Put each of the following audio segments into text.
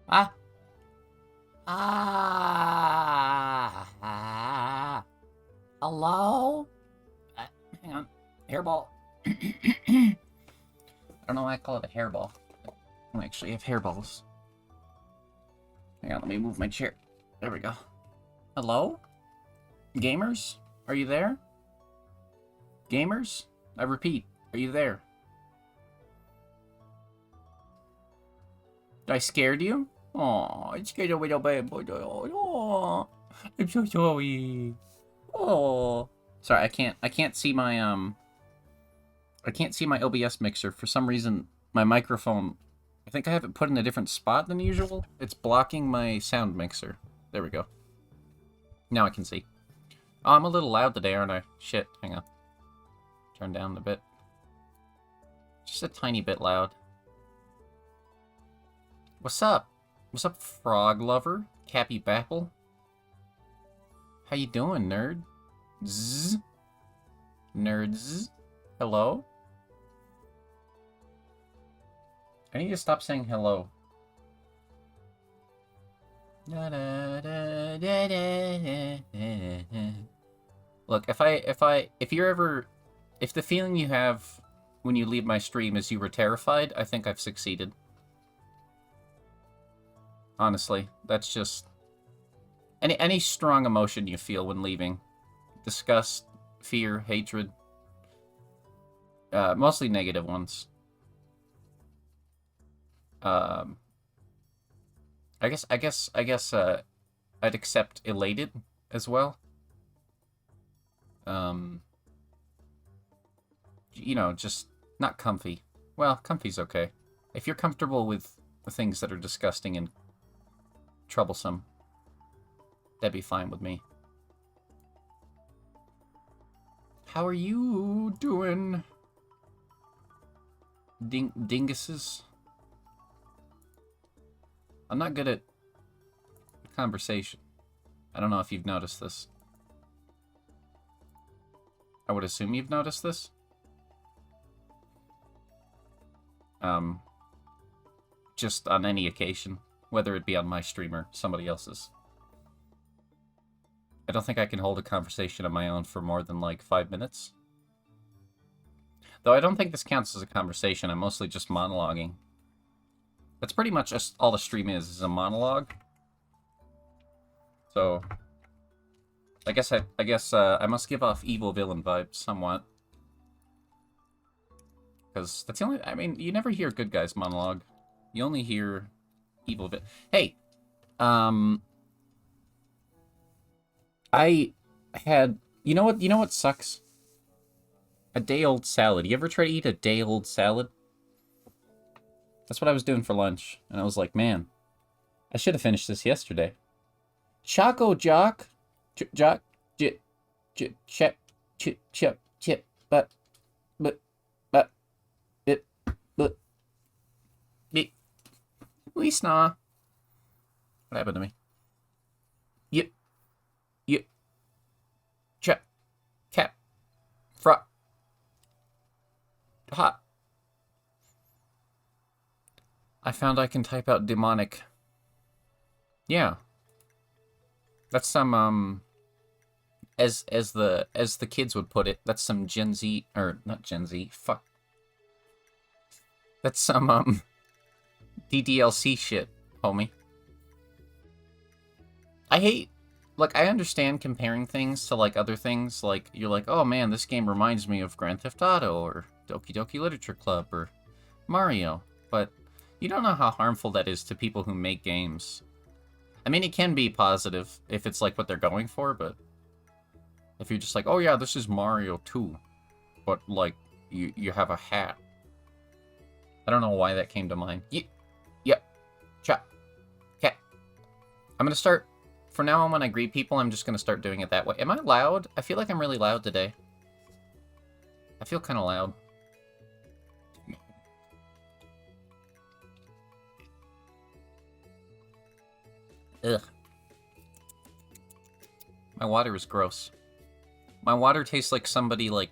Ah! Ah! Hello? Hang on. Hairball. I don't know why I call it a hairball. I don't actually have hairballs. Hang on, let me move my chair. There we go. Hello? Gamers? Are you there? Gamers? I repeat, are you there? Did I scared you? Oh, I scared away the bad boy. Oh, I'm so sorry. Oh. Sorry, I can't see my I can't see my OBS mixer. For some reason, my microphone, I think I have it put in a different spot than usual. It's blocking my sound mixer. There we go. Now I can see. Oh, I'm a little loud today, aren't I? Shit, hang on. Turn down a bit. Just a tiny bit loud. What's up? What's up, frog lover? Cappy Bapple? How you doing, nerd? Zzz? Nerds? Hello? I need to stop saying hello. Look, if the feeling you have when you leave my stream is you were terrified, I think I've succeeded. Honestly, that's just any strong emotion you feel when leaving. Disgust, fear, hatred. Mostly negative ones. I guess I'd accept elated as well. You know, just not comfy. Well, comfy's okay. If you're comfortable with the things that are disgusting and troublesome, that'd be fine with me. How are you doing? Dinguses? I'm not good at conversation. I don't know if you've noticed this. I would assume you've noticed this. Just on any occasion, whether it be on my stream or somebody else's. I don't think I can hold a conversation on my own for more than like 5 minutes. Though I don't think this counts as a conversation, I'm mostly just monologuing. That's pretty much just all the stream is a monologue. So I guess I must give off evil villain vibes somewhat. Because that's the only, I mean, you never hear good guys monologue. You only hear evil villain. Hey, I had, you know what sucks? A day-old salad. You ever try to eat a day-old salad? That's what I was doing for lunch, and I was like, man, I should have finished this yesterday. Choco Jock, Jock, chip, but, we snaw. What happened to me? Yep, chip, cap, frog, hot. I found I can type out demonic. Yeah. That's some, as the kids would put it, that's some Gen Z, or not Gen Z, fuck. That's some, DDLC shit, homie. I hate, like, I understand comparing things to, like, other things, like, you're like, oh man, this game reminds me of Grand Theft Auto, or Doki Doki Literature Club, or Mario, but you don't know how harmful that is to people who make games. I mean, it can be positive if it's like what they're going for, but if you're just like, oh yeah, this is Mario 2, but like, you have a hat. I don't know why that came to mind. Yep. Chop. Cat. I'm gonna start, for now on when I greet people, I'm just gonna start doing it that way. Am I loud? I feel like I'm really loud today. I feel kind of loud. Ugh. My water is gross. My water tastes like somebody like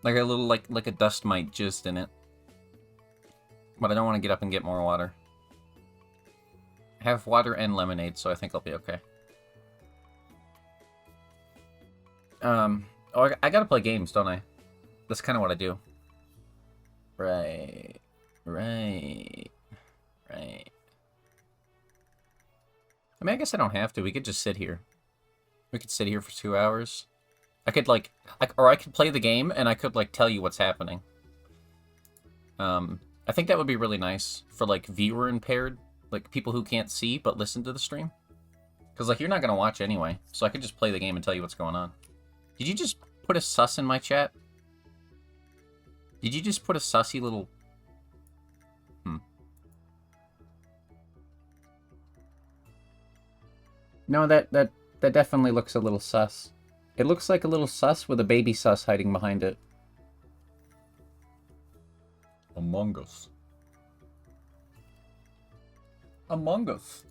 a little like a dust mite jizzed in it. But I don't want to get up and get more water. I have water and lemonade, so I think I'll be okay. Oh, I gotta play games, don't I? That's kind of what I do. Right. Right. Right. I mean, I guess I don't have to. We could just sit here. We could sit here for 2 hours. I could, like... or I could play the game, and I could, like, tell you what's happening. I think that would be really nice for, like, viewer-impaired. Like, people who can't see but listen to the stream. Because, like, you're not going to watch anyway. So I could just play the game and tell you what's going on. Did you just put a sus in my chat? Did you just put a sussy little... No, that definitely looks a little sus. It looks like a little sus with a baby sus hiding behind it. Among Us. Among Us.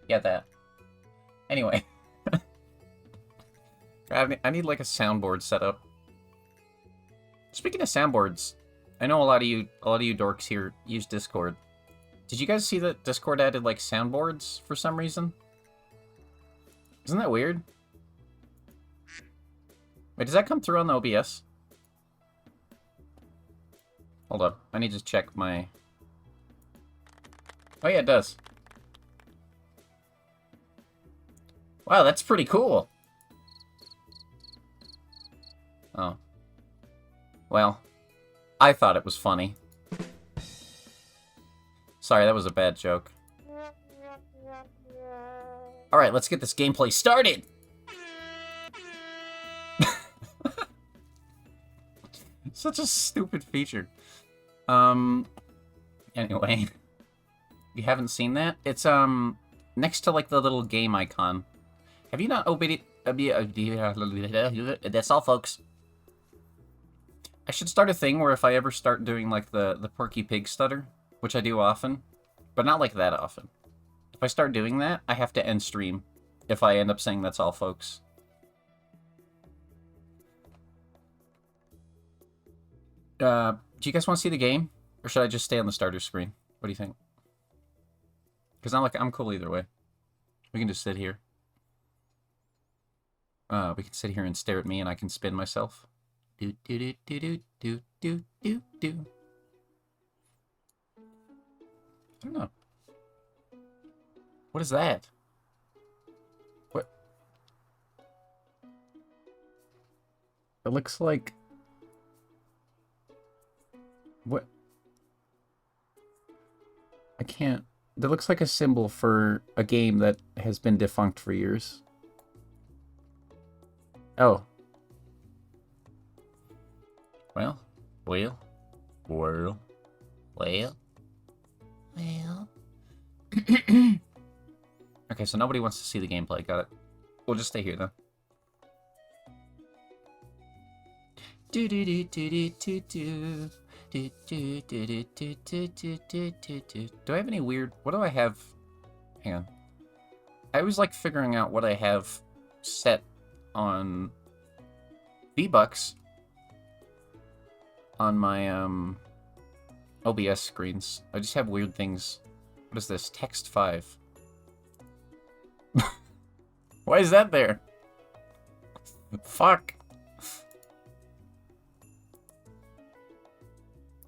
Yeah, that. Anyway. I need like a soundboard set up. Speaking of soundboards, I know a lot of you dorks here use Discord. Did you guys see that Discord added like soundboards for some reason? Isn't that weird? Wait, does that come through on the OBS? Hold up, I need to check my... Oh yeah, it does. Wow, that's pretty cool. Oh. Well, I thought it was funny. Sorry, that was a bad joke. Alright, let's get this gameplay started! Such a stupid feature. Anyway. You haven't seen that? It's, next to, like, the little game icon. Have you not obeyed it? That's all, folks. I should start a thing where if I ever start doing, like, the Porky Pig stutter, which I do often, but not, like, that often. If I start doing that, I have to end stream if I end up saying that's all, folks. Do you guys want to see the game? Or should I just stay on the starter screen? What do you think? Because I'm cool either way. We can just sit here. We can sit here and stare at me and I can spin myself. Do do do do do do do do do. I don't know. What is that? What? It looks like... What? I can't... That looks like a symbol for a game that has been defunct for years. Oh. Well. Okay, so nobody wants to see the gameplay. Got it. We'll just stay here then. Do do do do do do do. Do I have any weird... What do I have? Hang on. I always like figuring out what I have set on V-Bucks on my OBS screens. I just have weird things. What is this? Text 5. Why is that there? Fuck.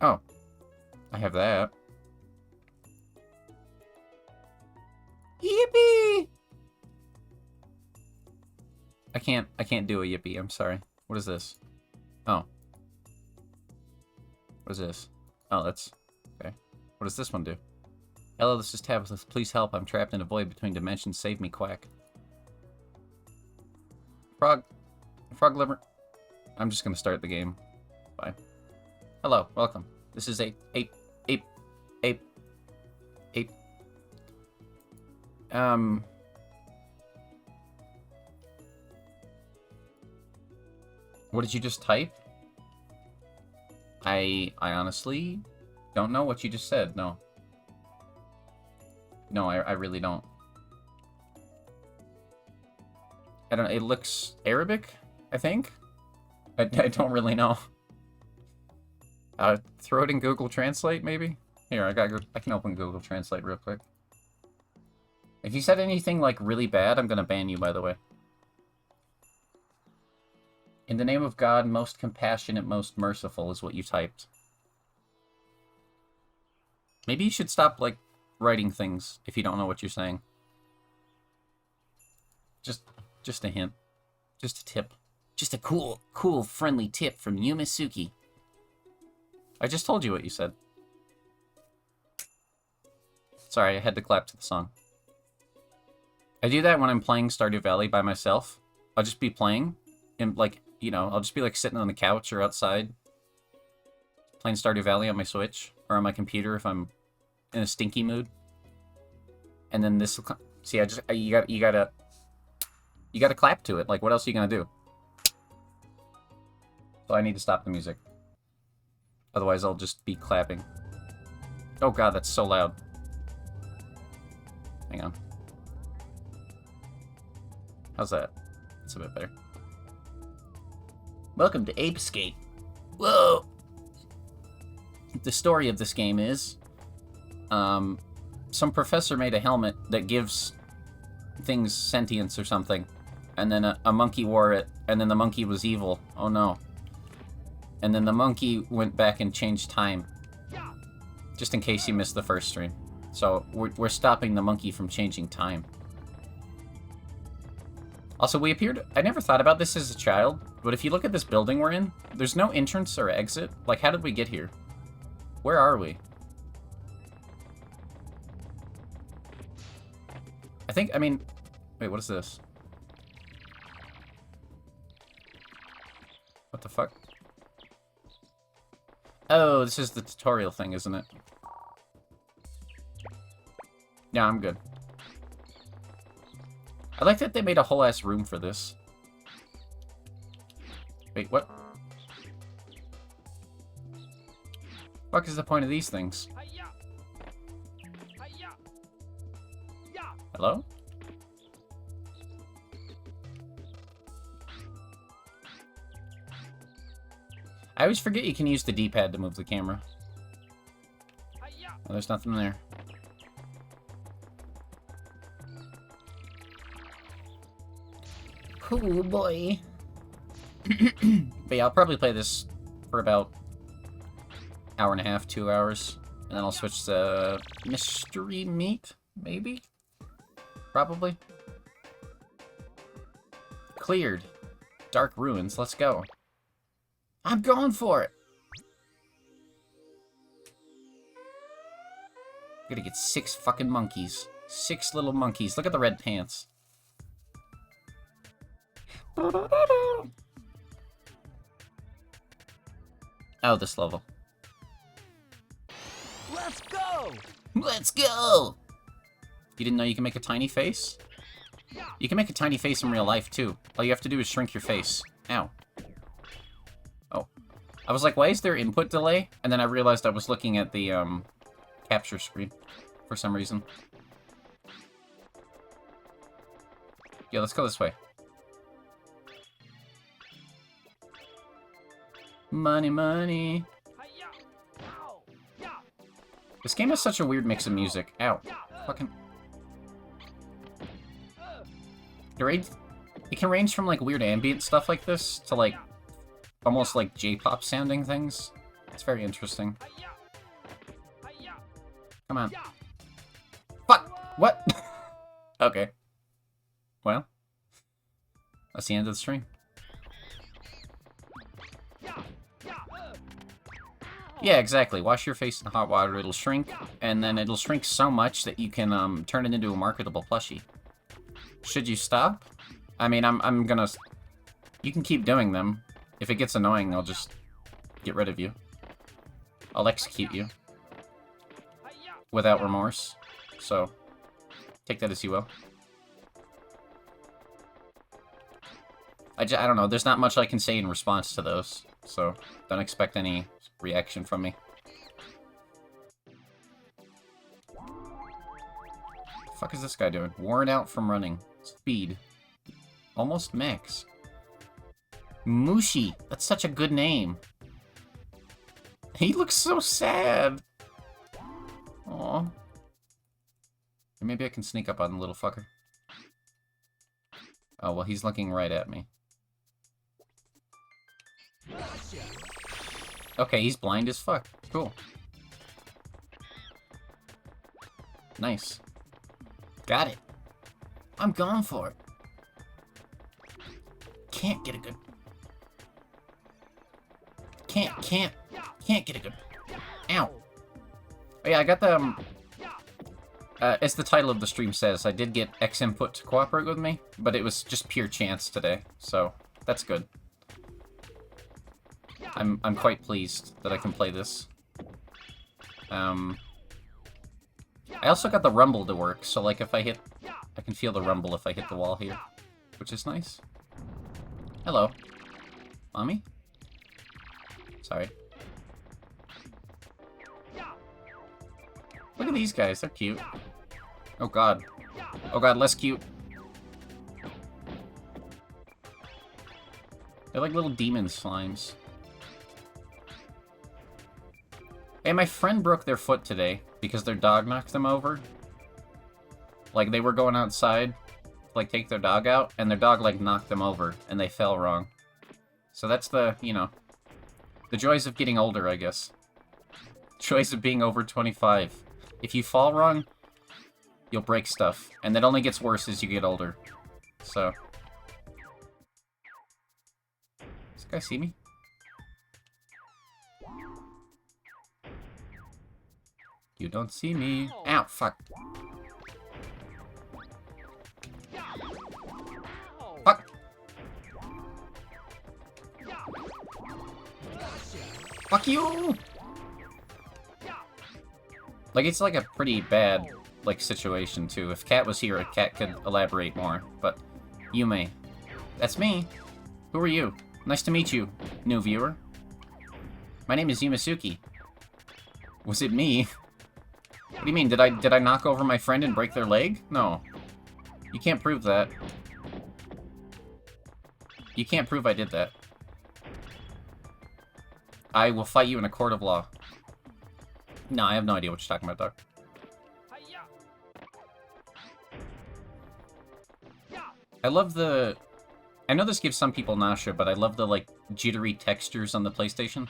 Oh. I have that. Yippee! I can't do a yippee, I'm sorry. What is this? Oh. What is this? Oh, that's... Okay. What does this one do? Hello, this is Tabitha. Please help. I'm trapped in a void between dimensions. Save me, quack. Frog liver. I'm just gonna start the game. Bye. Hello, welcome. This is Ape. What did you just type? I honestly don't know what you just said, no. No, I really don't. I don't. It looks Arabic, I think. I don't really know. Throw it in Google Translate, maybe? Here, I can open Google Translate real quick. If you said anything, like, really bad, I'm gonna ban you, by the way. In the name of God, most compassionate, most merciful is what you typed. Maybe you should stop, like, writing things if you don't know what you're saying. Just a hint. Just a tip. Just a cool, friendly tip from Yumesuki. I just told you what you said. Sorry, I had to clap to the song. I do that when I'm playing Stardew Valley by myself. I'll just be playing, and, like, you know, I'll just be, like, sitting on the couch or outside, playing Stardew Valley on my Switch, or on my computer if I'm in a stinky mood. And then this will... See, you gotta clap to it. Like, what else are you gonna do? So I need to stop the music. Otherwise, I'll just be clapping. Oh god, that's so loud. Hang on. How's that? That's a bit better. Welcome to Ape Escape. Whoa! The story of this game is... some professor made a helmet that gives things sentience or something. And then a monkey wore it, and then the monkey was evil. Oh no. And then the monkey went back and changed time. Just in case you missed the first stream. So, we're stopping the monkey from changing time. Also, we appeared... I never thought about this as a child, but if you look at this building we're in, there's no entrance or exit. Like, how did we get here? Where are we? I mean... Wait, what is this? What the fuck? Oh, this is the tutorial thing, isn't it? Yeah, I'm good. I like that they made a whole ass room for this. Wait, what? Fuck is the point of these things? Hello? I always forget you can use the D-pad to move the camera. Oh, there's nothing there. Cool boy. But yeah, I'll probably play this for about hour and a half, 2 hours. And then I'll switch to Mystery Meat, maybe? Probably. Cleared. Dark Ruins, let's go. I'm going for it! I'm gonna get 6 fucking monkeys. 6 little monkeys. Look at the red pants. Oh, this level. Let's go! Let's go! You didn't know you can make a tiny face? You can make a tiny face in real life, too. All you have to do is shrink your face. Ow. Oh. I was like, why is there input delay? And then I realized I was looking at the, capture screen for some reason. Yeah, let's go this way. Money, money. This game has such a weird mix of music. Ow. Fucking... It can range from, like, weird ambient stuff like this to, like, almost, like, J-pop sounding things. It's very interesting. Come on. Fuck! What? Okay. Well. That's the end of the stream. Yeah, exactly. Wash your face in hot water, it'll shrink, and then it'll shrink so much that you can, turn it into a marketable plushie. Should you stop? I mean, I'm gonna... You can keep doing them. If it gets annoying, I'll just get rid of you. I'll execute you. Without remorse. So, take that as you will. I don't know, there's not much I can say in response to those, so don't expect any reaction from me. fuck is this guy doing? Worn out from running. Speed. Almost max. Mushi. That's such a good name. He looks so sad. Aw. Maybe I can sneak up on the little fucker. Oh, well, he's looking right at me. Okay, he's blind as fuck. Cool. Nice. Got it. I'm going for it. Can't get a good... Can't get a good... Ow. Oh, yeah, I got the... as the title of the stream says, I did get X input to cooperate with me, but it was just pure chance today, so that's good. I'm quite pleased that I can play this. I also got the rumble to work, so like if I hit... I can feel the rumble if I hit the wall here, which is nice. Hello. Mommy? Sorry. Look at these guys, they're cute. Oh god. Oh god, less cute. They're like little demon slimes. Hey, my friend broke their foot today because their dog knocked them over. Like, they were going outside to, like, take their dog out, and their dog, like, knocked them over, and they fell wrong. So that's the, you know, the joys of getting older, I guess. Joys of being over 25. If you fall wrong, you'll break stuff, and that only gets worse as you get older. So. Does this guy see me? You don't see me. Ow, fuck. Fuck. Fuck you! Like, it's like a pretty bad, like, situation, too. If Kat was here, Kat could elaborate more. But, Yume. That's me. Who are you? Nice to meet you, new viewer. My name is Yumesuki. Was it me? What do you mean? Did I knock over my friend and break their leg? No. You can't prove that. You can't prove I did that. I will fight you in a court of law. No, I have no idea what you're talking about, dog. I love the... I know this gives some people nausea, but I love the, like, jittery textures on the PlayStation.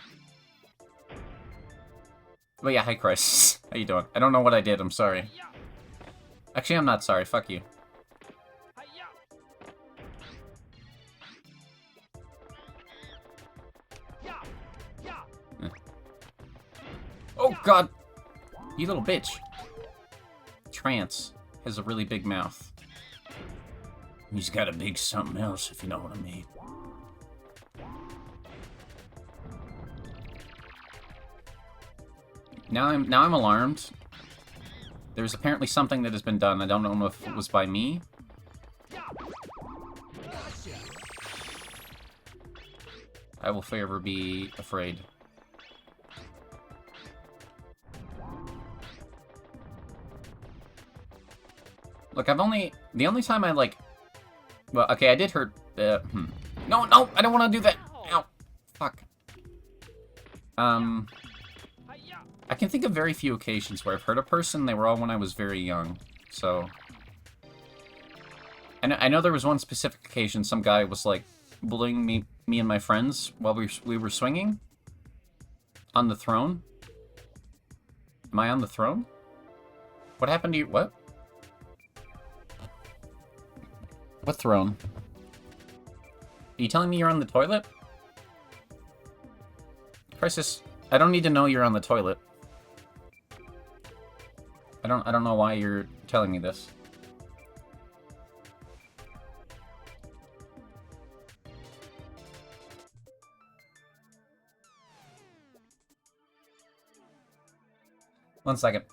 But yeah, hi, Chris. How you doing? I don't know what I did, I'm sorry. Actually, I'm not sorry, fuck you. Oh, God! You little bitch. Trance has a really big mouth. He's got a big something else, if you know what I mean. Now I'm alarmed. There's apparently something that has been done. I don't know if it was by me. I will forever be afraid. Look, the only time I, like... Well, okay, I did hurt... No, I don't want to do that! Ow! Fuck. I can think of very few occasions where I've hurt a person. They were all when I was very young, so... I know there was one specific occasion some guy was, like, bullying me and my friends while we were swinging. On the throne. Am I on the throne? What happened to you? What? What throne? Are you telling me you're on the toilet? Crisis, I don't need to know you're on the toilet. I don't know why you're telling me this. One second.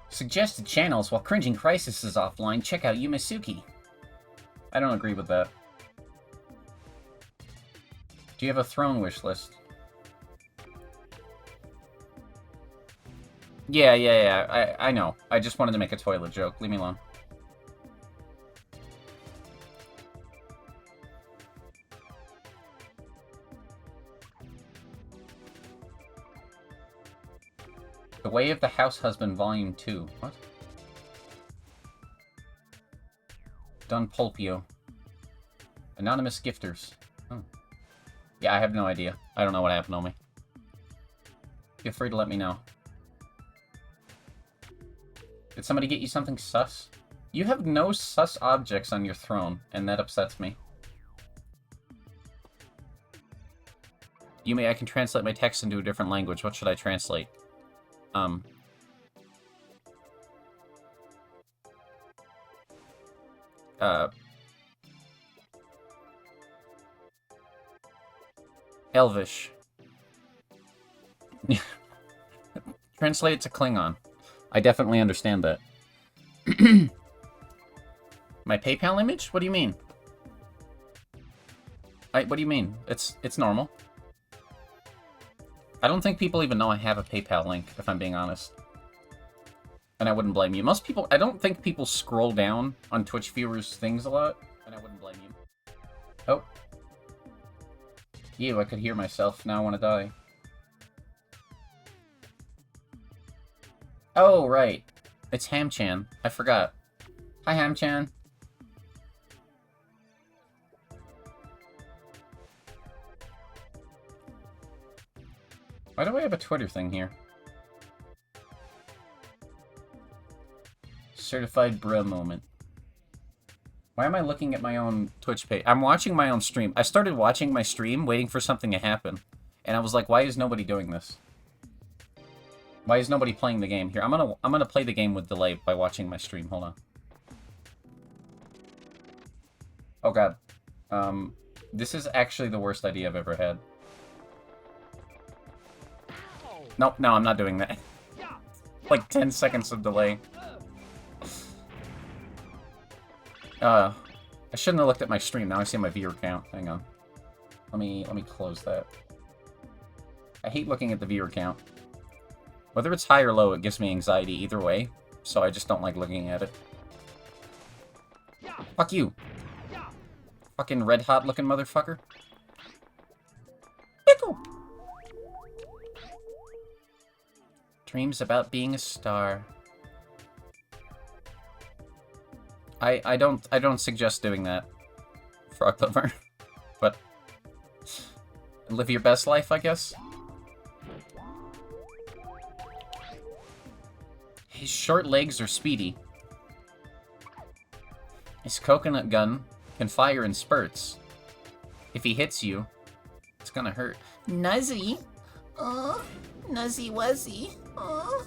Suggested channels while Cringing Crisis is offline. Check out Yumesuki. I don't agree with that. Do you have a throne wish list? Yeah. I know. I just wanted to make a toilet joke. Leave me alone. The Way of the House Husband, Volume 2. What? Don Pulpio. Anonymous gifters. Oh. Yeah, I have no idea. I don't know what happened on me. Feel free to let me know. Did somebody get you something sus? You have no sus objects on your throne, and that upsets me. I can translate my text into a different language. What should I translate? Elvish. Translate it to Klingon. I definitely understand that. My PayPal image? What do you mean? What do you mean? It's normal. I don't think people even know I have a PayPal link, if I'm being honest. And I wouldn't blame you. Most people... I don't think people scroll down on Twitch viewers' things a lot, and I wouldn't blame you. Oh. Ew, I could hear myself. Now I want to die. Oh, right. It's Ham-chan. I forgot. Hi, Ham-chan. Why do I have a Twitter thing here? Certified bruh moment. Why am I looking at my own Twitch page? I'm watching my own stream. I started watching my stream, waiting for something to happen. And I was like, why is nobody doing this? Why is nobody playing the game? Here, I'm gonna play the game with delay by watching my stream. Hold on. Oh god. This is actually the worst idea I've ever had. Nope, no, I'm not doing that. Like 10 seconds of delay. I shouldn't have looked at my stream. Now I see my viewer count. Hang on. Let me close that. I hate looking at the viewer count. Whether it's high or low, it gives me anxiety either way, so I just don't like looking at it. Fuck you! Fucking red hot looking motherfucker. Pickle! Dreams about being a star. I don't suggest doing that, Frog Lover. But live your best life, I guess. His short legs are speedy. His coconut gun can fire in spurts. If he hits you, it's gonna hurt. Nuzzy! Oh, Nuzzy Wuzzy. Oh.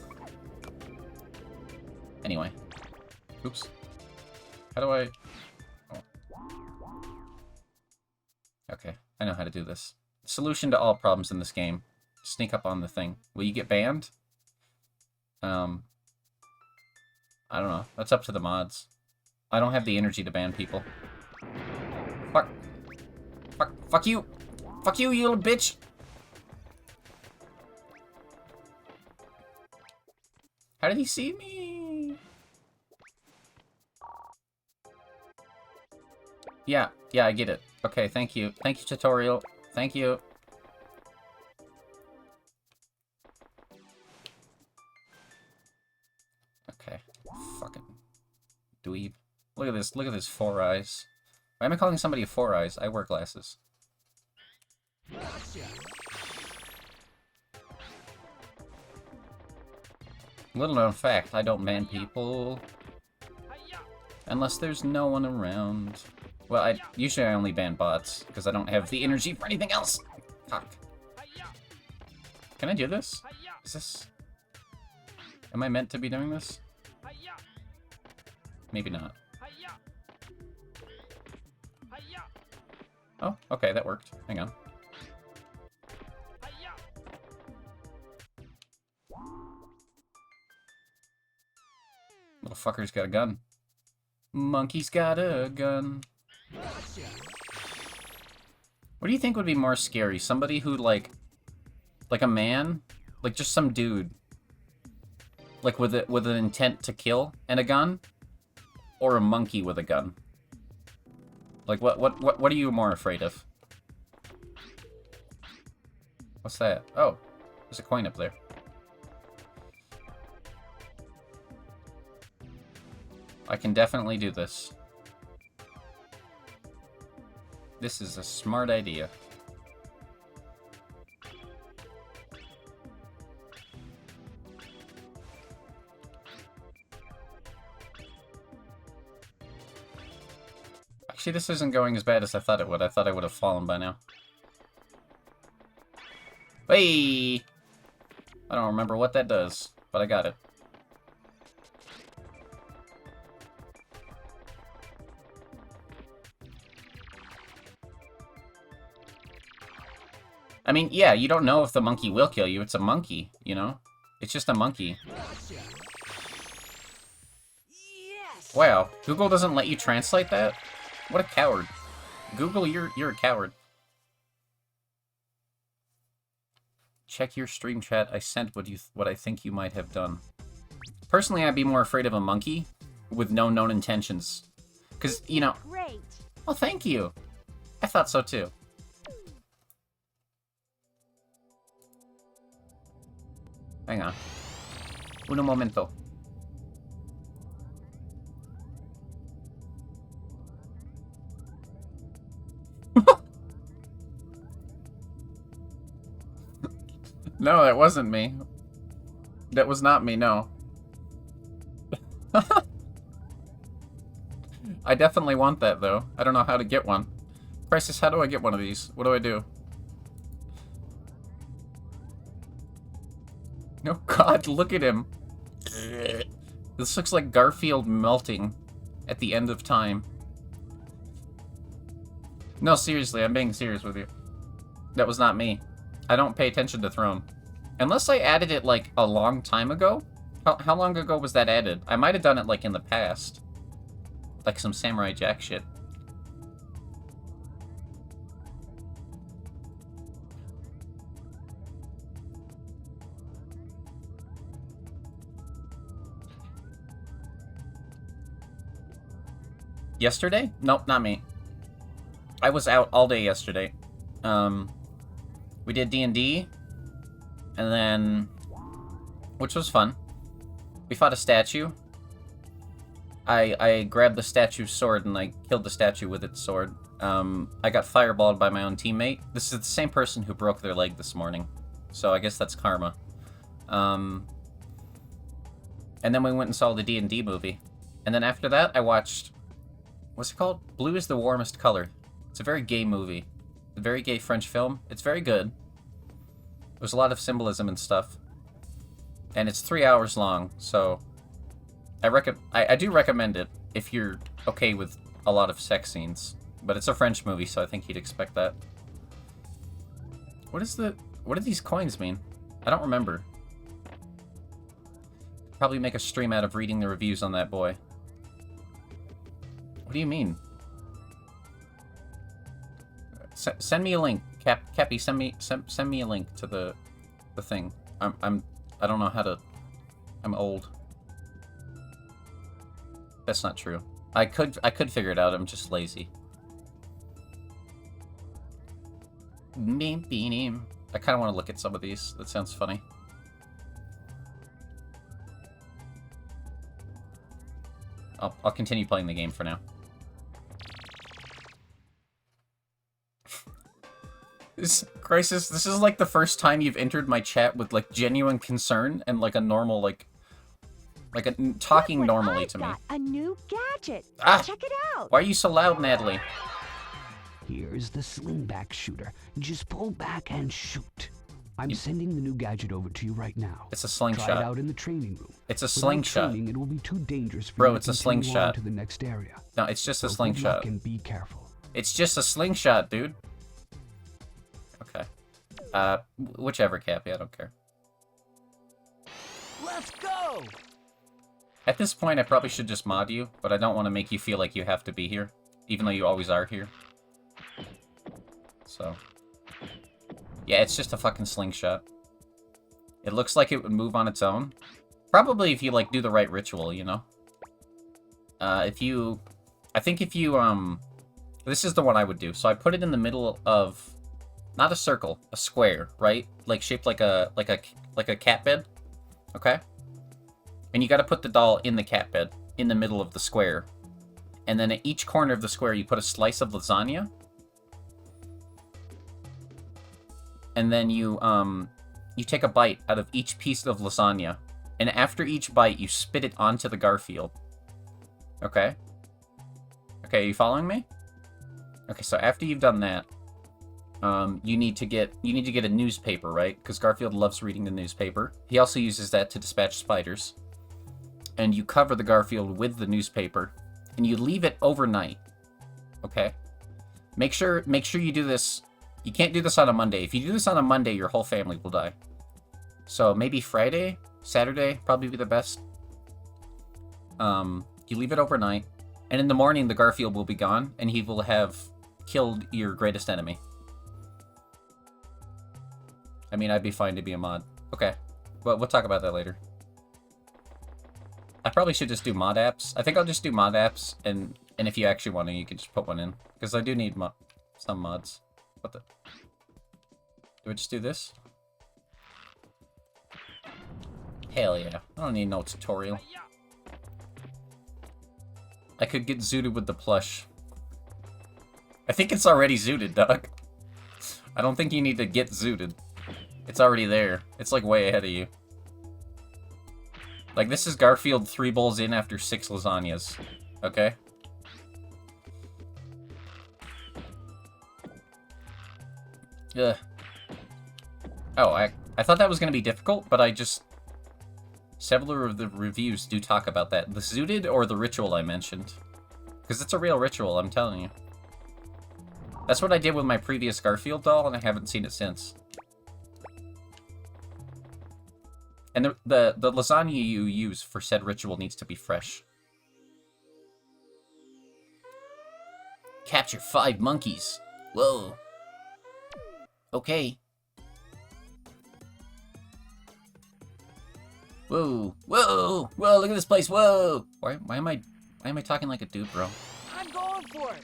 Anyway. Oops. How do I... Oh. Okay, I know how to do this. Solution to all problems in this game. Sneak up on the thing. Will you get banned? I don't know. That's up to the mods. I don't have the energy to ban people. Fuck. Fuck you! Fuck you, you little bitch! How did he see me? Yeah, I get it. Okay, thank you. Thank you, tutorial. Thank you. Okay. Fucking dweeb. Look at this. Look at this 4 eyes. Why am I calling somebody a 4 eyes? I wear glasses. Little known fact, I don't ban people unless there's no one around. Well, usually I only ban bots, because I don't have the energy for anything else. Fuck. Can I do this? Is this... Am I meant to be doing this? Maybe not. Oh, okay, that worked. Hang on. Little fucker's got a gun. Monkey's got a gun. What do you think would be more scary? Somebody who, like a man? Like, just some dude. Like with an intent to kill and a gun, or a monkey with a gun? Like what are you more afraid of? What's that? Oh, there's a coin up there. I can definitely do this. This is a smart idea. Actually, this isn't going as bad as I thought it would. I thought I would have fallen by now. Hey! I don't remember what that does, but I got it. I mean, yeah, you don't know if the monkey will kill you. It's a monkey, you know? It's just a monkey. Yes. Wow, Google doesn't let you translate that? What a coward. Google, you're a coward. Check your stream chat. I sent what I think you might have done. Personally, I'd be more afraid of a monkey with no known intentions. Because, you know... Great. Oh, thank you. I thought so, too. Hang on. Uno momento. No, that wasn't me. That was not me, no. I definitely want that, though. I don't know how to get one. Crisis, how do I get one of these? What do I do? Oh god, look at him. This looks like Garfield melting at the end of time. No, seriously, I'm being serious with you. That was not me. I don't pay attention to Throne. Unless I added it, like, a long time ago? How long ago was that added? I might have done it, like, in the past. Like some Samurai Jack shit. Yesterday? Nope, not me. I was out all day yesterday. We did D&D, and then, which was fun. We fought a statue. I grabbed the statue's sword and I killed the statue with its sword. I got fireballed by my own teammate. This is the same person who broke their leg this morning, so I guess that's karma. And then we went and saw the D&D movie. And then after that, I watched, what's it called? Blue is the Warmest Color. It's a very gay movie. A very gay French film. It's very good. There's a lot of symbolism and stuff. And it's 3 hours long, so I do recommend it if you're okay with a lot of sex scenes. But it's a French movie, so I think you'd expect that. What do these coins mean? I don't remember. Probably make a stream out of reading the reviews on that boy. What do you mean? Send me a link, Cappy. Send me a link to the thing. I don't know how to. I'm old. That's not true. I could figure it out. I'm just lazy. I kind of want to look at some of these. That sounds funny. I'll continue playing the game for now. Crisis, this is like the first time you've entered my chat with like genuine concern and like a normal talking normally to me. A new gadget. Ah! Check it out. Why are you so loud, Natalie? Here's the slingback shooter. Just pull back and shoot. I'm sending the new gadget over to you right now. It's a slingshot. Try it out in the training room. It's a slingshot. Training, it will be too dangerous for Bro, you it's to a slingshot. to the next area. No, it's just a So slingshot. Good luck and be careful. It's just a slingshot, dude. Okay. Whichever, Cappy, I don't care. Let's go! At this point, I probably should just mod you, but I don't want to make you feel like you have to be here, even though you always are here. So. Yeah, it's just a fucking slingshot. It looks like it would move on its own. Probably if you, like, do the right ritual, you know? I think if you, this is the one I would do. So I put it in the middle of, not a circle, a square, right? Like, shaped like a cat bed, okay? And you gotta put the doll in the cat bed, in the middle of the square. And then at each corner of the square, you put a slice of lasagna. And then you take a bite out of each piece of lasagna. And after each bite, you spit it onto the Garfield. Okay? Okay, are you following me? Okay, so after you've done that, you need to get a newspaper, right? Because Garfield loves reading the newspaper. He also uses that to dispatch spiders. And you cover the Garfield with the newspaper, and you leave it overnight. Okay? Make sure you do this. You can't do this on a Monday. If you do this on a Monday, your whole family will die. So maybe Friday, Saturday, probably be the best. You leave it overnight, and in the morning the Garfield will be gone, and he will have killed your greatest enemy. I mean, I'd be fine to be a mod. Okay, well, we'll talk about that later. I probably should just do mod apps. I think I'll just do mod apps, and if you actually want to, you can just put one in. Because I do need some mods. What the? Do I just do this? Hell yeah. I don't need no tutorial. I could get zooted with the plush. I think it's already zooted, Doug. I don't think you need to get zooted. It's already there. It's like way ahead of you. Like, this is Garfield 3 bowls in after 6 lasagnas. Okay? Ugh. Oh, I thought that was going to be difficult, but I just... Several of the reviews do talk about that. The zooted or the ritual I mentioned. Because it's a real ritual, I'm telling you. That's what I did with my previous Garfield doll, and I haven't seen it since. And the lasagna you use for said ritual needs to be fresh. Capture 5 monkeys. Whoa. Okay. Whoa. Whoa. Whoa, look at this place. Whoa. Why am I talking like a dude, bro? I'm going for it.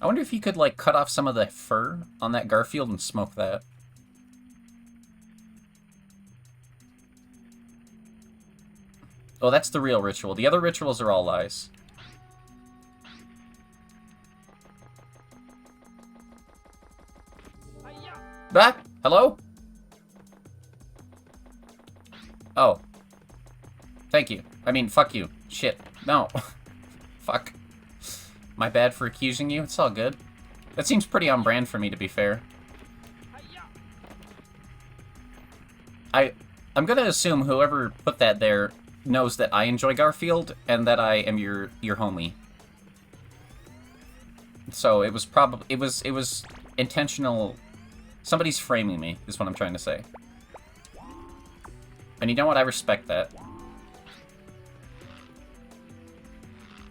I wonder if you could, like, cut off some of the fur on that Garfield and smoke that. Oh, that's the real ritual. The other rituals are all lies. Ah! Hello? Oh. Thank you. I mean, fuck you. Shit. No. Fuck. My bad for accusing you. It's all good. That seems pretty on brand for me, to be fair. I'm gonna assume whoever put that there knows that I enjoy Garfield and that I am your homie. So it was probably it was intentional. Somebody's framing me, is what I'm trying to say. And you know what? I respect that.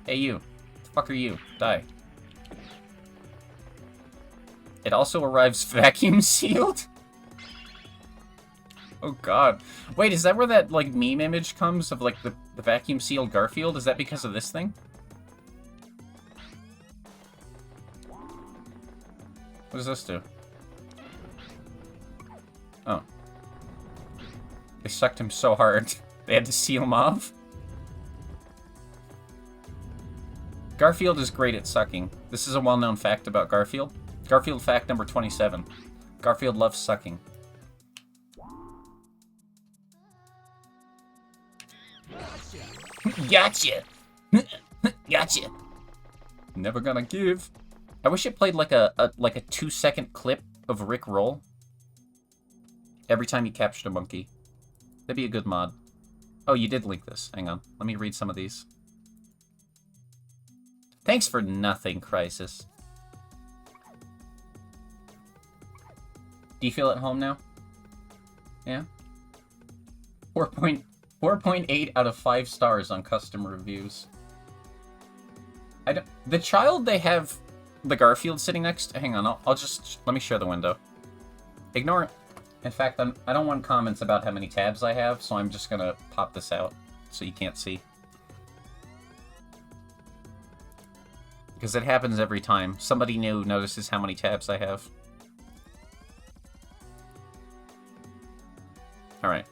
Hey, you. The fuck are you? Die. It also arrives vacuum sealed? Oh god. Wait, is that where that, like, meme image comes of, like, the vacuum sealed Garfield? Is that because of this thing? What does this do? Oh. They sucked him so hard, they had to seal him off? Garfield is great at sucking. This is a well-known fact about Garfield. Garfield fact number 27. Garfield loves sucking. Gotcha! Gotcha! Never gonna give. I wish it played like a 2-second clip of Rick Roll every time you captured a monkey. That'd be a good mod. Oh, you did link this. Hang on. Let me read some of these. Thanks for nothing, Crisis. Do you feel at home now? Yeah? 4.8 out of 5 stars on customer reviews. The child they have the Garfield sitting next to... Hang on, I'll just... Let me share the window. Ignore it. In fact, I don't want comments about how many tabs I have, so I'm just gonna pop this out. so you can't see. Because it happens every time. Somebody new notices how many tabs I have. Alright.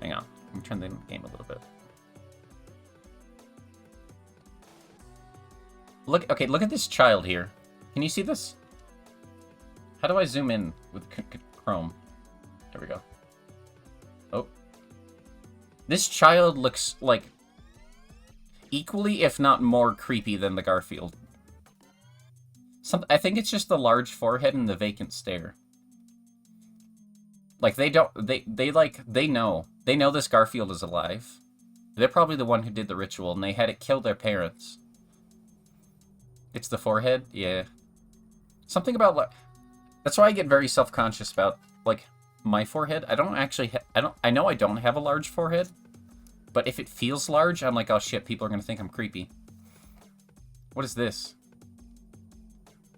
Hang on. Let me turn the game a little bit. Look, okay, look at this child here. Can you see this? How do I zoom in with Chrome? There we go. Oh. This child looks like equally, if not more, creepy than the Garfield. I think it's just the large forehead and the vacant stare. Like, they know. They know this Garfield is alive. They're probably the one who did the ritual, and they had it kill their parents. It's the forehead? Yeah. Something about, like... That's why I get very self-conscious about, like, my forehead. I don't actually... I know I don't have a large forehead, but if it feels large, I'm like, oh shit, people are gonna think I'm creepy. What is this?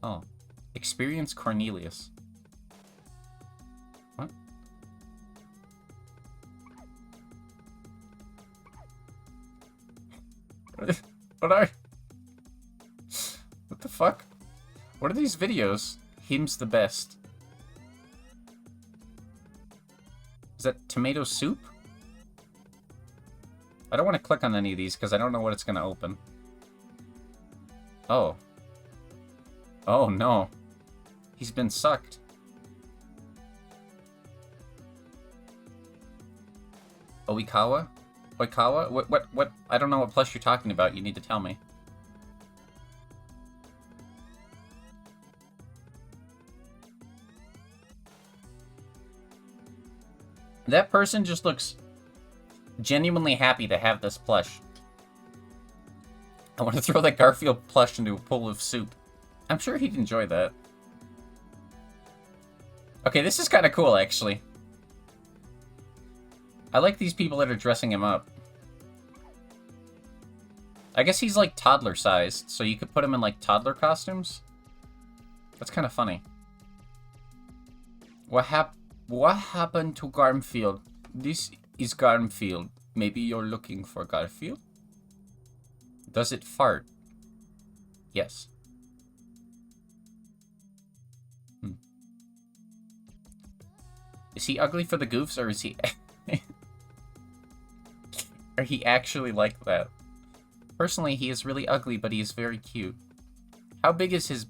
Oh. Experience Cornelius. What? What are... What the fuck? What are these videos? Him's the best. Is that tomato soup? I don't want to click on any of these because I don't know what it's going to open. Oh. Oh no. He's been sucked. Oikawa? Oikawa? What? I don't know what plush you're talking about. You need to tell me. That person just looks genuinely happy to have this plush. I want to throw that Garfield plush into a pool of soup. I'm sure he'd enjoy that. Okay, this is kind of cool, actually. I like these people that are dressing him up. I guess he's, like, toddler-sized, so you could put him in, like, toddler costumes. That's kind of funny. What happened to Garfield? This is Garfield. Maybe you're looking for Garfield? Does it fart? Yes. Is he ugly for the goofs, or is he... Or he actually like that? Personally, he is really ugly, but he is very cute. How big is his...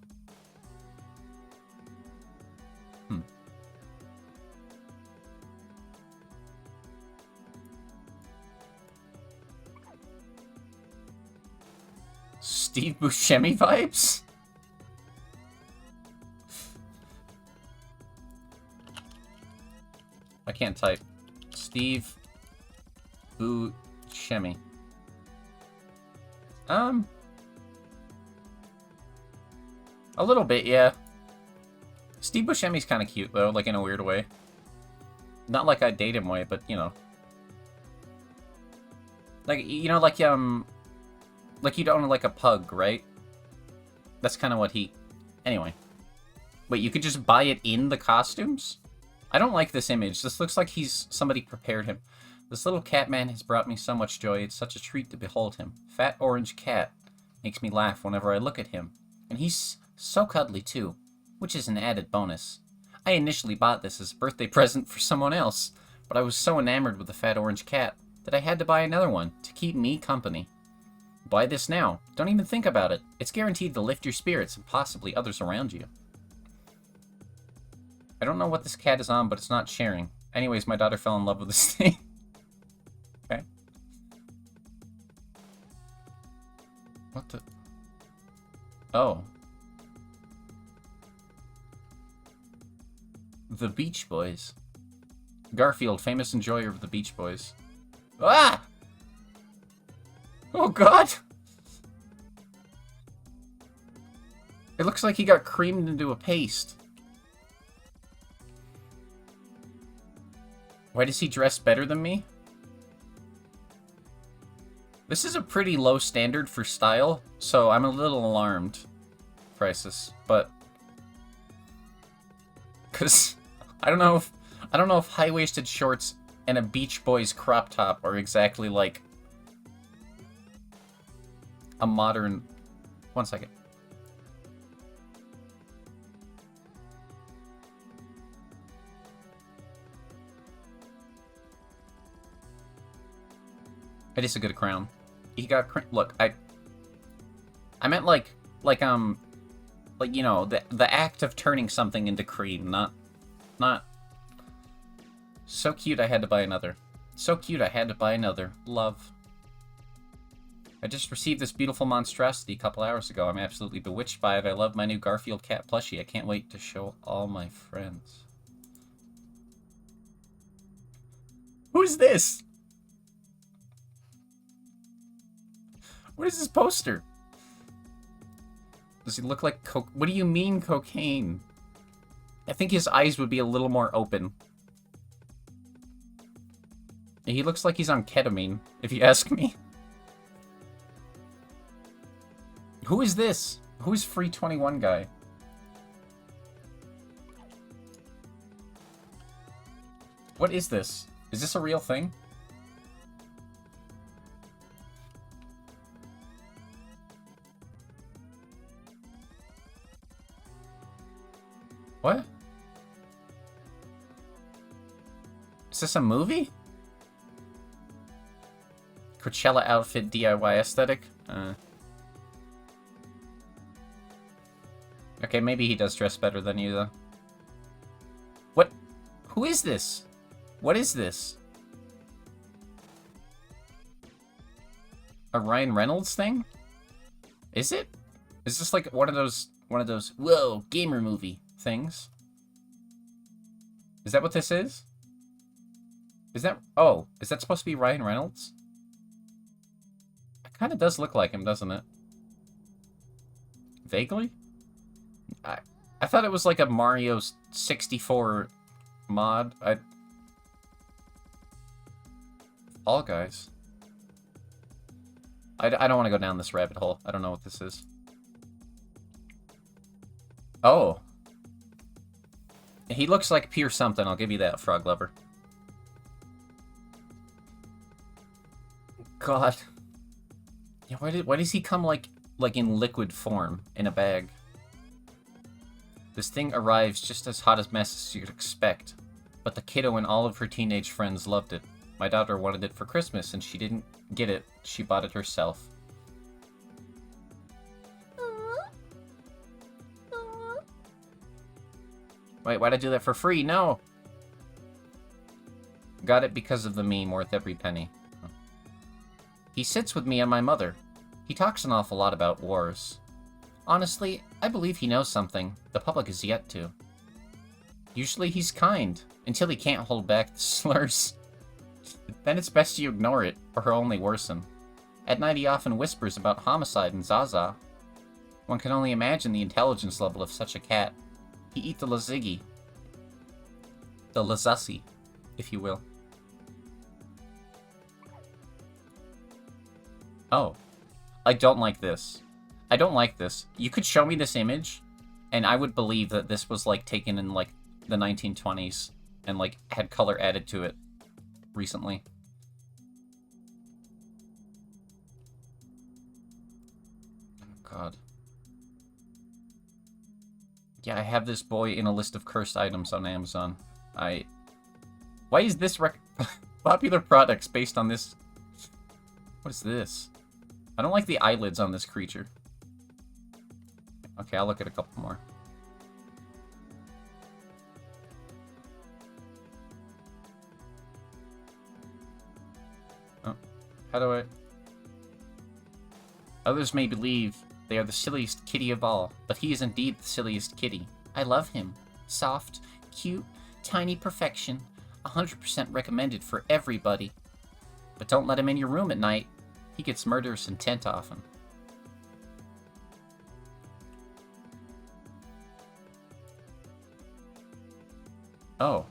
Steve Buscemi vibes? I can't type. Steve Buscemi. A little bit, yeah. Steve Buscemi's kind of cute, though, like in a weird way. Not like I'd date him way, but, you know. Like, you know, like you'd own, like, a pug, right? That's kind of what he... Anyway. Wait, you could just buy it in the costumes? I don't like this image. This looks like somebody prepared him. This little cat man has brought me so much joy. It's such a treat to behold him. Fat orange cat. Makes me laugh whenever I look at him. And he's so cuddly, too. Which is an added bonus. I initially bought this as a birthday present for someone else, but I was so enamored with the fat orange cat that I had to buy another one to keep me company. Buy this now. Don't even think about it. It's guaranteed to lift your spirits and possibly others around you. I don't know what this cat is on, but it's not sharing. Anyways, my daughter fell in love with this thing. Okay. What the... Oh. The Beach Boys. Garfield, famous enjoyer of the Beach Boys. Ah! Oh, God! It looks like he got creamed into a paste. Why does he dress better than me? This is a pretty low standard for style, so I'm a little alarmed, Crisis, but... Because I don't know if high-waisted shorts and a Beach Boys crop top are exactly like a modern... One second. It is a good crown. He got... Look, I meant like, you know, the act of turning something into cream, not... So cute I had to buy another. So cute I had to buy another. Love. I just received this beautiful monstrosity a couple hours ago. I'm absolutely bewitched by it. I love my new Garfield cat plushie. I can't wait to show all my friends. Who's this? What is this poster? Does he look like coke? What do you mean cocaine? I think his eyes would be a little more open. He looks like he's on ketamine, if you ask me. Who is this? Who is Free 21 guy? What is this? Is this a real thing? What? Is this a movie? Coachella outfit DIY aesthetic? Okay, maybe he does dress better than you, though. What? Who is this? What is this? A Ryan Reynolds thing? Is it? Is this like one of those, whoa, gamer movie things? Is that what this is? Is that, oh, is that supposed to be Ryan Reynolds? It kind of does look like him, doesn't it? Vaguely? I thought it was like a Mario 64 mod. All Guys. I don't want to go down this rabbit hole. I don't know what this is. Oh. He looks like pure something, I'll give you that, Frog Lover. God. Yeah, why does he come like in liquid form in a bag? This thing arrives just as hot as mess as you'd expect, but the kiddo and all of her teenage friends loved it. My daughter wanted it for Christmas, and she didn't get it. She bought it herself. Wait, why'd I do that for free? No! Got it because of the meme, worth every penny. He sits with me and my mother. He talks an awful lot about wars. Honestly, I believe he knows something the public is yet to. Usually he's kind, until he can't hold back the slurs. Then it's best you ignore it, or he'll only worsen. At night he often whispers about homicide and Zaza. One can only imagine the intelligence level of such a cat. He eat the Laziggy. The Lazussi, if you will. Oh. I don't like this. I don't like this. You could show me this image, and I would believe that this was, like, taken in, like, the 1920s, and, like, had color added to it recently. Oh, God. Yeah, I have this boy in a list of cursed items on Amazon. Why is this popular products based on this? What is this? I don't like the eyelids on this creature. Okay, I'll look at a couple more. Oh, how do I... Others may believe they are the silliest kitty of all, but he is indeed the silliest kitty. I love him. Soft, cute, tiny perfection. 100% recommended for everybody. But don't let him in your room at night. He gets murderous intent often. Oh.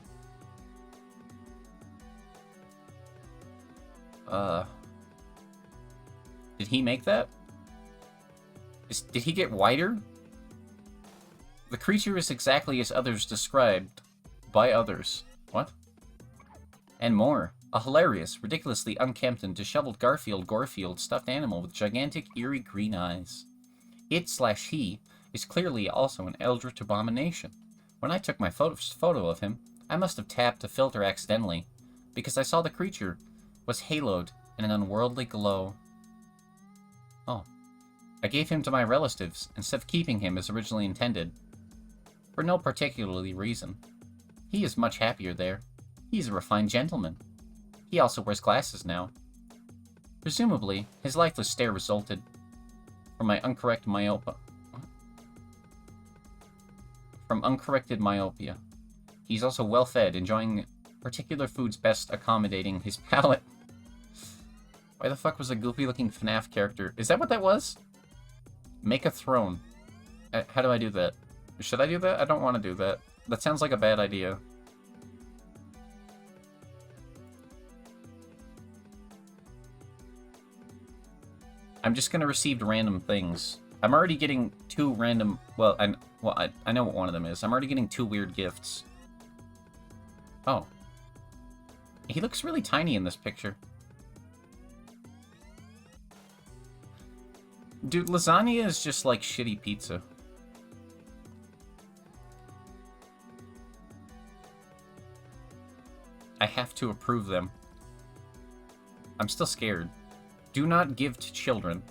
Did he make that? Did he get whiter? The creature is exactly as others described by others. What? And more. A hilarious, ridiculously unkempt and disheveled Garfield stuffed animal with gigantic, eerie green eyes. It/he is clearly also an eldritch abomination. When I took my photo of him, I must have tapped a filter accidentally, because I saw the creature was haloed in an unworldly glow. Oh. I gave him to my relatives instead of keeping him as originally intended. For no particularly reason. He is much happier there. He's a refined gentleman. He also wears glasses now. Presumably, his lifeless stare resulted from my uncorrected myopia. He's also well-fed, enjoying particular foods best accommodating his palate. Why the fuck was a goofy-looking FNAF character? Is that what that was? Make a throne. How do I do that? Should I do that? I don't want to do that. That sounds like a bad idea. I'm just gonna receive random things. I'm already getting 2 random... Well, I know what one of them is. I'm already getting 2 weird gifts. Oh. He looks really tiny in this picture. Dude, lasagna is just like shitty pizza. I have to approve them. I'm still scared. Do not give to children.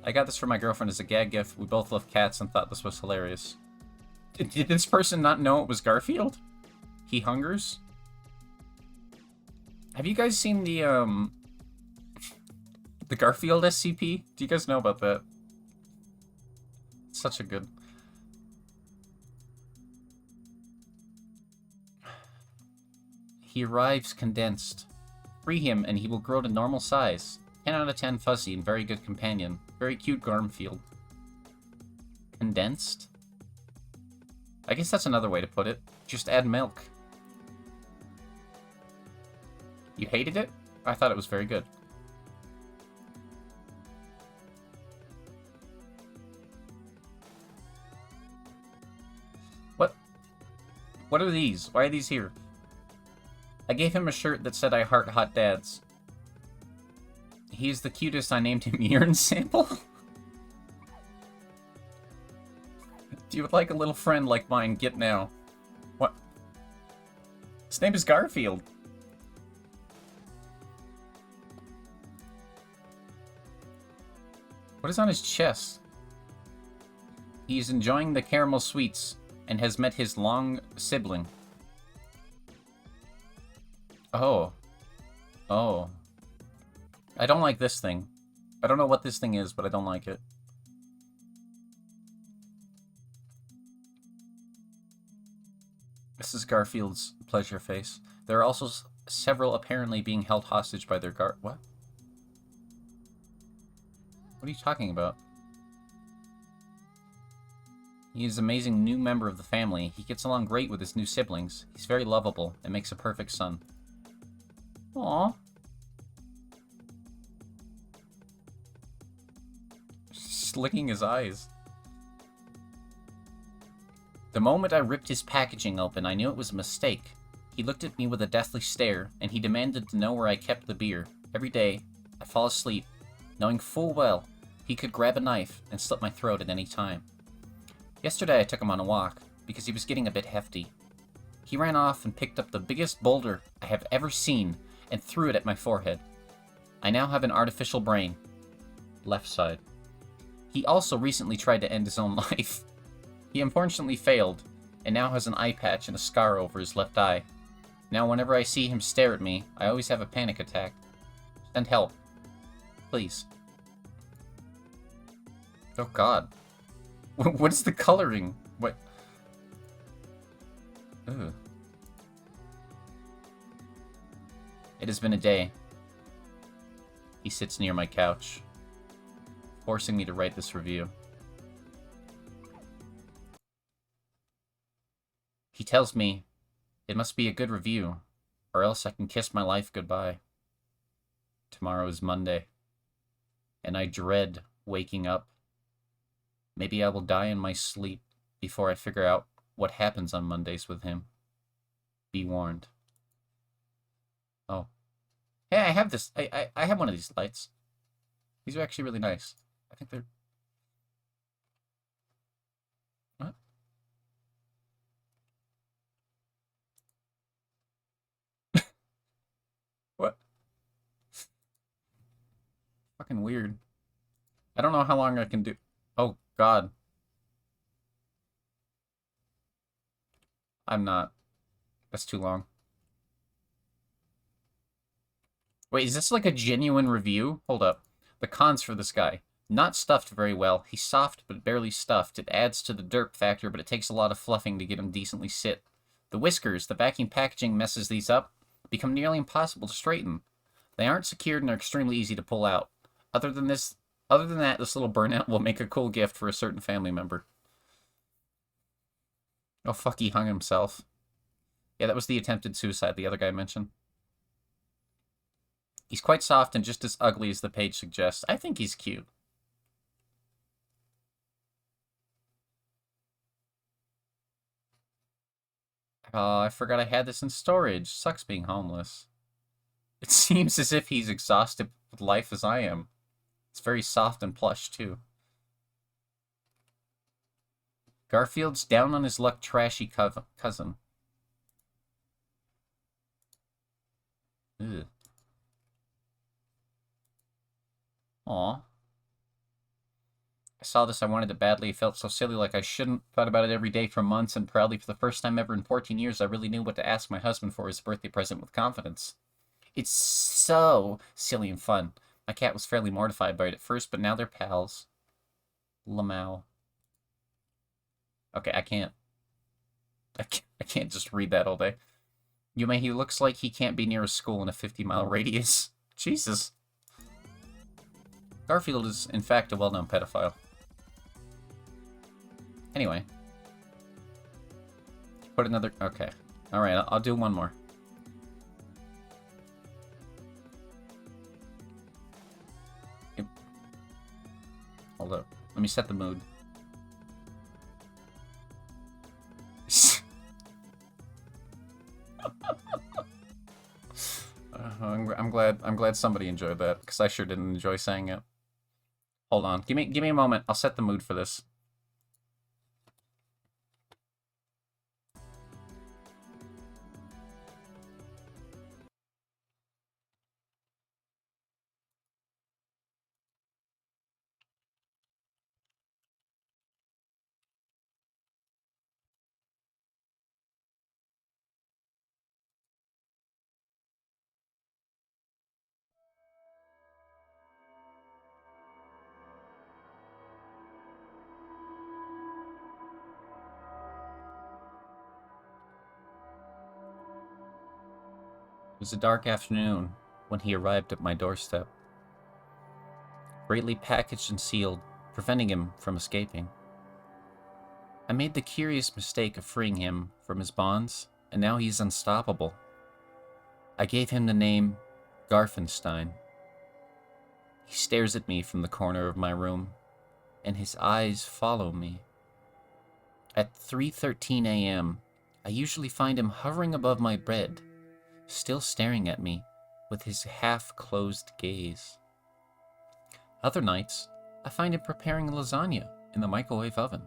I got this for my girlfriend as a gag gift. We both love cats and thought this was hilarious. Did this person not know it was Garfield? He hungers? Have you guys seen the Garfield SCP? Do you guys know about that? It's such a good... He arrives condensed. Free him and he will grow to normal size. 10 out of 10 fuzzy and very good companion. Very cute Garfield. Condensed? I guess that's another way to put it. Just add milk. You hated it? I thought it was very good. What? What are these? Why are these here? I gave him a shirt that said I heart hot dads. He's the cutest. I named him Urine Sample. Do you like a little friend like mine? Get now. What? His name is Garfield. What is on his chest? He is enjoying the caramel sweets and has met his long sibling. Oh. Oh. I don't like this thing. I don't know what this thing is, but I don't like it. This is Garfield's pleasure face. There are also several apparently being held hostage by their What? What are you talking about? He is an amazing new member of the family. He gets along great with his new siblings. He's very lovable and makes a perfect son. Aww. Just licking his eyes. The moment I ripped his packaging open, I knew it was a mistake. He looked at me with a deathly stare, and he demanded to know where I kept the beer. Every day, I fall asleep, knowing full well he could grab a knife and slit my throat at any time. Yesterday I took him on a walk, because he was getting a bit hefty. He ran off and picked up the biggest boulder I have ever seen and threw it at my forehead. I now have an artificial brain. Left side. He also recently tried to end his own life. He unfortunately failed, and now has an eye patch and a scar over his left eye. Now whenever I see him stare at me, I always have a panic attack. Send help. Please. Oh god. What is the coloring? What? Ugh. It has been a day. He sits near my couch, forcing me to write this review. He tells me it must be a good review, or else I can kiss my life goodbye. Tomorrow is Monday, and I dread waking up. Maybe I will die in my sleep before I figure out what happens on Mondays with him. Be warned. Oh. Hey, I have this. I have one of these lights. These are actually really nice. I think they're... What? What? Fucking weird. I don't know how long I can do... Oh, God. I'm not. That's too long. Wait, is this like a genuine review? Hold up. The cons for this guy. Not stuffed very well. He's soft, but barely stuffed. It adds to the derp factor, but it takes a lot of fluffing to get him decently sit. The whiskers, the vacuum packaging messes these up, become nearly impossible to straighten. They aren't secured and are extremely easy to pull out. Other than that, this little burnout will make a cool gift for a certain family member. Oh fuck, he hung himself. Yeah, that was the attempted suicide the other guy mentioned. He's quite soft and just as ugly as the page suggests. I think he's cute. Oh, I forgot I had this in storage. Sucks being homeless. It seems as if he's exhausted with life as I am. It's very soft and plush, too. Garfield's down on his luck trashy cousin. Ugh. Aw. I saw this, I wanted it badly. It felt so silly, like I shouldn't. Thought about it every day for months, and proudly, for the first time ever in 14 years, I really knew what to ask my husband for his birthday present with confidence. It's so silly and fun. My cat was fairly mortified by it at first, but now they're pals. Lamau. Okay, I can't just read that all day. Yume, he looks like he can't be near a school in a 50-mile radius. Jesus. Garfield is, in fact, a well-known pedophile. Anyway. Put another... Okay. Alright, I'll do one more. Yep. Hold up. Let me set the mood. I'm glad somebody enjoyed that, because I sure didn't enjoy saying it. Hold on. Give me a moment. I'll set the mood for this. It was a dark afternoon when he arrived at my doorstep, greatly packaged and sealed, preventing him from escaping. I made the curious mistake of freeing him from his bonds, and now he's unstoppable. I gave him the name Garfenstein. He stares at me from the corner of my room, and his eyes follow me. At 3:13 a.m., I usually find him hovering above my bed, still staring at me with his half-closed gaze. Other nights, I find him preparing lasagna in the microwave oven.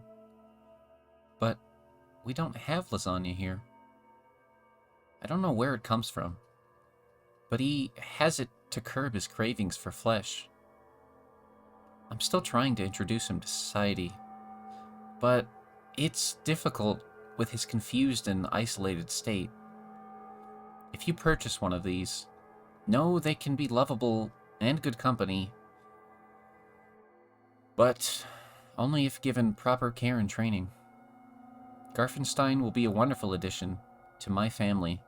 But we don't have lasagna here. I don't know where it comes from, but he has it to curb his cravings for flesh. I'm still trying to introduce him to society, but it's difficult with his confused and isolated state. If you purchase one of these, know they can be lovable and good company, but only if given proper care and training. Garfenstein will be a wonderful addition to my family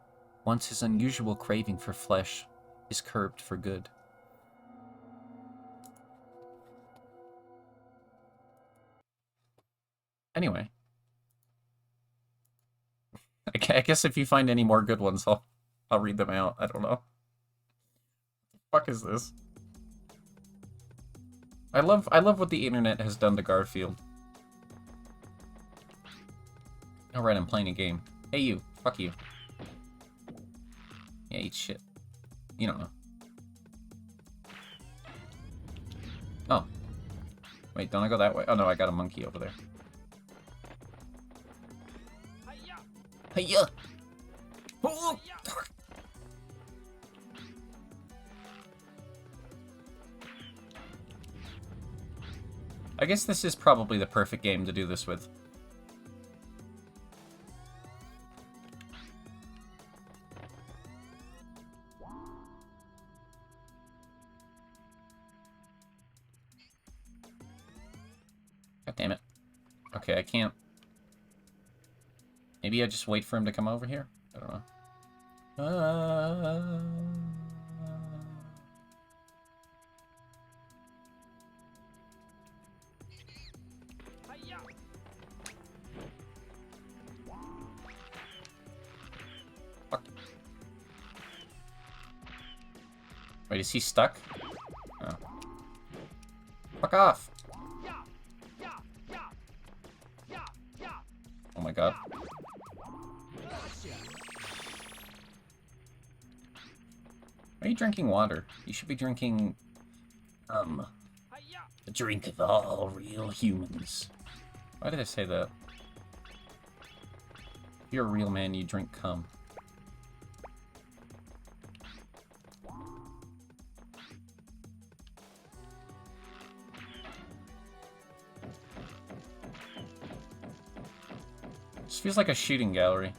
once his unusual craving for flesh is curbed for good. Anyway. I guess if you find any more good ones, I'll read them out. I don't know. What the fuck is this? I love what the internet has done to Garfield. Oh, right, I'm playing a game. Hey, you. Fuck you. Yeah, eat shit. You don't know. Oh. Wait, don't I go that way? Oh, no, I got a monkey over there. Hey-ya! Oh! I guess this is probably the perfect game to do this with. God damn it. Okay, I can't... Maybe I just wait for him to come over here? I don't know. Fuck. Wait, is he stuck? Oh. Fuck off! Oh my god. Are you drinking water? You should be drinking, the drink of all real humans. Why did I say that? If you're a real man, you drink cum. This feels like a shooting gallery.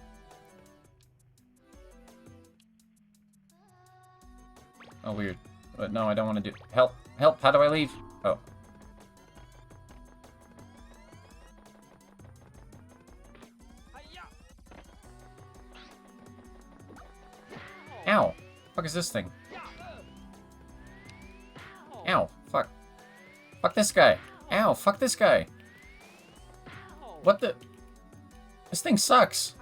Oh, weird. But no, I don't want to do... Help! Help! How do I leave? Oh. Ow! Fuck is this thing? Ow! Fuck. Fuck this guy! Ow! Fuck this guy! What the... This thing sucks!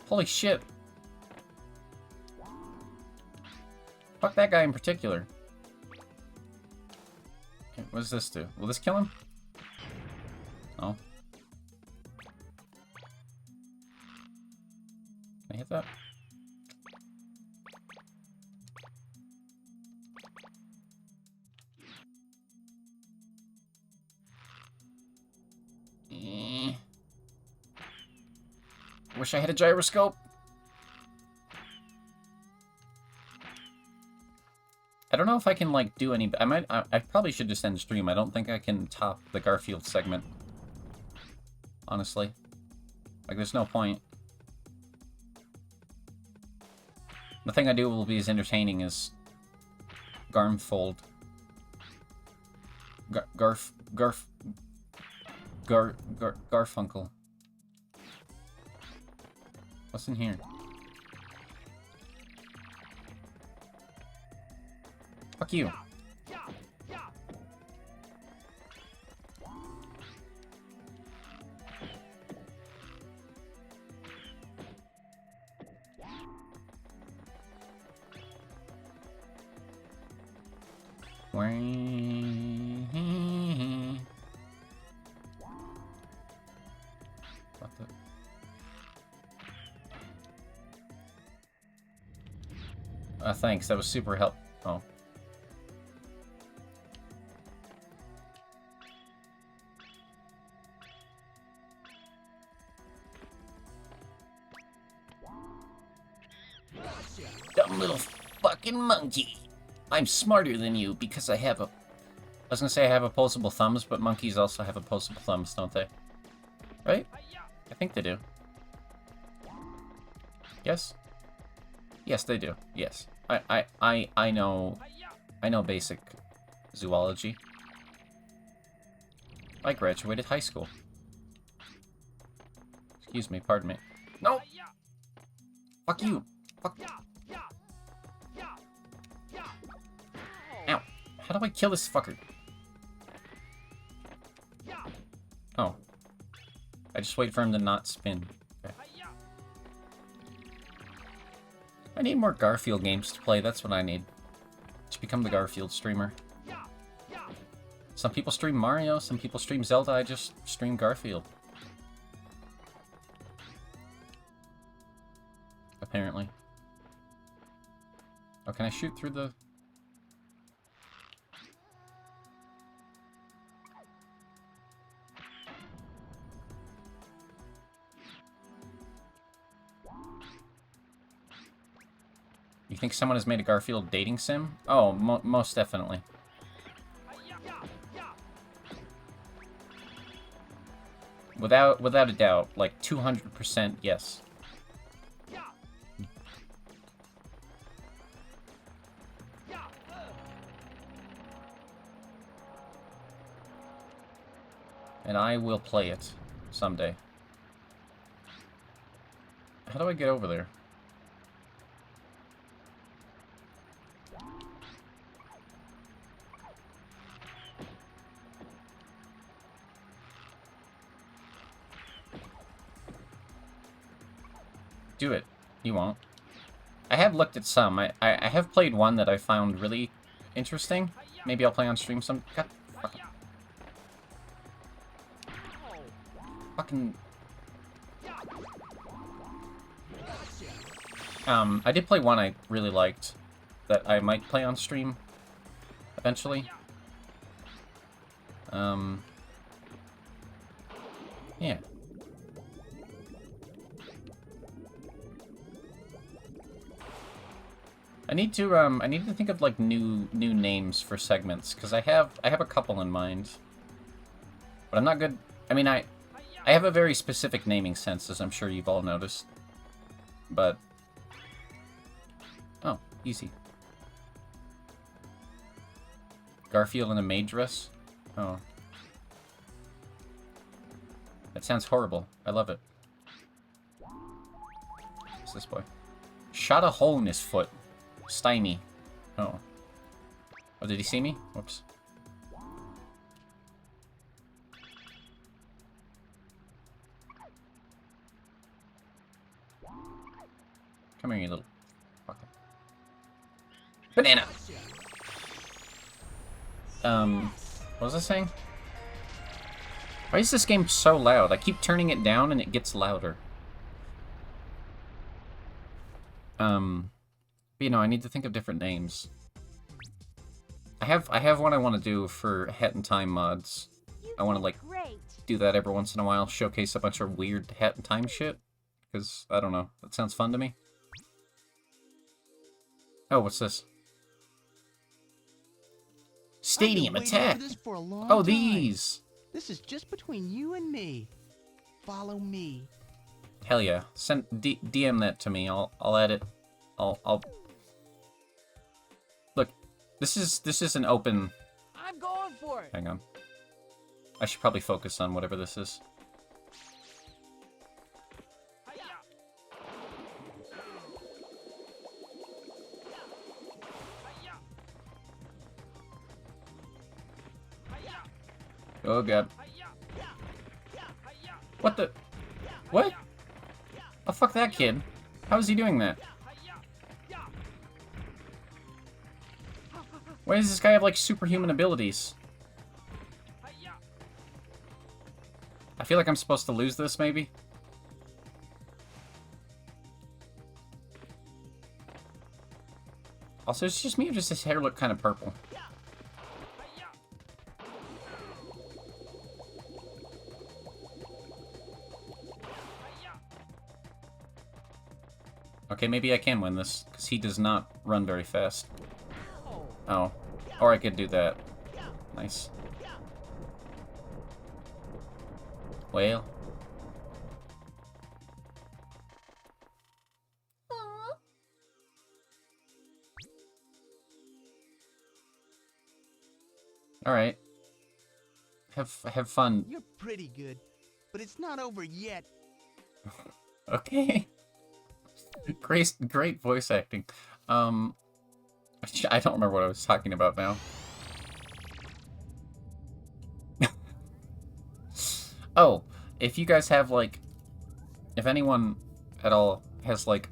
Holy shit. Fuck that guy in particular. Okay, what does this do? Will this kill him? Oh. Can I hit that? Wish I had a gyroscope. I don't know if I can, like, do any... I probably should just end stream. I don't think I can top the Garfield segment. Honestly. Like, there's no point. The thing I do will be as entertaining as... Garmfold. Garfunkel. What's in here? Fuck you. What the... Thanks, that was super help. Oh. Dumb little fucking monkey. I'm smarter than you because I have a... I was gonna say I have opposable thumbs, but monkeys also have opposable thumbs, don't they? Right? I think they do. Yes? Yes, they do. Yes. I know basic zoology. I graduated high school. Excuse me, pardon me. No! Fuck you! Fuck. Ow. How do I kill this fucker? Oh. I just wait for him to not spin. Okay. I need more Garfield games to play, that's what I need. To become the Garfield streamer. Some people stream Mario, some people stream Zelda, I just stream Garfield. can I shoot through the... You think someone has made a Garfield dating sim? Oh, most definitely. Without a doubt, like 200% yes. And I will play it someday. How do I get over there? Do it. You won't. I have looked at some. I have played one that I found really interesting. Maybe I'll play on stream some... God, fucking... I did play one I really liked that I might play on stream eventually. Yeah. I need to think of like new names for segments because I have a couple in mind. But I'm not good. I mean, I have a very specific naming sense, as I'm sure you've all noticed. But oh, easy. Garfield in a maid dress? Oh. That sounds horrible. I love it. What's this boy? Shot a hole in his foot. Stymie. Oh. Oh, did he see me? Whoops. Come here, you little fucker. Banana! What was I saying? Why is this game so loud? I keep turning it down and it gets louder. But, you know, I need to think of different names. I have one I want to do for Hat and Time mods. I want to, like, do that every once in a while, showcase a bunch of weird Hat and Time shit. Because, I don't know, that sounds fun to me. Oh, what's this? Stadium attack! Oh, these! This is just between you and me. Follow me. Hell yeah. Send DM that to me. I'll add it. I'll Look, this is an open... I'm going for it. Hang on. I should probably focus on whatever this is. Oh god. What the... What? Oh, fuck that kid. How is he doing that? Why does this guy have, like, superhuman abilities? I feel like I'm supposed to lose this, maybe? Also, it's just me or does his hair look kind of purple? Okay, maybe I can win this, because he does not run very fast. Oh. Or I could do that. Nice. Well. Alright. Have fun. You're pretty good, but it's not over yet. Okay. Great voice acting. I don't remember what I was talking about now. Oh, if you guys have, like... If anyone at all has, like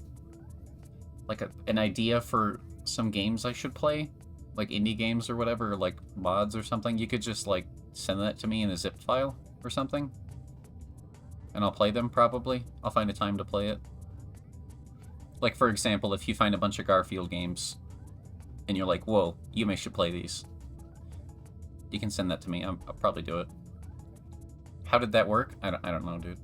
an idea for some games I should play, like indie games or whatever, or like mods or something, you could just, like, send that to me in a zip file or something. And I'll play them, probably. I'll find a time to play it. Like, for example, if you find a bunch of Garfield games, and you're like, whoa, Yume should play these, you can send that to me. I'll probably do it. How did that work? I don't know, dude.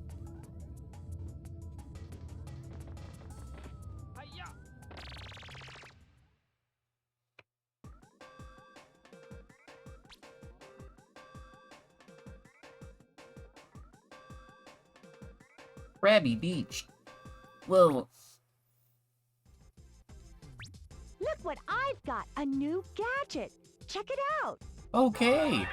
Krabby Beach. Whoa. Look what I've got, a new gadget. Check it out. Okay.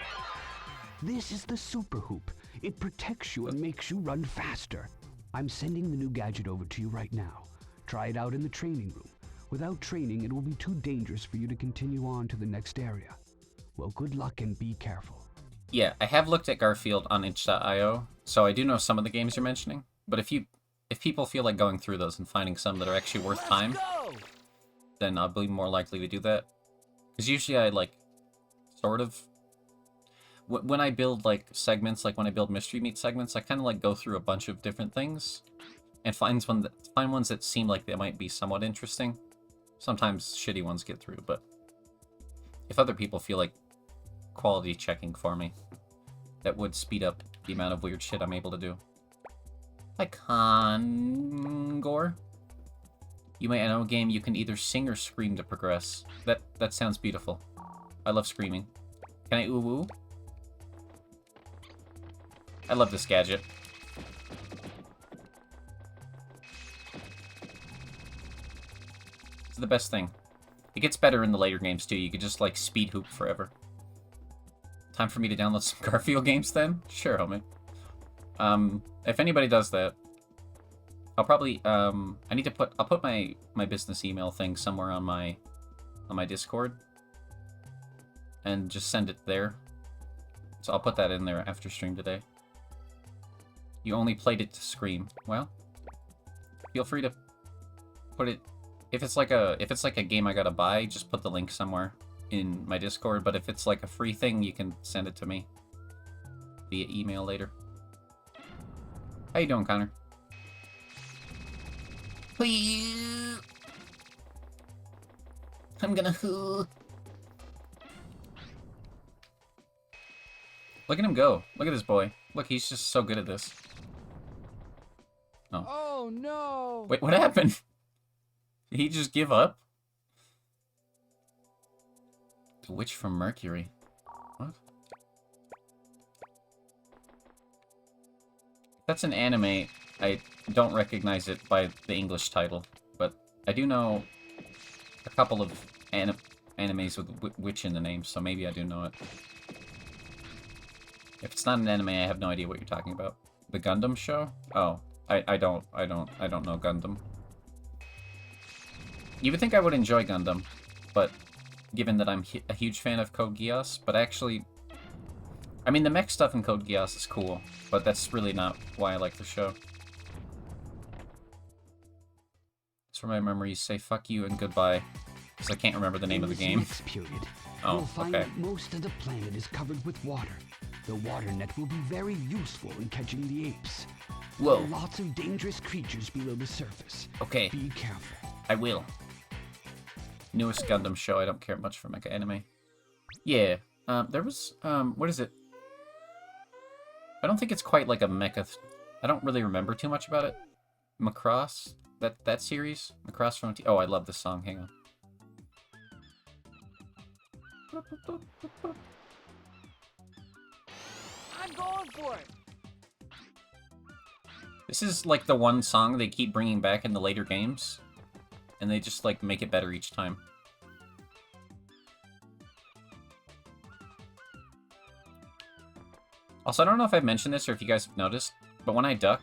This is the Super Hoop. It protects you and makes you run faster. I'm sending the new gadget over to you right now. Try it out in the training room. Without training, it will be too dangerous for you to continue on to the next area. Well, good luck and be careful. Yeah, I have looked at Garfield on itch.io, so I do know some of the games you're mentioning. But if people feel like going through those and finding some that are actually worth time, then I'll be more likely to do that. Because usually I, like, sort of... When I build, like, segments, like when I build Mystery Meat segments, I kind of, like, go through a bunch of different things and find ones that seem like they might be somewhat interesting. Sometimes shitty ones get through, but if other people feel like quality checking for me, that would speed up the amount of weird shit I'm able to do. Hi, Congor. You may know a game you can either sing or scream to progress. That sounds beautiful. I love screaming. Can I ooh-woo? I love this gadget. It's the best thing. It gets better in the later games, too. You could just, like, speed hoop forever. Time for me to download some Garfield games, then? Sure, homie. If anybody does that, I'll probably, I'll put my business email thing somewhere on my Discord. And just send it there. So I'll put that in there after stream today. You only played it to scream. Well, feel free to put it... If it's like a game I gotta buy, just put the link somewhere in my Discord. But if it's like a free thing, you can send it to me via email later. How you doing, Connor? I'm gonna hoo. Look at him go. Look at this boy. Look, he's just so good at this. Oh. Oh no! Wait, what happened? Did he just give up? The Witch from Mercury. What? That's an anime. I don't recognize it by the English title, but I do know a couple of animes with witch in the name, so maybe I do know it. If it's not an anime, I have no idea what you're talking about. The Gundam show? Oh, I don't know Gundam. You would think I would enjoy Gundam, but given that I'm a huge fan of Code Geass, but actually, I mean, the mech stuff in Code Geass is cool, but that's really not why I like the show. It's from my memories. Say fuck you and goodbye, because I can't remember the name of the game. Next period, Oh, you'll find okay. that most of the planet is covered with water. The water net will be very useful in catching the apes. There Whoa. are lots of dangerous creatures below the surface. Okay, Be careful. I will. Newest Gundam show. I don't care much for mecha anime. Yeah, there was, what is it? I don't think it's quite like a mecha... I don't really remember too much about it. Macross? That series? Macross from... Oh, I love this song. Hang on. I'm going for it. This is like the one song they keep bringing back in the later games. And they just, like, make it better each time. Also, I don't know if I've mentioned this or if you guys have noticed, but when I duck...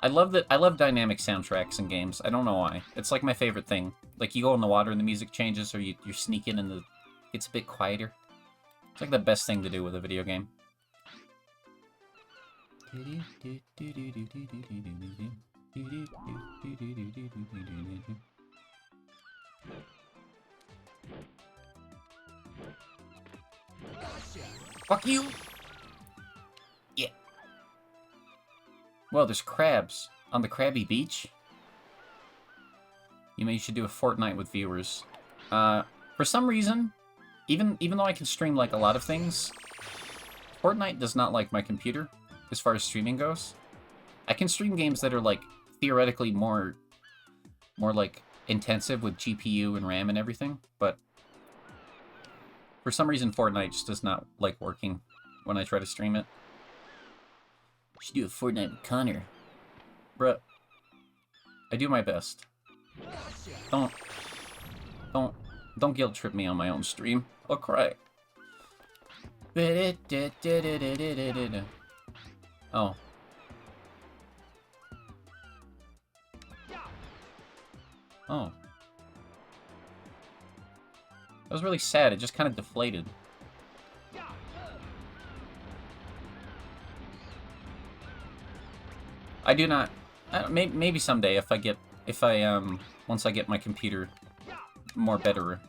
I love dynamic soundtracks in games. I don't know why. It's like my favorite thing. Like, you go in the water and the music changes, or you're sneaking and it's a bit quieter. It's like the best thing to do with a video game. Fuck you! Yeah. Whoa, there's crabs on the Krabby Beach. You should do a Fortnite with viewers. For some reason, even though I can stream like a lot of things, Fortnite does not like my computer as far as streaming goes. I can stream games that are like theoretically more like intensive with GPU and RAM and everything, but for some reason Fortnite just does not like working when I try to stream it. Should do a Fortnite with Connor. Bruh. I do my best. Don't guilt trip me on my own stream. I'll cry. Oh. Oh. That was really sad. It just kind of deflated. I do not. Maybe someday if once I get my computer more better.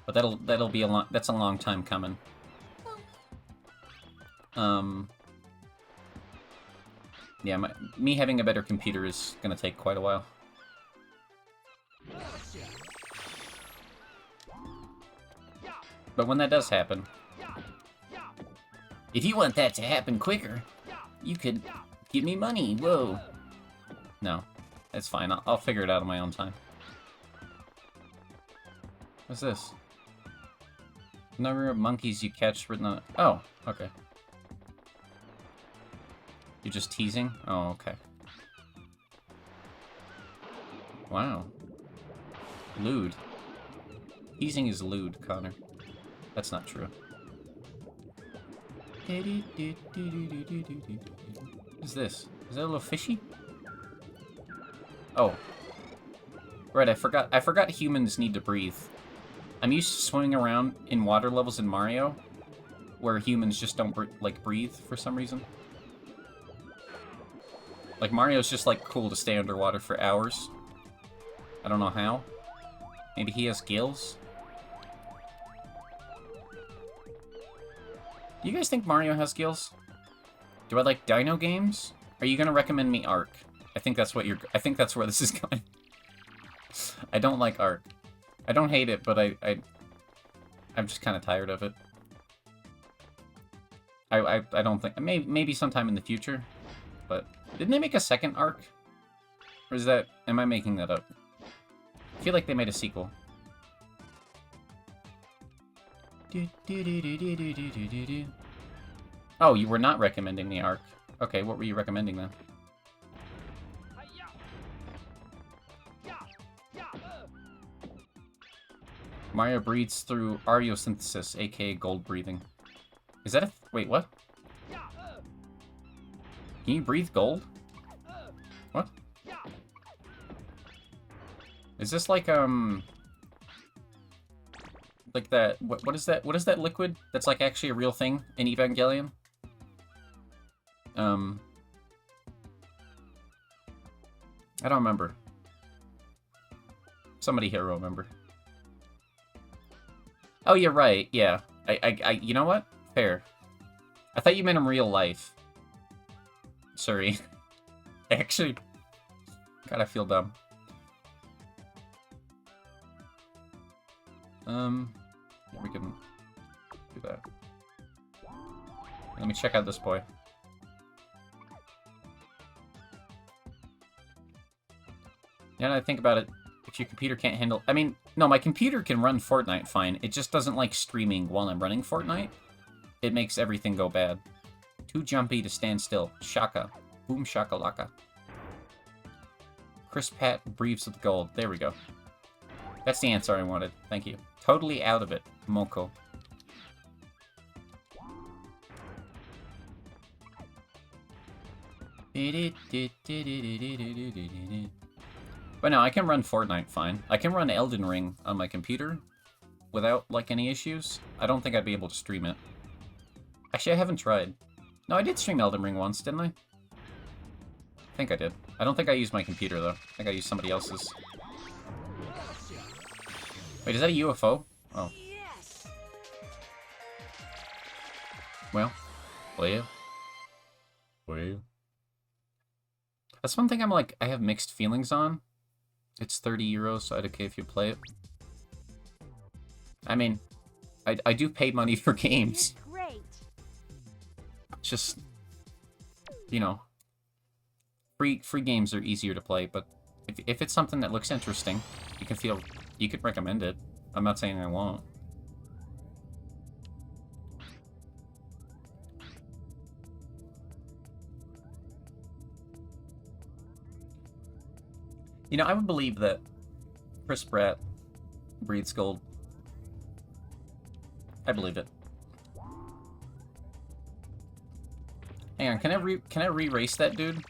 But that'll be that's a long time coming. Yeah, me having a better computer is gonna take quite a while. But when that does happen, if you want that to happen quicker, you could give me money. Whoa. No, it's fine. I'll figure it out on my own time. What's this? Number of monkeys you catch written on... Oh, okay. You're just teasing? Oh, okay. Wow. Lewd. Teasing is lewd, Connor. That's not true. What is this? Is that a little fishy? Oh. Right, I forgot humans need to breathe. I'm used to swimming around in water levels in Mario, where humans just don't, breathe for some reason. Like, Mario's just, cool to stay underwater for hours. I don't know how. Maybe he has gills? Do you guys think Mario has gills? Do I like dino games? Are you gonna recommend me Ark? I think that's where this is going. I don't like Ark. I don't hate it, but I'm just kind of tired of it. I don't think... Maybe sometime in the future, but... Didn't they make a second Ark? Or is that... Am I making that up? I feel like they made a sequel. Oh, you were not recommending the Ark. Okay, what were you recommending then? Mario breathes through aerosynthesis, aka gold breathing. Is that a... Wait, what? Can you breathe gold? What? Is this like that... What is that? What is that liquid that's like actually a real thing in Evangelion? I don't remember. Somebody here will remember. Oh, you're right. Yeah. You know what? Fair. I thought you meant in real life. Sorry. Actually... God, I feel dumb. We can do that. Let me check out this boy. Now that I think about it, if your computer can't handle... I mean, no, my computer can run Fortnite fine. It just doesn't like streaming while I'm running Fortnite. It makes everything go bad. Too jumpy to stand still. Shaka. Boom shakalaka. Chris Pat breathes with gold. There we go. That's the answer I wanted. Thank you. Totally out of it. Moko. But no, I can run Fortnite fine. I can run Elden Ring on my computer without, any issues. I don't think I'd be able to stream it. Actually, I haven't tried. No, I did stream Elden Ring once, didn't I? I think I did. I don't think I used my computer, though. I think I used somebody else's. Wait, is that a UFO? Oh. Well. That's one thing I'm like, I have mixed feelings on. It's 30 euros, so I'd okay if you play it. I mean, I do pay money for games. Great. It's just, you know, free games are easier to play, but if it's something that looks interesting, you could recommend it. I'm not saying I won't. You know, I would believe that Chris Pratt breathes gold. I believe it. Hang on, can I re-race that dude?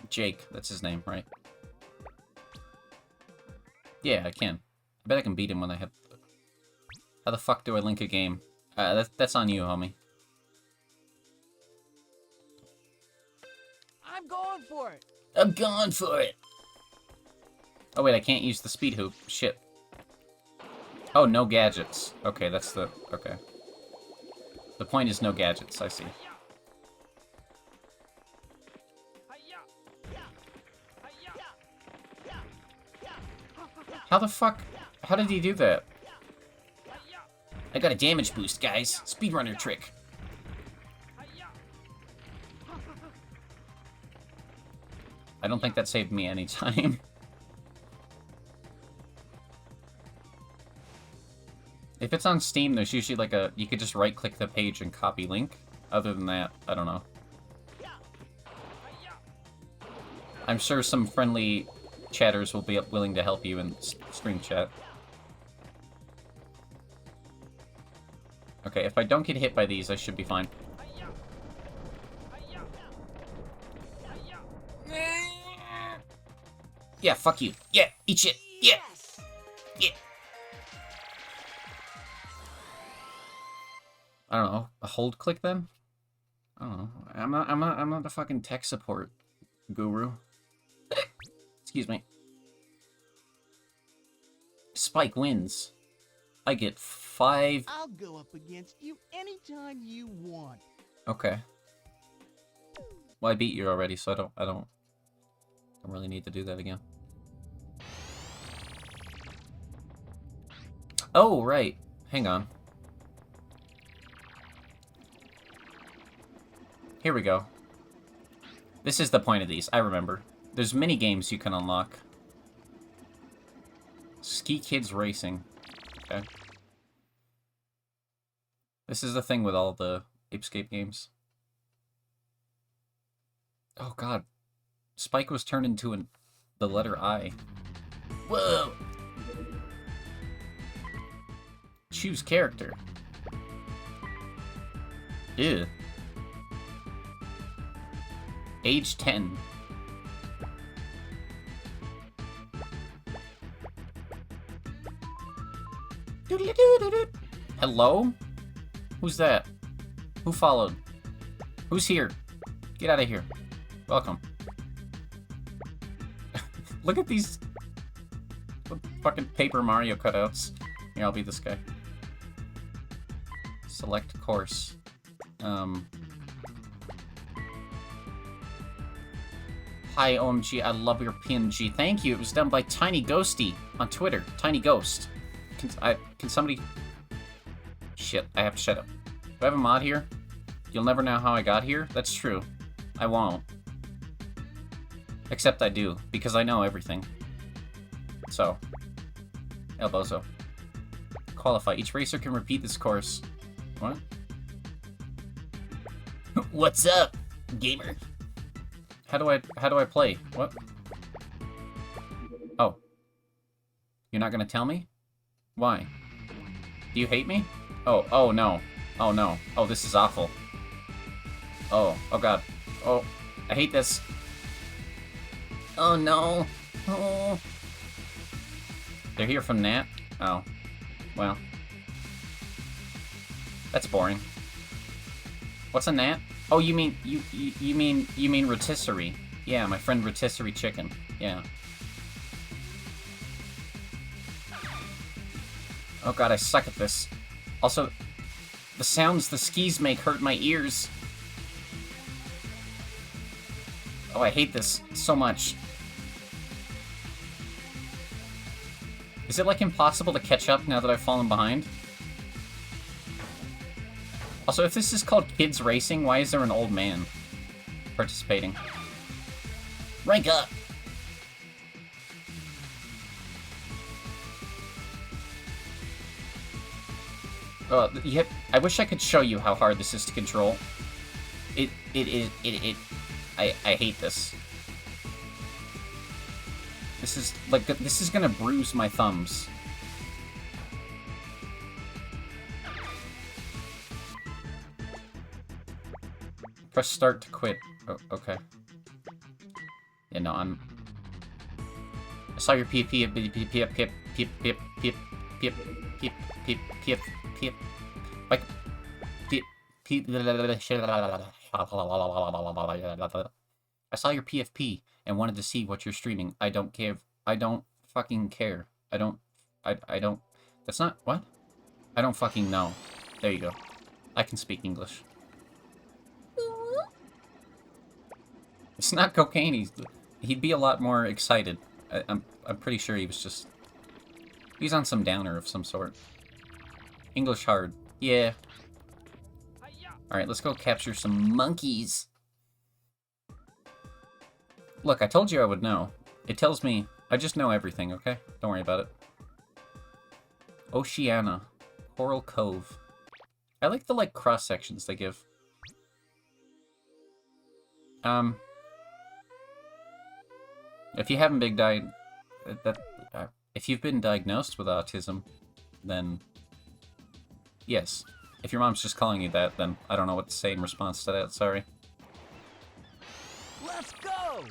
Jake, that's his name, right? Yeah, I can. I bet I can beat him when I have... How the fuck do I link a game? That's on you, homie. I'm going for it. I'm going for it! Oh wait, I can't use the speed hoop. Shit. Oh, no gadgets. Okay, that's the... Okay. The point is no gadgets, I see. How the fuck? How did he do that? I got a damage boost, guys. Speedrunner trick. I don't think that saved me any time. If it's on Steam, there's usually like a... You could just right-click the page and copy link. Other than that, I don't know. I'm sure some friendly chatters will be willing to help you in stream chat. Okay, if I don't get hit by these, I should be fine. Yeah, fuck you. Yeah, eat shit. Yeah. Yeah. I don't know. A hold click then? I don't know. I'm not a fucking tech support guru. Excuse me. Spike wins. I get 5. I'll go up against you anytime you want. Okay. Well, I beat you already, so I don't really need to do that again. Oh, right. Hang on. Here we go. This is the point of these. I remember. There's mini games you can unlock. Ski Kids Racing. Okay. This is the thing with all the Apescape games. Oh god. Spike was turned into the letter I. Whoa! Choose character. Ew. Age 10. Hello? Who's that? Who followed? Who's here? Get out of here. Welcome. Look at these fucking Paper Mario cutouts. Here, I'll be this guy. Select course. Hi, OMG, I love your PNG. Thank you. It was done by Tiny Ghosty on Twitter. Tiny Ghost. Can somebody... Shit, I have to shut up. Do I have a mod here? You'll never know how I got here? That's true. I won't. Except I do, because I know everything. So. El Bozo. Qualify. Each racer can repeat this course. What? What's up, gamer? How do I play? What? Oh. You're not gonna tell me? Why? Do you hate me? Oh no. Oh no. Oh, this is awful. Oh god. Oh, I hate this. Oh no. Oh. They're here from Nat? Oh. Well. That's boring. What's a Nat? Oh, you mean you mean rotisserie. Yeah, my friend Rotisserie Chicken. Yeah. Oh god, I suck at this. Also, the sounds the skis make hurt my ears. Oh, I hate this so much. Is it, like, impossible to catch up now that I've fallen behind? Also, if this is called Kids Racing, why is there an old man participating? Rank up! I wish I could show you how hard this is to control. I hate this. This is, like, this is gonna bruise my thumbs. Press start to quit. Oh, okay. Yeah, no, I saw your pip. Like, I saw your PFP and wanted to see what you're streaming. I don't care. I don't fucking care. I don't. That's not what? I don't fucking know. There you go. I can speak English. It's not cocaine. He'd be a lot more excited. I'm pretty sure he was just. He's on some downer of some sort. English hard. Yeah. Alright, let's go capture some monkeys. Look, I told you I would know. It tells me... I just know everything, okay? Don't worry about it. Oceana. Coral Cove. I like the, like, cross-sections they give. If you haven't been if you've been diagnosed with autism, then... Yes. If your mom's just calling you that, then I don't know what to say in response to that, sorry. Let's go!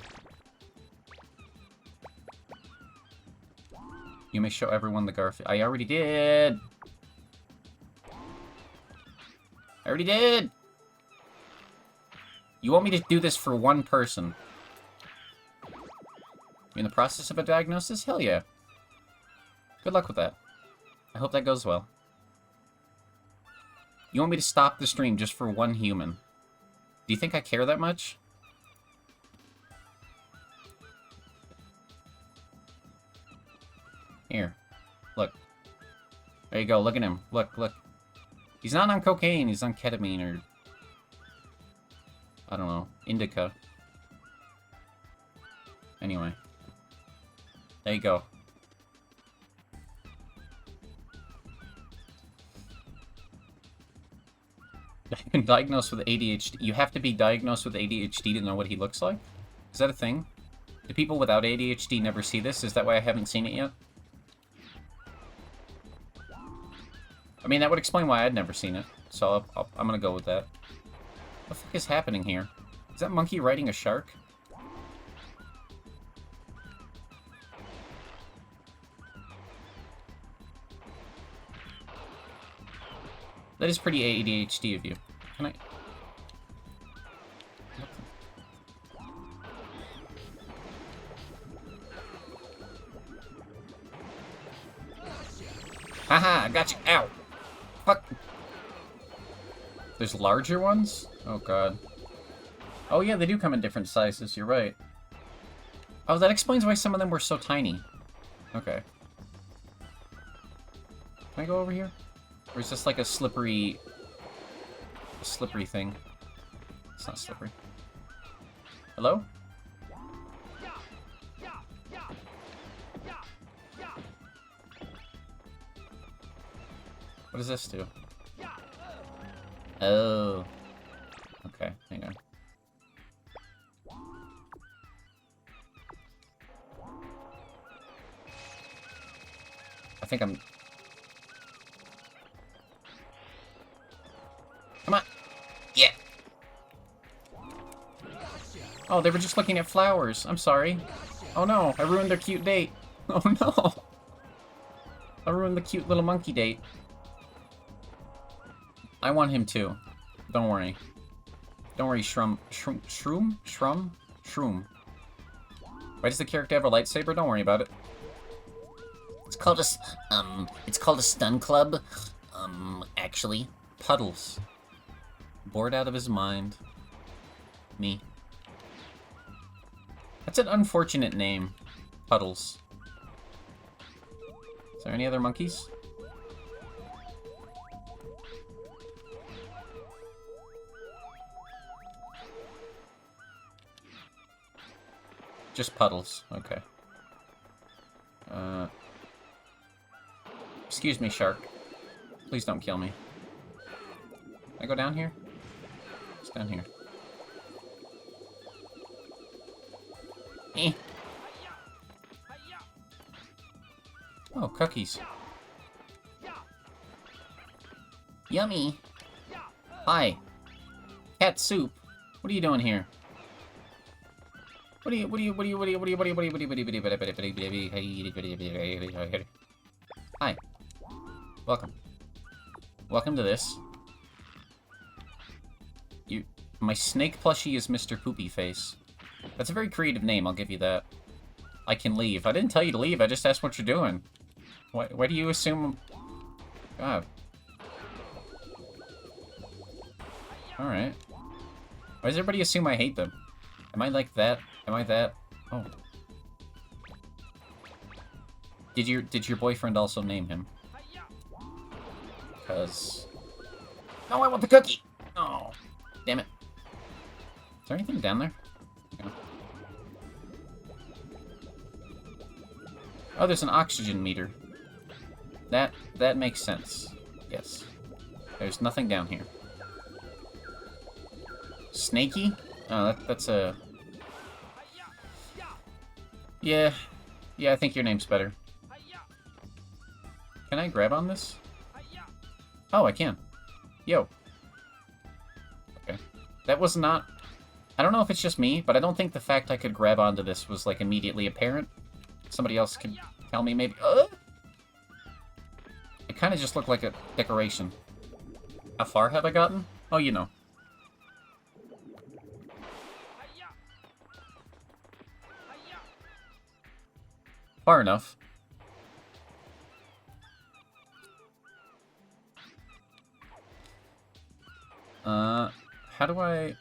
You may show everyone the Garfield. I already did! I already did! You want me to do this for one person? You're in the process of a diagnosis? Hell yeah. Good luck with that. I hope that goes well. You want me to stop the stream just for one human? Do you think I care that much? Here. Look. There you go, look at him. Look, look. He's not on cocaine, he's on ketamine or... I don't know. Indica. Anyway. There you go. I've been diagnosed with ADHD. You have to be diagnosed with ADHD to know what he looks like? Is that a thing? Do people without ADHD never see this? Is that why I haven't seen it yet? I mean, that would explain why I'd never seen it. So I'm gonna go with that. What the fuck is happening here? Is that monkey riding a shark? That is pretty ADHD of you. Can I... Haha, I got you. Ow! Fuck. There's larger ones? Oh god. Oh yeah, they do come in different sizes, you're right. Oh, that explains why some of them were so tiny. Okay. Can I go over here? Or is this like a slippery thing? It's not slippery. Hello? What does this do? Oh. Okay, hang on. I think I'm... Come on! Yeah! Oh, they were just looking at flowers. I'm sorry. Oh no, I ruined their cute date. Oh no! I ruined the cute little monkey date. I want him too. Don't worry. Don't worry, Shroom. Why does the character have a lightsaber? Don't worry about it. It's called a stun club. Actually. Puddles. Bored out of his mind. Me. That's an unfortunate name. Puddles. Is there any other monkeys? Just puddles. Okay. Excuse me, shark. Please don't kill me. Can I go down here? It's down here. Eh. Oh, cookies. Yummy. Hi. Cat soup. What are you doing here? Hi. Welcome. Welcome to this. My snake plushie is Mr. Poopy Face. That's a very creative name, I'll give you that. I can leave. I didn't tell you to leave, I just asked what you're doing. Why do you assume... God. Alright. Why does everybody assume I hate them? Am I like that? Am I that? Oh. Did your boyfriend also name him? Because... No, I want the cookie! Oh. Damn it. Is there anything down there? No. Oh, there's an oxygen meter. That makes sense. Yes. There's nothing down here. Snaky? Oh, that's a... Yeah. Yeah, I think your name's better. Can I grab on this? Oh, I can. Yo. Okay. That was not... I don't know if it's just me, but I don't think the fact I could grab onto this was, like, immediately apparent. Somebody else could tell me, maybe... It kind of just looked like a decoration. How far have I gotten? Oh, you know. Far enough. How do I...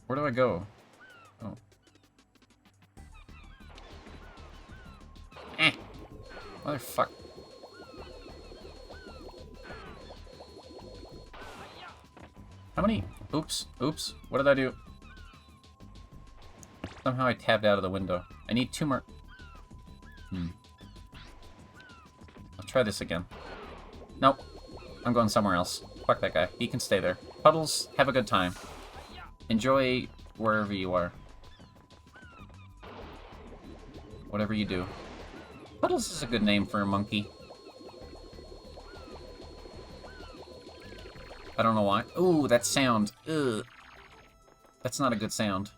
Where do I go? Oh. Motherfuck. How many... Oops. Oops. What did I do? Somehow I tabbed out of the window. I need 2 more... I'll try this again. Nope. I'm going somewhere else. Fuck that guy. He can stay there. Puddles, have a good time. Enjoy wherever you are. Whatever you do. Puddles is a good name for a monkey. I don't know why. Ooh, that sound. Ugh. That's not a good sound.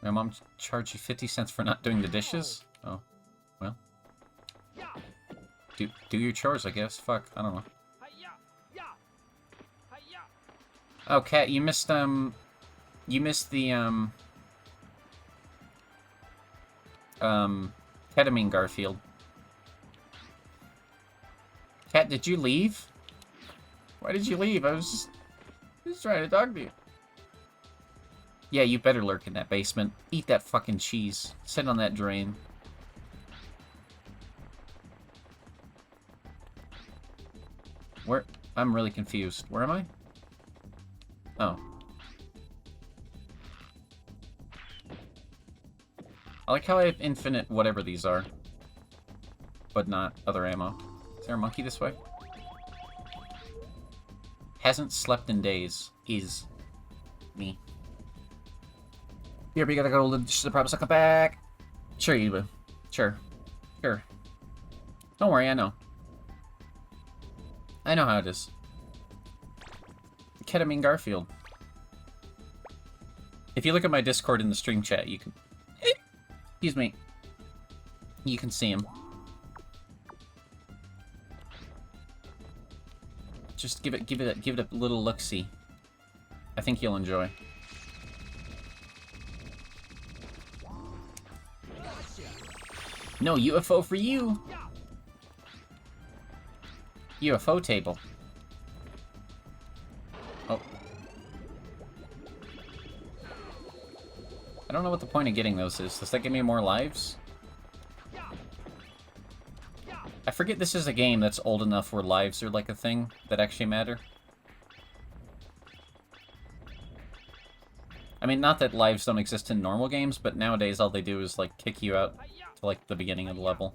My mom charged you 50 cents for not doing the dishes? Oh. Well. Do your chores, I guess. Fuck, I don't know. Oh, Cat, you missed the, ketamine Garfield. Cat, did you leave? Why did you leave? I was just trying to talk to you. Yeah, you better lurk in that basement. Eat that fucking cheese. Sit on that drain. Where? I'm really confused. Where am I? Oh. I like how I have infinite whatever these are. But not other ammo. Is there a monkey this way? Hasn't slept in days. Is me. Here, we gotta go to the proper sucker back. Sure, you will. Sure. Sure. Don't worry, I know. I know how it is. Ketamine Garfield. If you look at my Discord in the stream chat, you can... Excuse me. You can see him. Just give it a little look-see. I think you'll enjoy. No UFO for you! UFO table. Oh. don't know what the point of getting those is. Does that give me more lives? I forget this is a game that's old enough where lives are like a thing that actually matter. I mean, not that lives don't exist in normal games, but nowadays all they do is, like, kick you out to, like, the beginning of the level.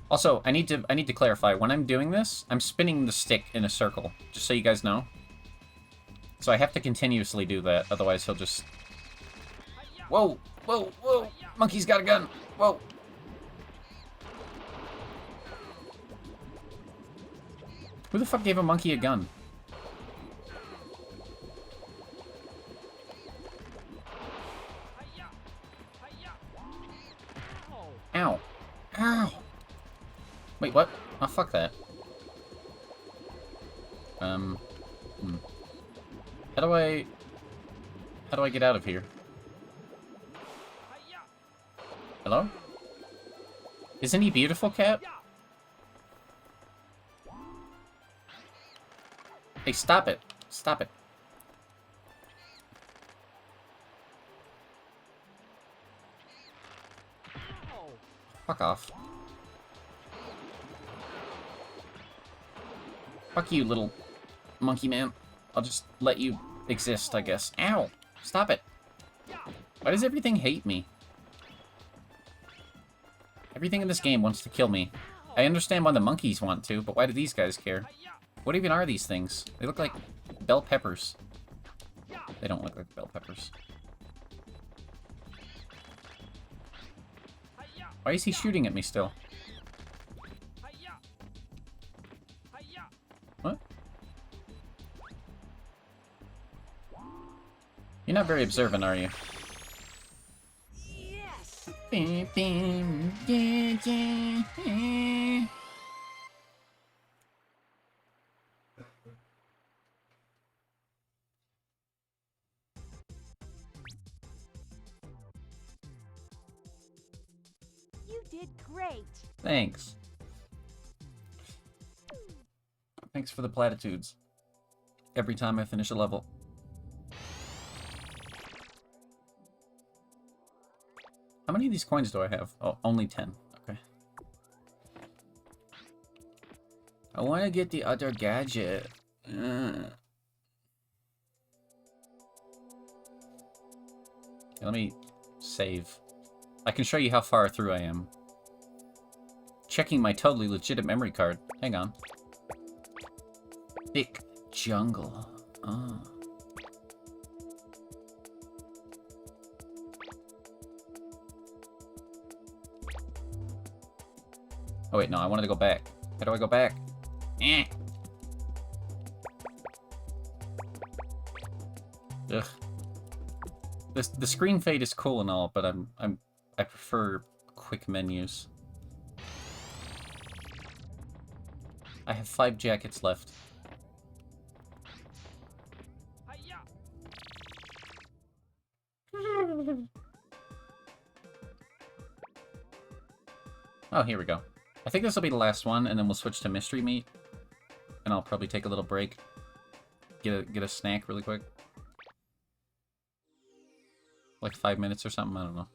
Also, I need to clarify, when I'm doing this, I'm spinning the stick in a circle, just so you guys know. So I have to continuously do that, otherwise he'll just... Whoa! Whoa! Whoa! Monkey's got a gun! Whoa! Who the fuck gave a monkey a gun? Ow. Ow! Wait, what? Oh, fuck that. How do I get out of here? Hello? Isn't he beautiful, cat? Hey, stop it. Stop it. Fuck off. Fuck you, little monkey man. I'll just let you exist, I guess. Ow! Stop it. Why does everything hate me? Everything in this game wants to kill me. I understand why the monkeys want to, but why do these guys care? What even are these things? They look like bell peppers. They don't look like bell peppers. Why is he shooting at me still? What? You're not very observant, are you? Yes. You did great. Thanks. Thanks for the platitudes. Every time I finish a level. How many of these coins do I have? Oh, only 10. Okay. I want to get the other gadget. Let me save. I can show you how far through I am. Checking my totally legit memory card. Hang on. Thick jungle. Oh. Oh wait, no, I wanted to go back. How do I go back? Eh. Ugh. The screen fade is cool and all, but I prefer quick menus. I have 5 jackets left. Oh, here we go. I think this will be the last one, and then we'll switch to mystery meat. And I'll probably take a little break. Get a snack really quick. Like 5 minutes or something, I don't know.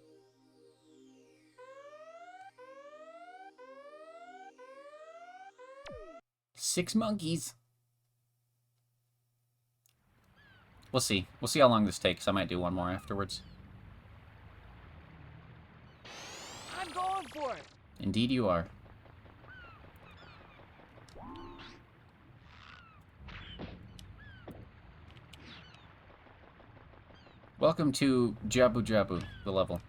Six monkeys. We'll see. We'll see how long this takes. I might do one more afterwards. I'm going for it. Indeed you are. Welcome to Jabu Jabu, the level.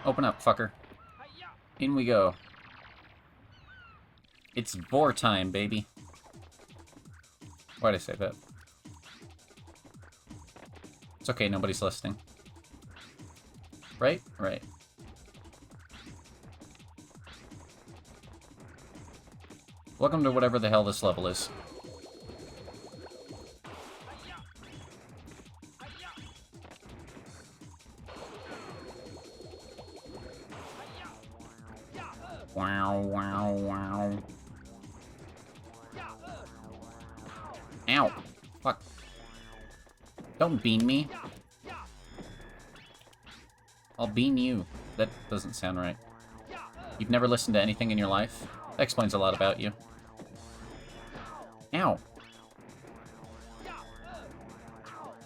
Open up, fucker. In we go. It's boar time, baby. Why'd I say that? It's okay, nobody's listening. Right? Right. Welcome to whatever the hell this level is. Wow, wow, wow. Ow. Fuck. Don't bean me. I'll bean you. That doesn't sound right. You've never listened to anything in your life? That explains a lot about you. Ow.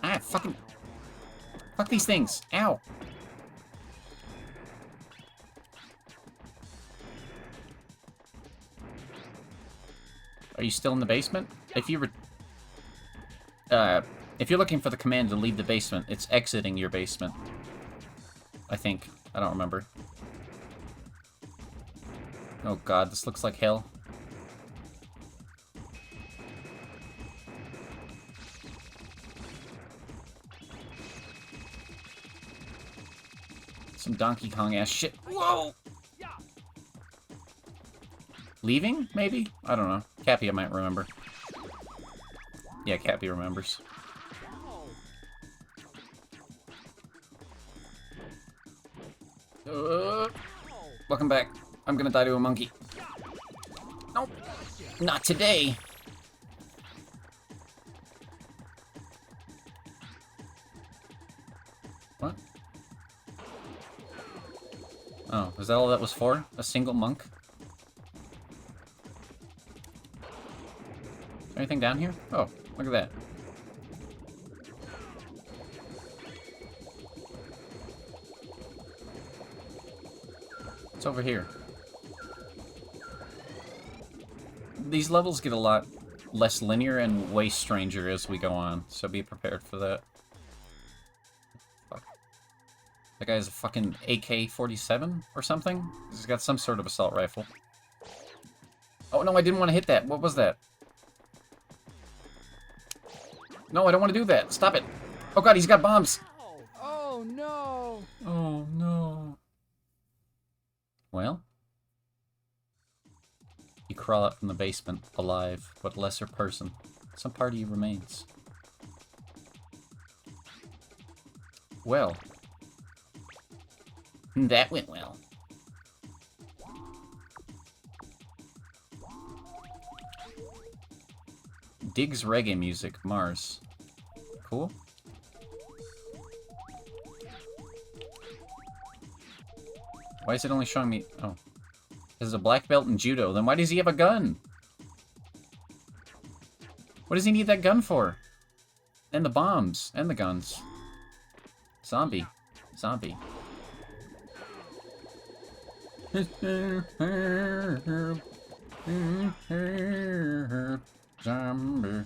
Ah, fucking... Fuck these things. Ow. Are you still in the basement? If you're looking for the command to leave the basement, it's exiting your basement. I think. I don't remember. Oh god, this looks like hell. Some Donkey Kong ass shit. Whoa! Leaving, maybe? I don't know. Cappy, I might remember. Yeah, Cappy remembers. Welcome back. I'm gonna die to a monkey. Nope. Not today. What? Oh, is that all that was for? A single monk? Anything down here? Oh, look at that. It's over here. These levels get a lot less linear and way stranger as we go on, so be prepared for that. Fuck. That guy has a fucking AK-47 or something? He's got some sort of assault rifle. Oh no, I didn't want to hit that. What was that? No, I don't want to do that. Stop it. Oh god, he's got bombs. Oh no! Oh no. Well, you crawl out from the basement, alive, but a lesser person. Some part of you remains. Well. That went well. Digs reggae music, Mars. Cool. Why is it only showing me... Oh. This is a black belt in judo. Then why does he have a gun? What does he need that gun for? And the bombs. And the guns. Zombie. Zombie. Zombie.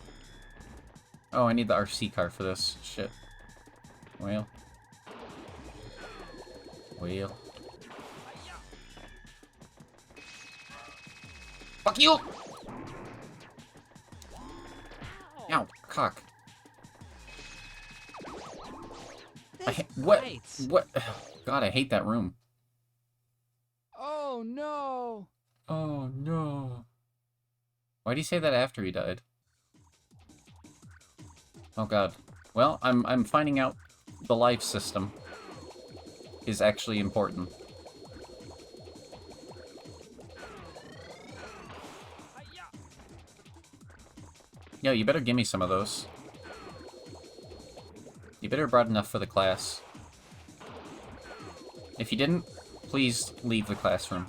Oh, I need the RC car for this. Shit. Well. Well. Fuck you! Ow, cock. What? What? God, I hate that room. Oh no! Oh no. Why'd he say that after he died? Oh god. Well, I'm finding out the life system is actually important. Yo, you better give me some of those. You better have brought enough for the class. If you didn't, please leave the classroom.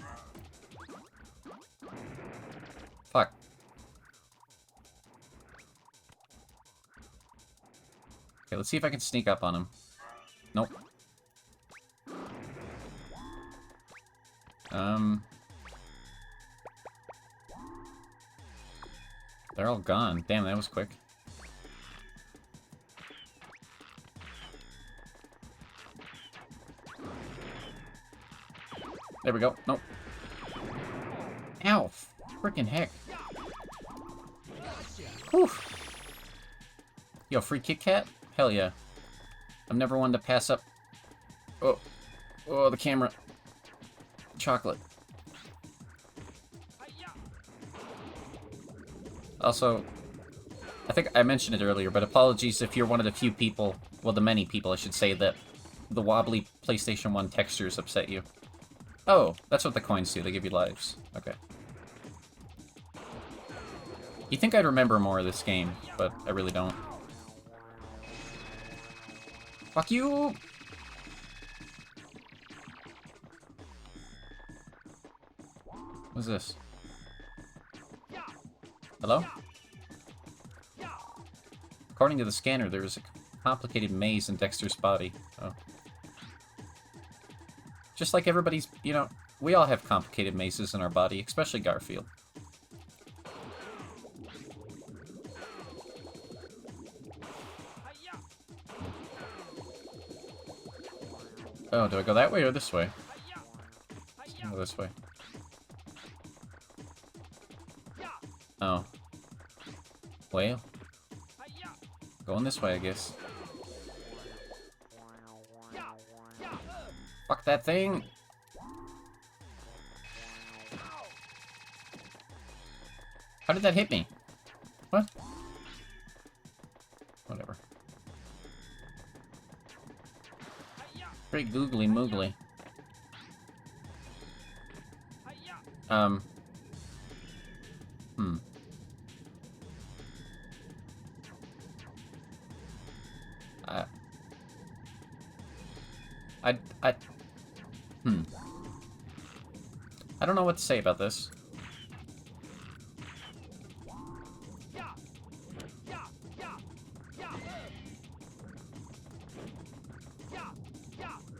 Fuck. Okay, let's see if I can sneak up on him. Nope. They're all gone. Damn, that was quick. There we go. Nope. Ow! Frickin' heck. Whew. Yo, free Kit Kat? Hell yeah. I'm never one to pass up... Oh. Oh, the camera. Chocolate. Also, I think I mentioned it earlier, but apologies if you're one of the few people, well, the many people, I should say, that the wobbly PlayStation 1 textures upset you. Oh, that's what the coins do. They give you lives. Okay. You think I'd remember more of this game, but I really don't. Fuck you! What's this? Hello? According to the scanner, there is a complicated maze in Dexter's body. Oh. Just like everybody's, you know, we all have complicated mazes in our body, especially Garfield. Oh, do I go that way or this way? I'll go this way. Oh. Well. Going this way, I guess. Fuck that thing! How did that hit me? What? Whatever. Pretty googly moogly. I don't know what to say about this.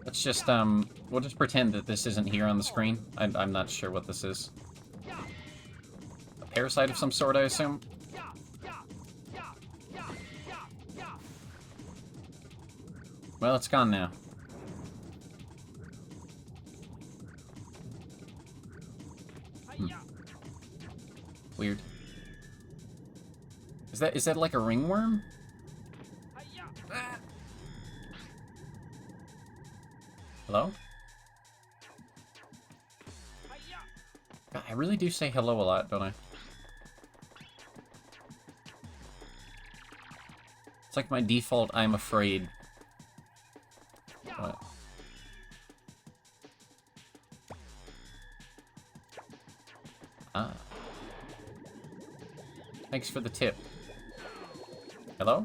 Let's just, we'll just pretend that this isn't here on the screen. I'm not sure what this is. A parasite of some sort, I assume? Well, it's gone now. Weird. Is that like a ringworm? Hello? God, I really do say hello a lot, don't I? It's like my default I'm afraid. What? Ah. Thanks for the tip. Hello?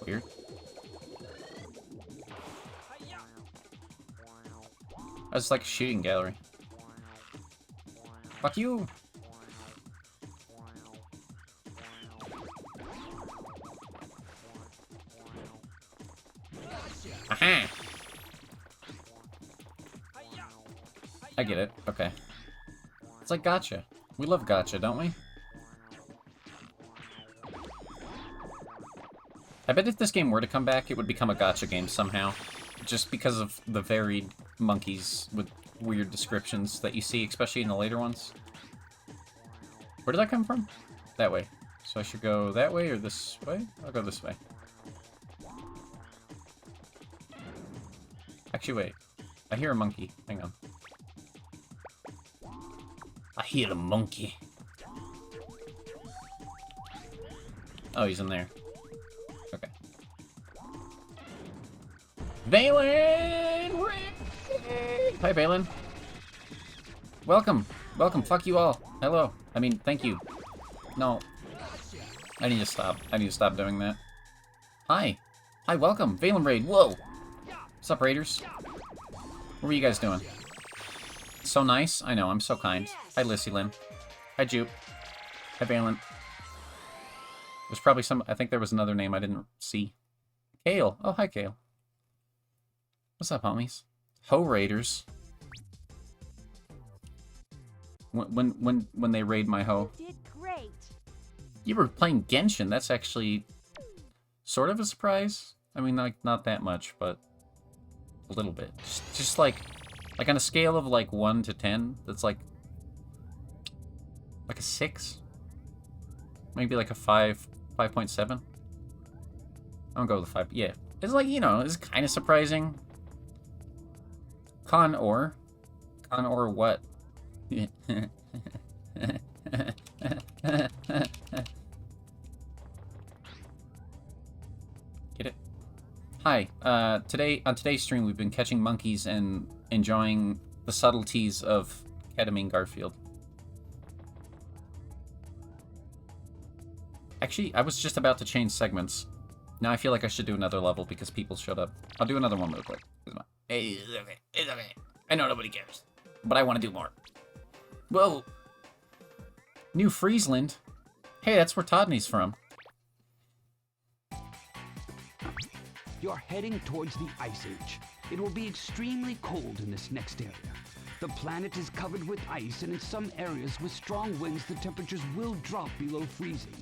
Weird. That's like a shooting gallery. Fuck you! Aha! I get it. Okay. It's like gacha. We love gacha, don't we? I bet if this game were to come back, it would become a gacha game somehow. Just because of the varied monkeys with weird descriptions that you see, especially in the later ones. Where did that come from? That way. So I should go that way or this way? I'll go this way. Actually, wait. I hear a monkey. Hang on. I hear a monkey. Oh, he's in there. Okay. Valen! Hi, Valen. Welcome. Welcome. Fuck you all. Hello. I mean, thank you. No. I need to stop. I need to stop doing that. Hi. Hi, welcome. Valen Raid. Whoa. What's up, Raiders? What were you guys doing? So nice. I know, I'm so kind. Hi, Lissy Lynn. Hi, Jupe. Hi, Valen. There's probably some... I think there was another name I didn't see. Kale. Oh, hi, Kale. What's up, homies? Ho Raiders. When they raid my ho. You did great. You were playing Genshin. That's actually sort of a surprise. I mean, like, not that much, but a little bit. Just like on a scale of like 1 to 10, that's like a 6. Maybe like a 5.7. I'm gonna go with a 5. Yeah. It's like, you know, it's kind of surprising. Con or what? Get it? Hi. On today's stream, we've been catching monkeys and enjoying the subtleties of ketamine Garfield. Actually, I was just about to change segments. Now I feel like I should do another level because people showed up. I'll do another one real quick. Hey, it's okay. It's okay. I know nobody cares. But I want to do more. Whoa. New Friesland? Hey, that's where Todney's from. You're heading towards the Ice Age. It will be extremely cold in this next area. The planet is covered with ice, and in some areas with strong winds, the temperatures will drop below freezing.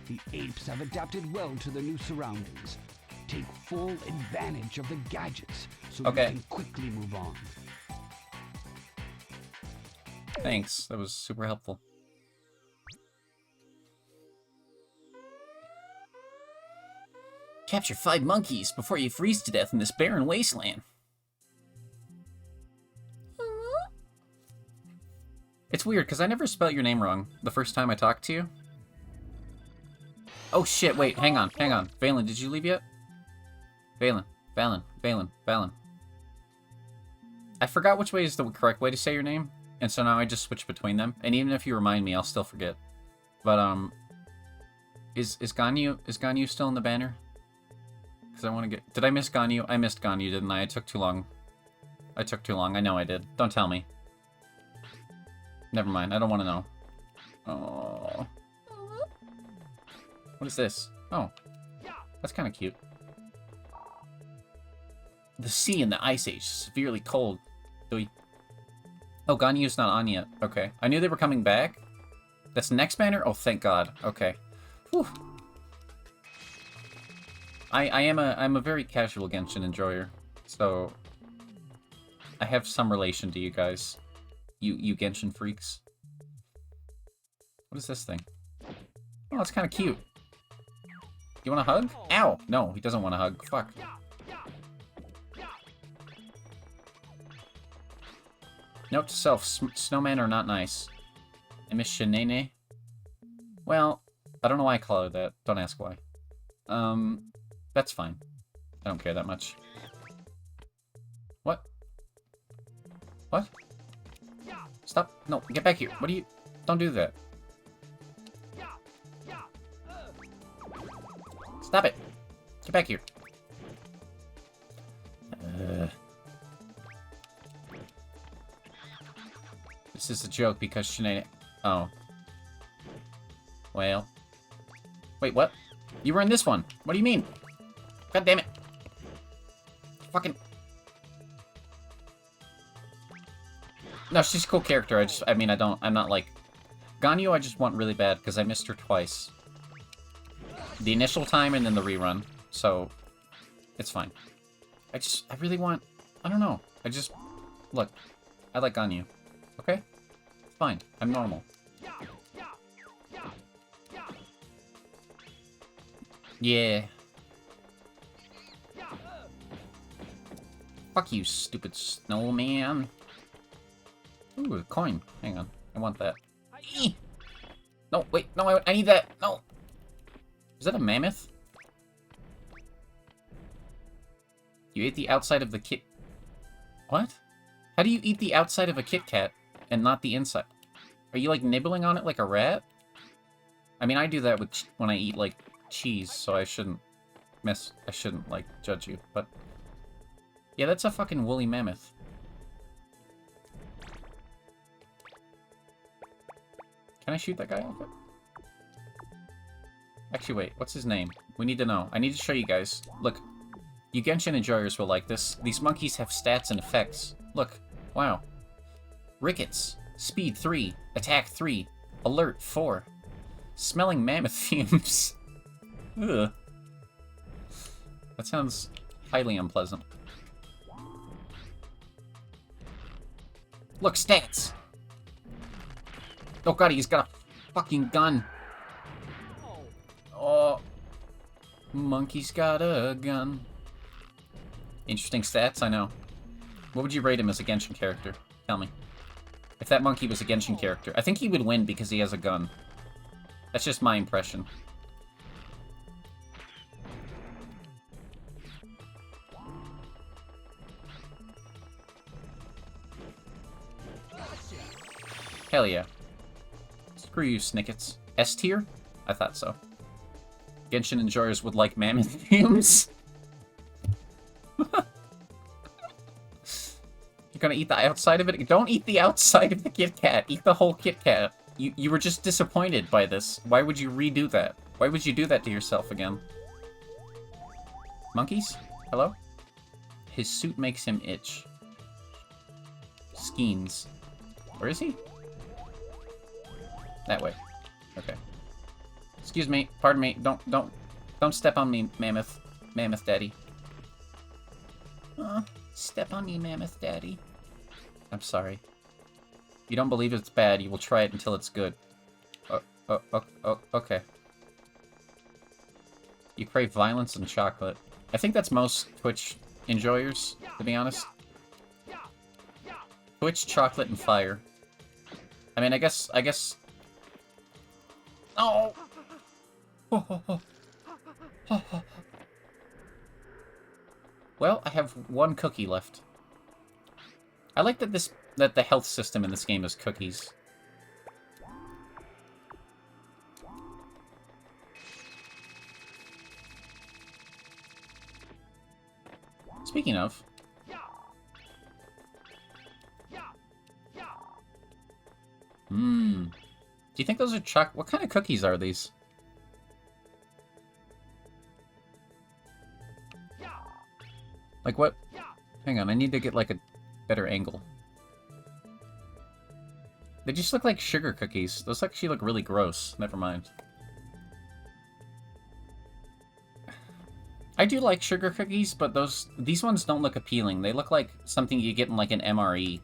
The apes have adapted well to their new surroundings. Take full advantage of the gadgets so you can quickly move on. Thanks, that was super helpful. Capture 5 monkeys before you freeze to death in this barren wasteland. It's weird, because I never spelled your name wrong the first time I talked to you. Oh shit, wait, hang on. Valen, did you leave yet? Valen. I forgot which way is the correct way to say your name, and so now I just switch between them. And even if you remind me, I'll still forget. But, is Ganyu still in the banner? Because I want to get... Did I miss Ganyu? I missed Ganyu, didn't I? I took too long. I know I did. Don't tell me. Never mind. I don't want to know. Oh. What is this? Oh. That's kind of cute. The sea in the Ice Age is severely cold. Oh, Ganyu's not on yet. Okay. I knew they were coming back. That's the next banner? Oh, thank God. Okay. Whew. I'm a very casual Genshin enjoyer, so I have some relation to you guys. You Genshin freaks. What is this thing? Oh, it's kind of cute. You want a hug? Ow! No, he doesn't want a hug. Fuck. Note to self, snowmen are not nice. I miss Shinene. Well, I don't know why I call her that. Don't ask why. That's fine. I don't care that much. What? What? Stop. No, get back here. What do you... Don't do that. Stop it. Get back here. This is a joke because Sinead... Oh. Well. Wait, what? You were in this one. What do you mean? God damn it. Fucking... No, she's a cool character. I'm not like... Ganyu I just want really bad because I missed her twice. The initial time and then the rerun. So, it's fine. I really want... I don't know. Look, I like Ganyu. Okay? It's fine. I'm normal. Yeah. Fuck you, stupid snowman. Ooh, a coin. Hang on. I want that. No, wait. No, I need that. No. Is that a mammoth? You ate the outside of the Kit... What? How do you eat the outside of a Kit Kat and not the inside? Are you, like, nibbling on it like a rat? I mean, I do that with when I eat, like, cheese, so I shouldn't like, judge you, but... Yeah, that's a fucking woolly mammoth. Can I shoot that guy off it? Actually, wait. What's his name? We need to know. I need to show you guys. Look. You Genshin enjoyers will like this. These monkeys have stats and effects. Look. Wow. Rickets. Speed 3. Attack 3. Alert 4. Smelling mammoth fumes. Ugh. That sounds highly unpleasant. Look, stats! Oh god, he's got a fucking gun. Oh. Monkey's got a gun. Interesting stats, I know. What would you rate him as a Genshin character? Tell me. If that monkey was a Genshin character. I think he would win because he has a gun. That's just my impression. Hell yeah. Screw you, Snickets. S tier? I thought so. Genshin enjoyers would like mammoth fumes. You're gonna eat the outside of it? Don't eat the outside of the Kit Kat. Eat the whole Kit Kat. You were just disappointed by this. Why would you redo that? Why would you do that to yourself again? Monkeys? Hello? His suit makes him itch. Skeens. Where is he? That way. Okay. Excuse me. Pardon me. Don't step on me, Mammoth. Mammoth Daddy. Step on me, Mammoth Daddy. I'm sorry. You don't believe it's bad, you will try it until it's good. Okay. You crave violence and chocolate. I think that's most Twitch enjoyers, to be honest. Twitch, chocolate, and fire. I mean, I guess... Oh! Well, I have one cookie left. I like that the health system in this game is cookies. Speaking of... Do you think those are what kind of cookies are these? Like what? Hang on, I need to get like a better angle. They just look like sugar cookies. Those actually look really gross. Never mind. I do like sugar cookies, but these ones don't look appealing. They look like something you get in like an MRE.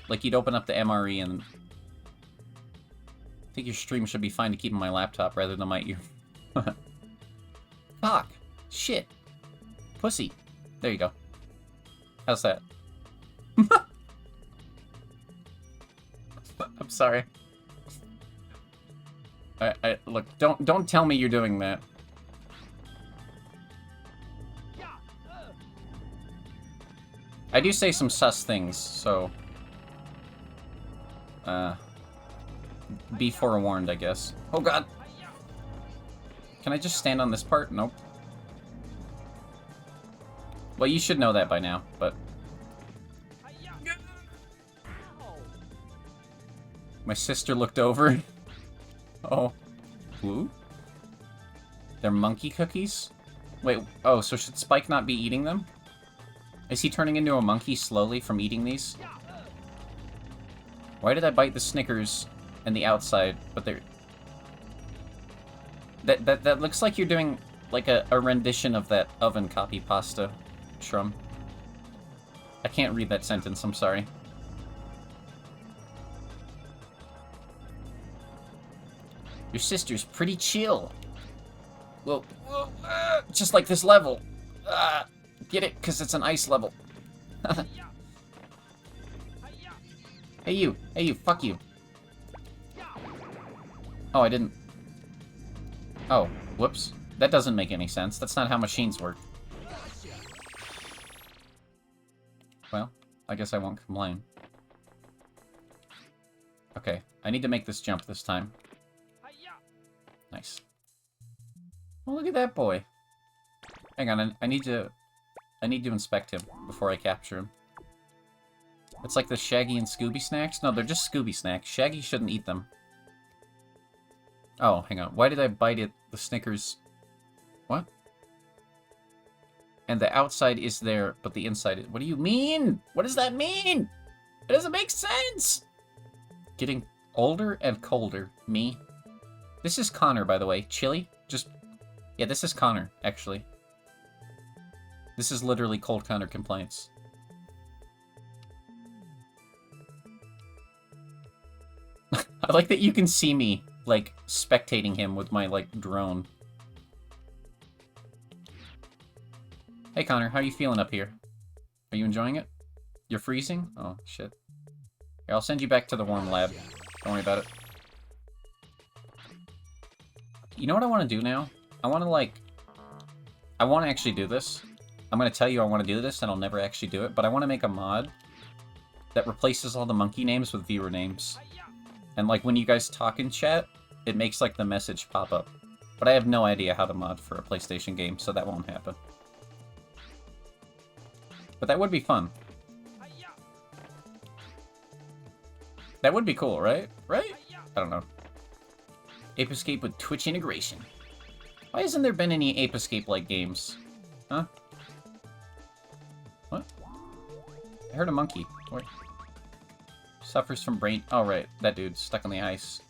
Like you'd open up the MRE and... I think your stream should be fine to keep on my laptop rather than my ear. Cock. Shit. Pussy. There you go. How's that? I'm sorry. Look, don't tell me you're doing that. I do say some sus things, so... be forewarned, I guess. Oh god! Can I just stand on this part? Nope. Well, you should know that by now, but... My sister looked over. Oh. Ooh? They're monkey cookies? Wait, oh, so should Spike not be eating them? Is he turning into a monkey slowly from eating these? Why did I bite the Snickers and the outside, but they're... That looks like you're doing, like, a rendition of that oven copy pasta, Shrum. I can't read that sentence, I'm sorry. Your sister's pretty chill. Well, just like this level. Get it? Because it's an ice level. Hey you, fuck you. Oh, I didn't... Oh, whoops. That doesn't make any sense. That's not how machines work. Well, I guess I won't complain. Okay, I need to make this jump this time. Nice. Oh, look at that boy. Hang on, I need to inspect him before I capture him. It's like the Shaggy and Scooby snacks? No, they're just Scooby snacks. Shaggy shouldn't eat them. Oh, hang on. Why did I bite it? The Snickers... What? And the outside is there, but the inside is... What do you mean? What does that mean? It doesn't make sense! Getting older and colder. Me. This is Connor, by the way. Chili? Just... Yeah, this is Connor, actually. This is literally Cold Connor Complaints. I like that you can see me, like, spectating him with my, like, drone. Hey, Connor, how you feeling up here? Are you enjoying it? You're freezing? Oh, shit. Here, I'll send you back to the warm lab. Don't worry about it. You know what I want to do now? I want to, like... I want to actually do this. I'm going to tell you I want to do this, and I'll never actually do it, but I want to make a mod that replaces all the monkey names with viewer names. And like when you guys talk in chat, it makes like the message pop up. But I have no idea how to mod for a PlayStation game, so that won't happen. But that would be fun. That would be cool, right? Right? I don't know. Ape Escape with Twitch integration. Why hasn't there been any Ape Escape-like games? Huh? What? I heard a monkey. Wait. Suffers from brain... Oh, right. That dude's stuck on the ice.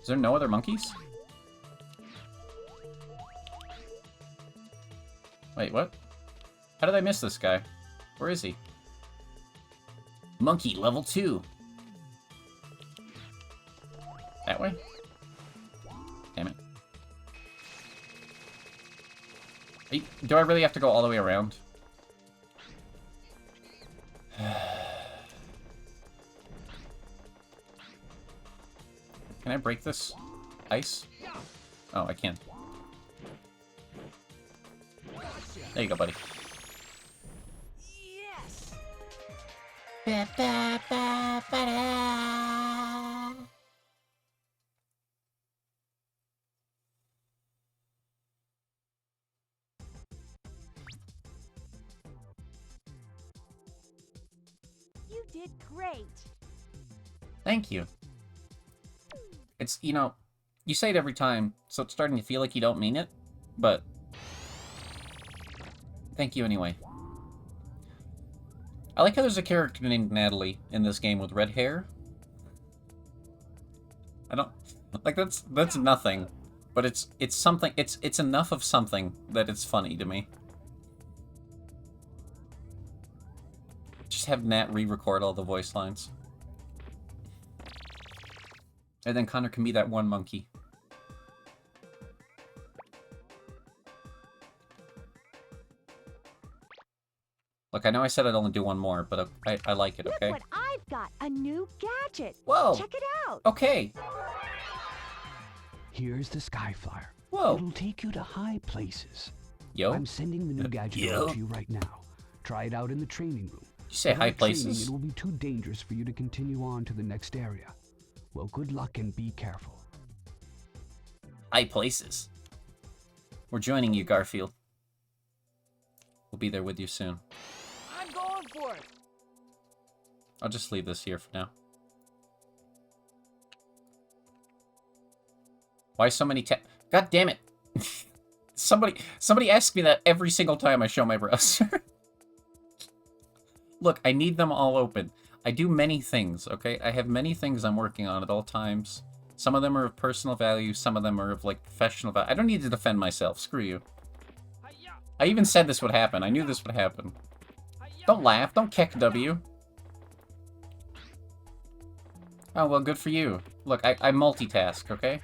Is there no other monkeys? Wait, what? How did I miss this guy? Where is he? Monkey, level 2. That way? Damn it. Do I really have to go all the way around? Can I break this ice? Oh, I can. There you go, buddy. Yes. Ba, ba, ba, ba, da. You did great. Thank you. It's, you know, you say it every time, so it's starting to feel like you don't mean it, but thank you anyway. I like how there's a character named Natalie in this game with red hair. I don't... Like, that's nothing. But it's something... It's enough of something that it's funny to me. Just have Nat re-record all the voice lines. And then Connor can be that one monkey. Look, I know I said I'd only do one more, but I like it, okay? Look what I've got, a new gadget. Whoa! Check it out. Okay! Here's the Skyflyer. Whoa! It'll take you to high places. Yo? I'm sending the new gadget Yo? over to you right now. Try it out in the training room. Did you say high Without training, places? it will be too dangerous for you to continue on to the next area. Well, good luck and be careful. High places. We're joining you, Garfield. We'll be there with you soon. I'm going for it. I'll just leave this here for now. Why so many God damn it! Somebody asks me that every single time I show my browser. Look, I need them all open. I do many things, okay? I have many things I'm working on at all times. Some of them are of personal value, some of them are of, like, professional value. I don't need to defend myself, screw you. I even said this would happen. I knew this would happen. Don't laugh, don't kick W. Oh, well, good for you. Look, I multitask, okay?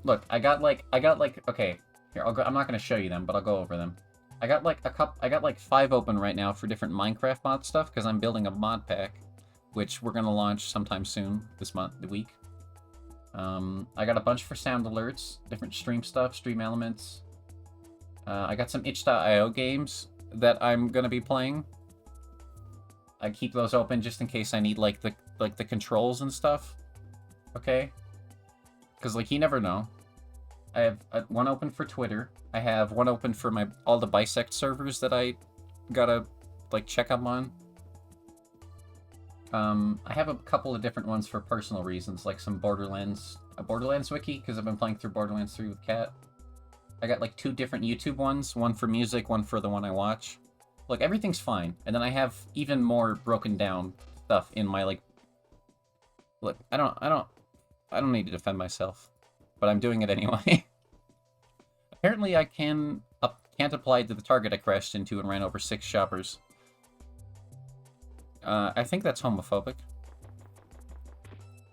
Look, I got like, okay, here, I'll go, I'm not gonna show you them, but I'll go over them. I got like 5 open right now for different Minecraft mod stuff, because I'm building a mod pack, which we're gonna launch sometime soon, this week. I got a bunch for sound alerts, different stream stuff, stream elements. I got some itch.io games that I'm gonna be playing. I keep those open just in case I need like the controls and stuff. Okay? Because like you never know. I have one open for Twitter. I have one open for all the Bisect servers that I gotta like check up on. I have a couple of different ones for personal reasons, like some a Borderlands wiki, because I've been playing through Borderlands 3 with Kat. I got like 2 different YouTube ones, one for music, one for the one I watch. Look, everything's fine. And then I have even more broken down stuff in my like... Look, I don't need to defend myself, but I'm doing it anyway. Apparently I can't apply to the target I crashed into and ran over 6 shoppers. I think that's homophobic.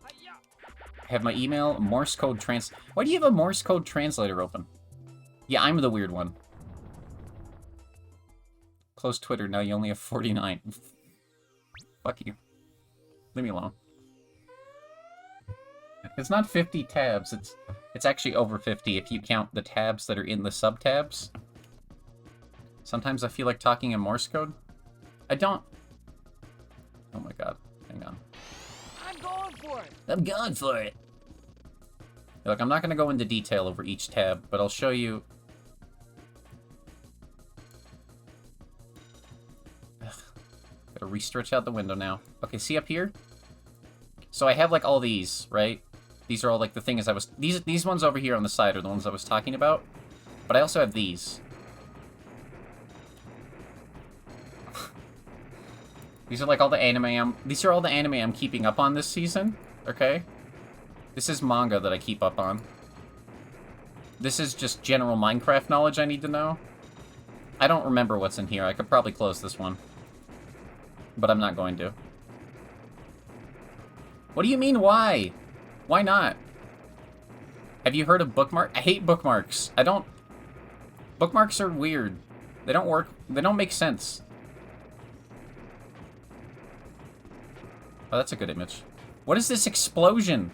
I have my email, Morse code Why do you have a Morse code translator open? Yeah, I'm the weird one. Close Twitter, now you only have 49. Fuck you. Leave me alone. It's not 50 tabs, it's actually over 50 if you count the tabs that are in the sub-tabs. Sometimes I feel like talking in Morse code. I don't... Oh my god. Hang on. I'm going for it. I'm going for it. Look, I'm not going to go into detail over each tab, but I'll show you. Ugh. Gotta re-stretch out the window now. Okay, see up here? So I have like all these, right? These are all like the things I was... These ones over here on the side are the ones I was talking about. But I also have these. These are like all the anime These are all the anime I'm keeping up on this season, okay? This is manga that I keep up on. This is just general Minecraft knowledge I need to know. I don't remember what's in here. I could probably close this one. But I'm not going to. What do you mean, why? Why not? Have you heard of bookmark? I hate bookmarks. I don't... Bookmarks are weird. They don't work. They don't make sense. Oh, that's a good image. What is this explosion?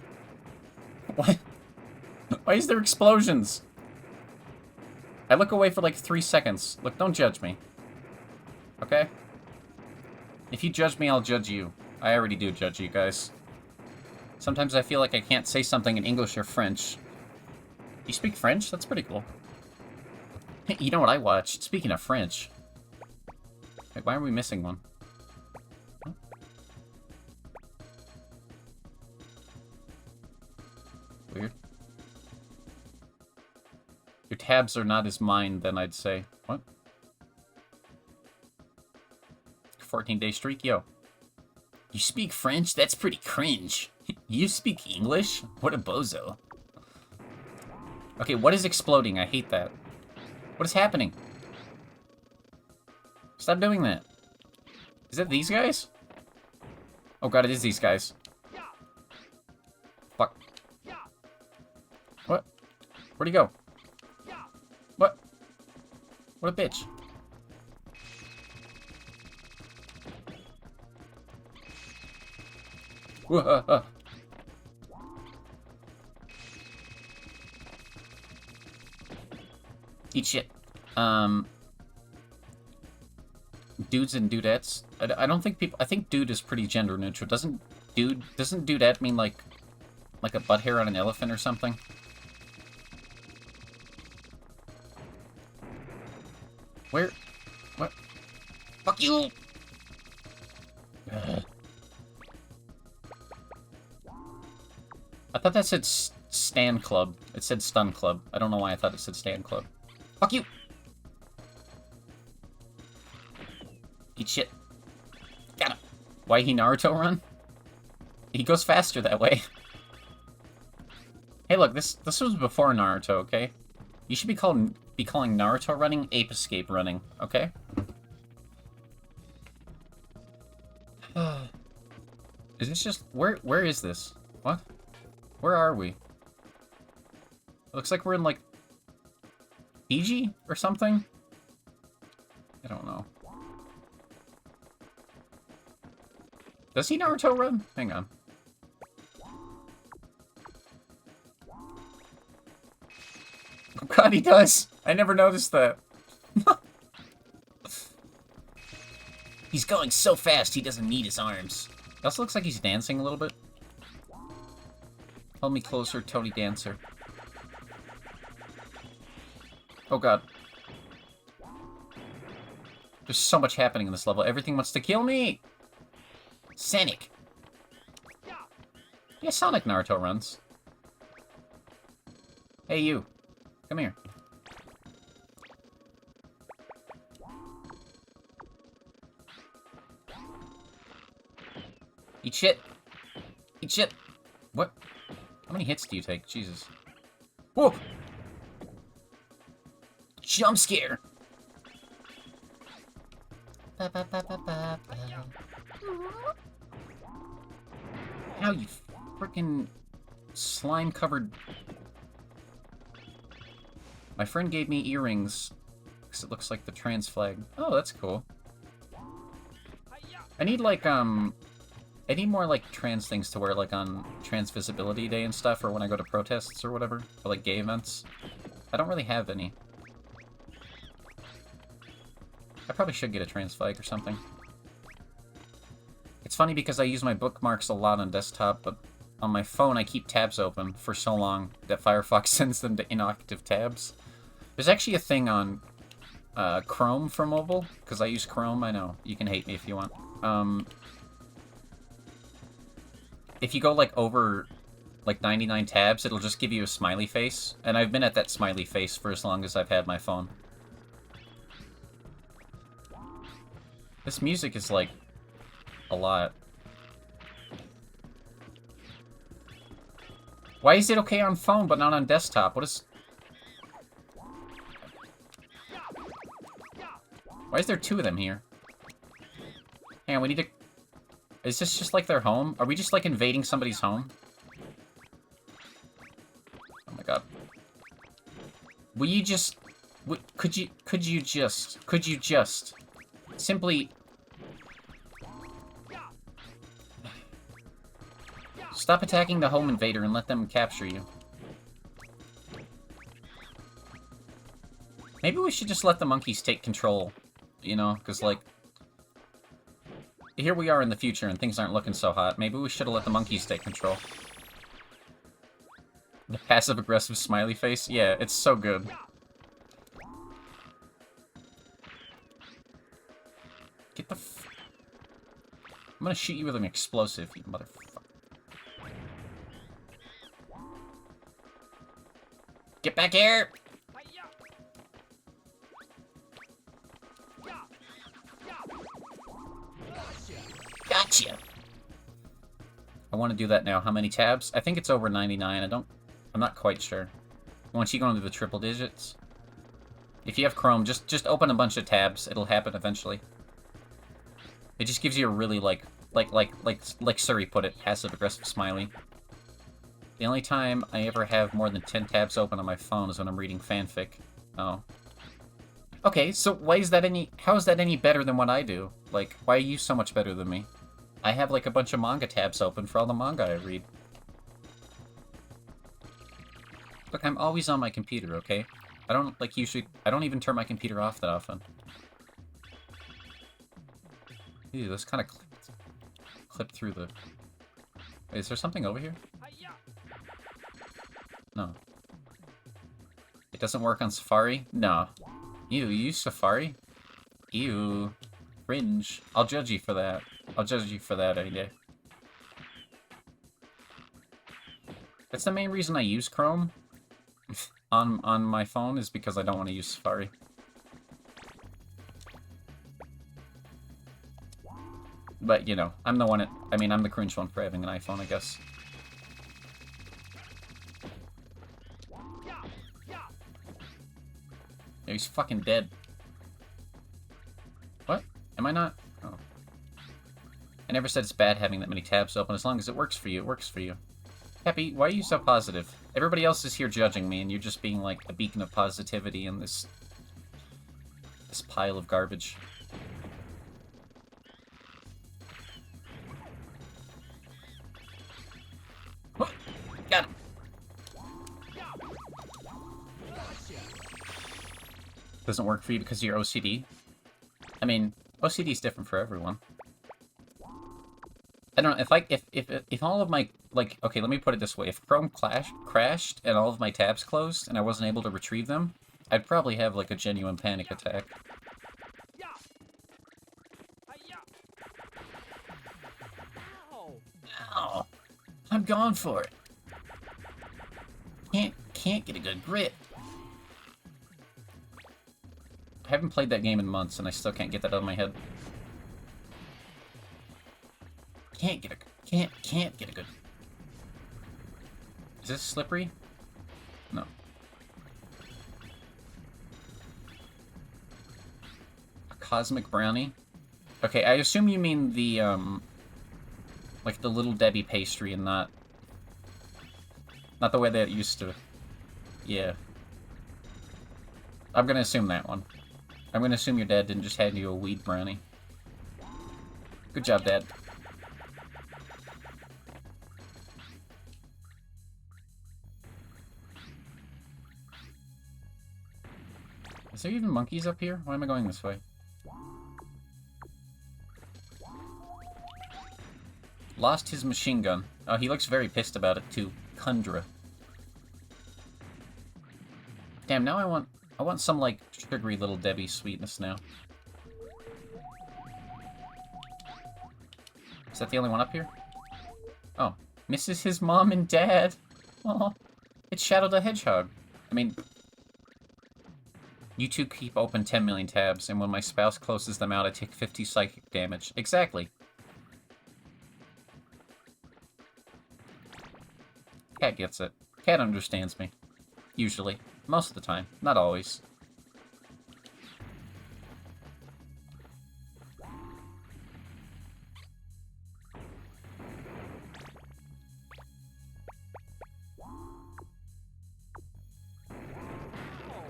What? Why is there explosions? I look away for like 3 seconds. Look, don't judge me. Okay? If you judge me, I'll judge you. I already do judge you guys. Sometimes I feel like I can't say something in English or French. You speak French? That's pretty cool. You know what I watched? Speaking of French. Like, why are we missing one? Huh? Weird. Your tabs are not as mine, then I'd say. What? 14-day streak? Yo. You speak French? That's pretty cringe. You speak English? What a bozo. Okay, what is exploding? I hate that. What is happening? Stop doing that. Is that these guys? Oh god, it is these guys. Fuck. What? Where'd he go? What? What a bitch. Eat shit. Dudes and dudettes. I don't think people... I think dude is pretty gender neutral. Doesn't dudette mean like a butt hair on an elephant or something? Where? What? Fuck you! Ugh. I thought that said Stand Club. It said Stun Club. I don't know why I thought it said Stand Club. Fuck you! Eat shit. Got him. Why he Naruto run? He goes faster that way. Hey, look, this was before Naruto, okay? You should be calling Naruto running Ape Escape running, okay? Is this just... Where is this? What? Where are we? It looks like we're in, like... Fiji? Or something? I don't know. Does he Naruto run? Hang on. Oh god, he does! I never noticed that. He's going so fast, he doesn't need his arms. It also looks like he's dancing a little bit. Hold me closer, Tony Dancer. Oh god. There's so much happening in this level. Everything wants to kill me! Sonic! Yeah, Sonic Naruto runs. Hey, you. Come here. Eat shit. Eat shit. What? How many hits do you take? Jesus. Whoa! Jump scare! Ba, ba, ba, ba, ba, ba. How you frickin' slime-covered... My friend gave me earrings, because it looks like the trans flag. Oh, that's cool. I need, like, I need more, like, trans things to wear, like, on Trans Visibility Day and stuff, or when I go to protests or whatever, or, like, gay events. I don't really have any. I probably should get a trans flag or something. It's funny because I use my bookmarks a lot on desktop, but on my phone I keep tabs open for so long that Firefox sends them to inactive tabs. There's actually a thing on Chrome for mobile, because I use Chrome. I know, you can hate me if you want. If you go like over like 99 tabs, it'll just give you a smiley face, and I've been at that smiley face for as long as I've had my phone. This music is like a lot. Why is it okay on phone but not on desktop? What is... Why is there two of them here? Hang on, we need to... Is this just like their home? Are we just like invading somebody's home? Oh my god. Will you just... Could you just... Simply... Stop attacking the home invader and let them capture you. Maybe we should just let the monkeys take control. You know, because, like... Here we are in the future and things aren't looking so hot. Maybe we should have let the monkeys take control. The passive-aggressive smiley face? Yeah, it's so good. Get the f... I'm gonna shoot you with an explosive, you motherfucker. Get back here! Gotcha! I want to do that now. How many tabs? I think it's over 99. I'm not quite sure. Once you go into the triple digits. If you have Chrome, just open a bunch of tabs. It'll happen eventually. It just gives you a really, like Suri put it, passive-aggressive smiley. The only time I ever have more than 10 tabs open on my phone is when I'm reading fanfic. Oh. Okay, so why is that how is that any better than what I do? Like, why are you so much better than me? I have, like, a bunch of manga tabs open for all the manga I read. Look, I'm always on my computer, okay? I don't, like, I don't even turn my computer off that often. Ew, this kind of clipped through the... Wait, is there something over here? No. It doesn't work on Safari? No. Ew, you use Safari? Ew. Cringe. I'll judge you for that. I'll judge you for that any day. That's the main reason I use Chrome on my phone, is because I don't want to use Safari. But, you know, I'm the one I'm the cringe one for having an iPhone, I guess. Yeah, he's fucking dead. What? Am I not? Oh. I never said it's bad having that many tabs open. As long as it works for you, it works for you. Happy, why are you so positive? Everybody else is here judging me, and you're just being like a beacon of positivity in this pile of garbage. Got him. Doesn't work for you because of your OCD? I mean, OCD is different for everyone. I don't know, if all of my, like, okay, let me put it this way. If Chrome crashed and all of my tabs closed and I wasn't able to retrieve them, I'd probably have, like, a genuine panic attack. Ow! I'm going for it. Can't get a good grip. I haven't played that game in months, and I still can't get that out of my head. Can't get a good... Is this slippery? No. A cosmic brownie? Okay, I assume you mean the, like the Little Debbie pastry and not the way that it used to. Yeah. I'm gonna assume that one. I'm gonna assume your dad didn't just hand you a weed brownie. Good job, Dad. Is there even monkeys up here? Why am I going this way? Lost his machine gun. Oh, he looks very pissed about it, too. Kundra. Damn, now I want some, like, sugary little Debbie sweetness now. Is that the only one up here? Oh. Misses his mom and dad. Oh, it's Shadow the Hedgehog. I mean, you two keep open 10 million tabs, and when my spouse closes them out, I take 50 psychic damage. Exactly. Cat gets it. Cat understands me. Usually. Most of the time. Not always.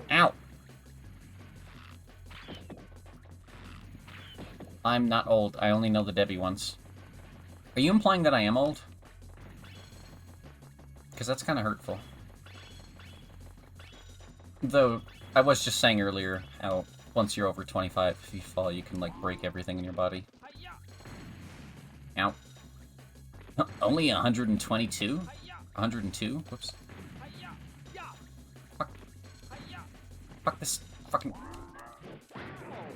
Ow! I'm not old. I only know the Debbie ones. Are you implying that I am old? Because that's kind of hurtful. Though, I was just saying earlier how once you're over 25, if you fall, you can, like, break everything in your body. Ow. Only 122? 102? Whoops. Fuck. Fuck this fucking...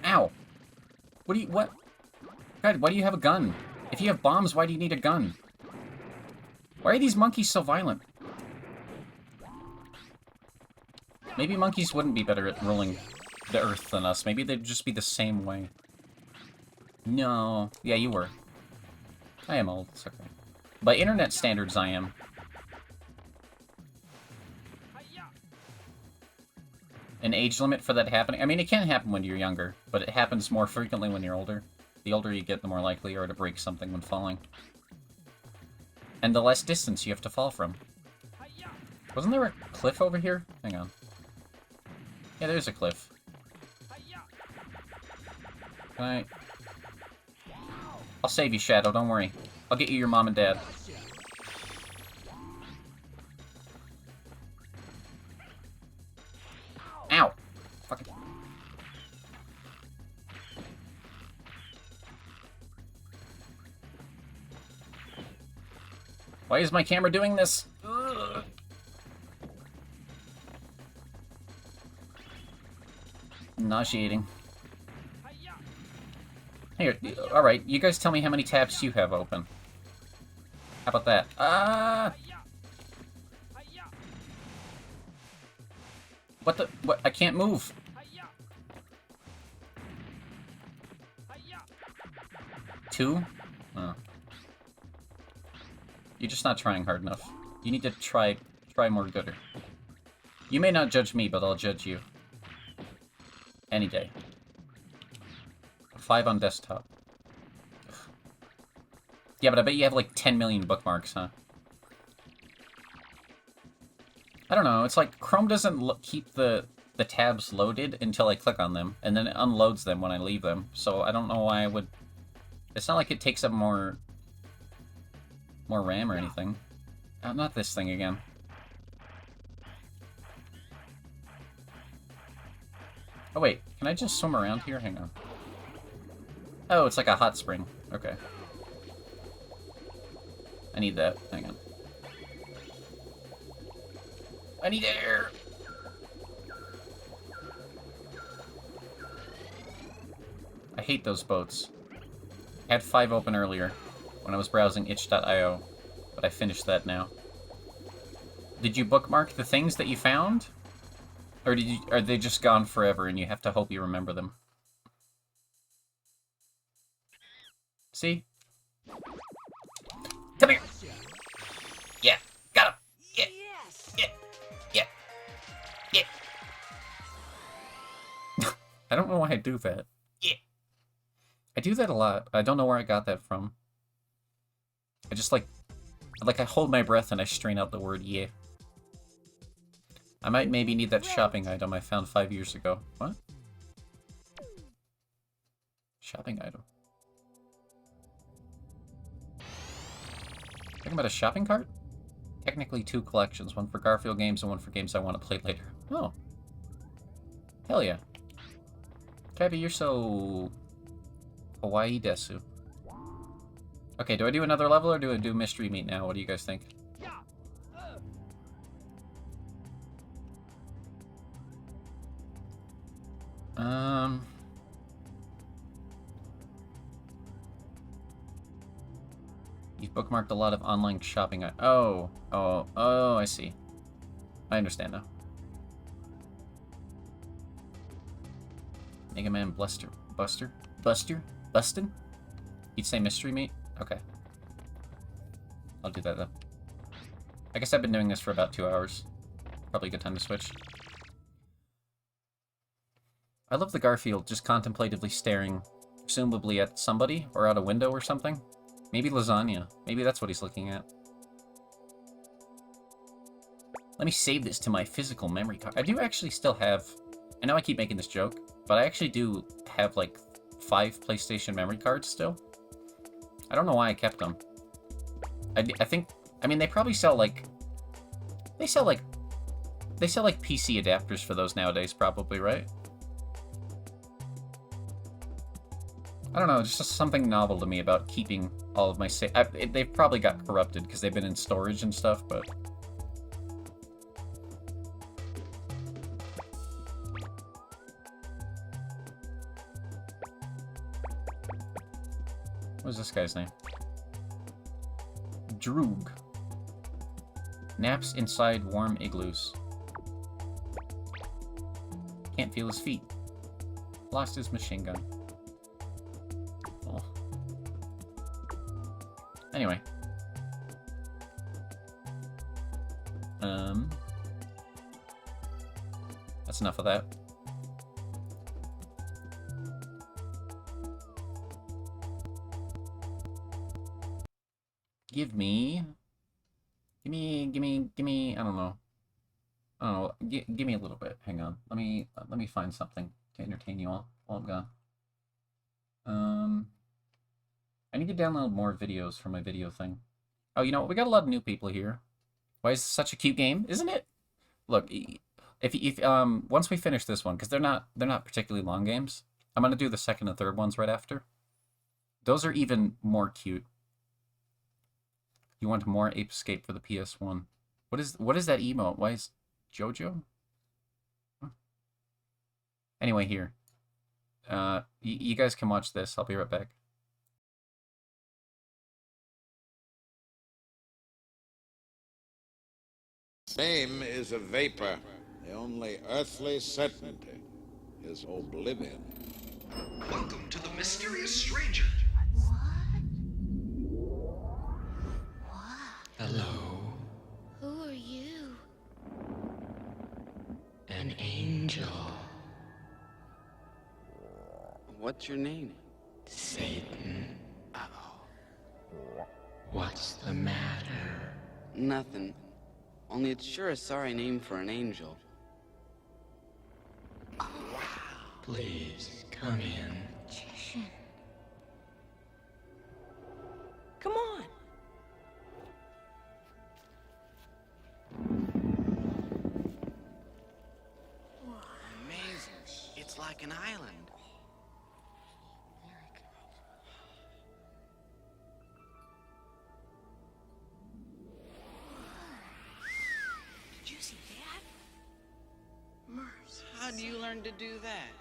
Ow! What? God, why do you have a gun? If you have bombs, why do you need a gun? Why are these monkeys so violent? Maybe monkeys wouldn't be better at ruling the earth than us. Maybe they'd just be the same way. No. Yeah, you were. I am old. It's okay. By internet standards, I am. An age limit for that happening? I mean, it can happen when you're younger, but it happens more frequently when you're older. The older you get, the more likely you are to break something when falling. And the less distance you have to fall from. Wasn't there a cliff over here? Hang on. Yeah, there's a cliff. Can I... I'll save you, Shadow, don't worry. I'll get you your mom and dad. Ow! Fucking... Why is my camera doing this? Ugh. Nauseating. Here, alright, you guys tell me how many tabs you have open. How about that? What the? What? I can't move. Two? Oh. You're just not trying hard enough. You need to try more gooder. You may not judge me, but I'll judge you. Any day. 5 on desktop. Ugh. Yeah, but I bet you have like 10 million bookmarks, huh? I don't know, it's like Chrome doesn't keep the tabs loaded until I click on them, and then it unloads them when I leave them, so I don't know why I would... It's not like it takes up more RAM or anything. Oh, not this thing again. Oh wait, can I just swim around here? Hang on. Oh, it's like a hot spring. Okay. I need that. Hang on. I need air! I hate those boats. I had 5 open earlier when I was browsing itch.io, but I finished that now. Did you bookmark the things that you found? Or are they just gone forever and you have to hope you remember them? See? Come here! Yeah, got him! Yeah! Yeah! Yeah! Yeah! I don't know why I do that. Yeah! I do that a lot. I don't know where I got that from. I just like I hold my breath and I strain out the word yeah. I might maybe need that shopping item I found 5 years ago. What? Shopping item. Talking about a shopping cart? Technically 2 collections, one for Garfield games and one for games I want to play later. Oh. Hell yeah. Cabby, you're so... Hawaii desu. Okay, do I do another level or do I do mystery meat now? What do you guys think? You've bookmarked a lot of online shopping. Oh, I see. I understand now. Mega Man Buster? Bustin? You'd say mystery meat? Okay. I'll do that then. I guess I've been doing this for about 2 hours. Probably a good time to switch. I love the Garfield just contemplatively staring, presumably at somebody, or out a window or something. Maybe lasagna. Maybe that's what he's looking at. Let me save this to my physical memory card. I do actually still have... I know I keep making this joke, but I actually do have, like, 5 PlayStation memory cards still. I don't know why I kept them. I think... I mean, they probably sell, like... They sell, like, PC adapters for those nowadays, probably, right? I don't know, it's just something novel to me about keeping all of my they've probably got corrupted because they've been in storage and stuff, but... What's this guy's name? Droog. Naps inside warm igloos. Can't feel his feet. Lost his machine gun. Oh. Anyway. That's enough of that. Give me, I don't know. Give me a little bit. Hang on. Let me find something to entertain you all while I'm gone. I need to download more videos for my video thing. Oh, you know what? We got a lot of new people here. Why is this such a cute game? Isn't it? Look, if once we finish this one, because they're not particularly long games, I'm gonna do the second and third ones right after. Those are even more cute. You want more Ape Escape for the PS1. What is that emote? Why is Jojo? Huh. Anyway, here. You guys can watch this. I'll be right back. Fame is a vapor. The only earthly certainty is oblivion. Welcome to the mysterious stranger. Hello. Who are you? An angel. What's your name? Satan. Uh-oh. What's the matter? Nothing. Only it's sure a sorry name for an angel. Please, come in. Magician. Come on. Amazing. It's like an island. Did you see that? Mercy. How do you learn to do that?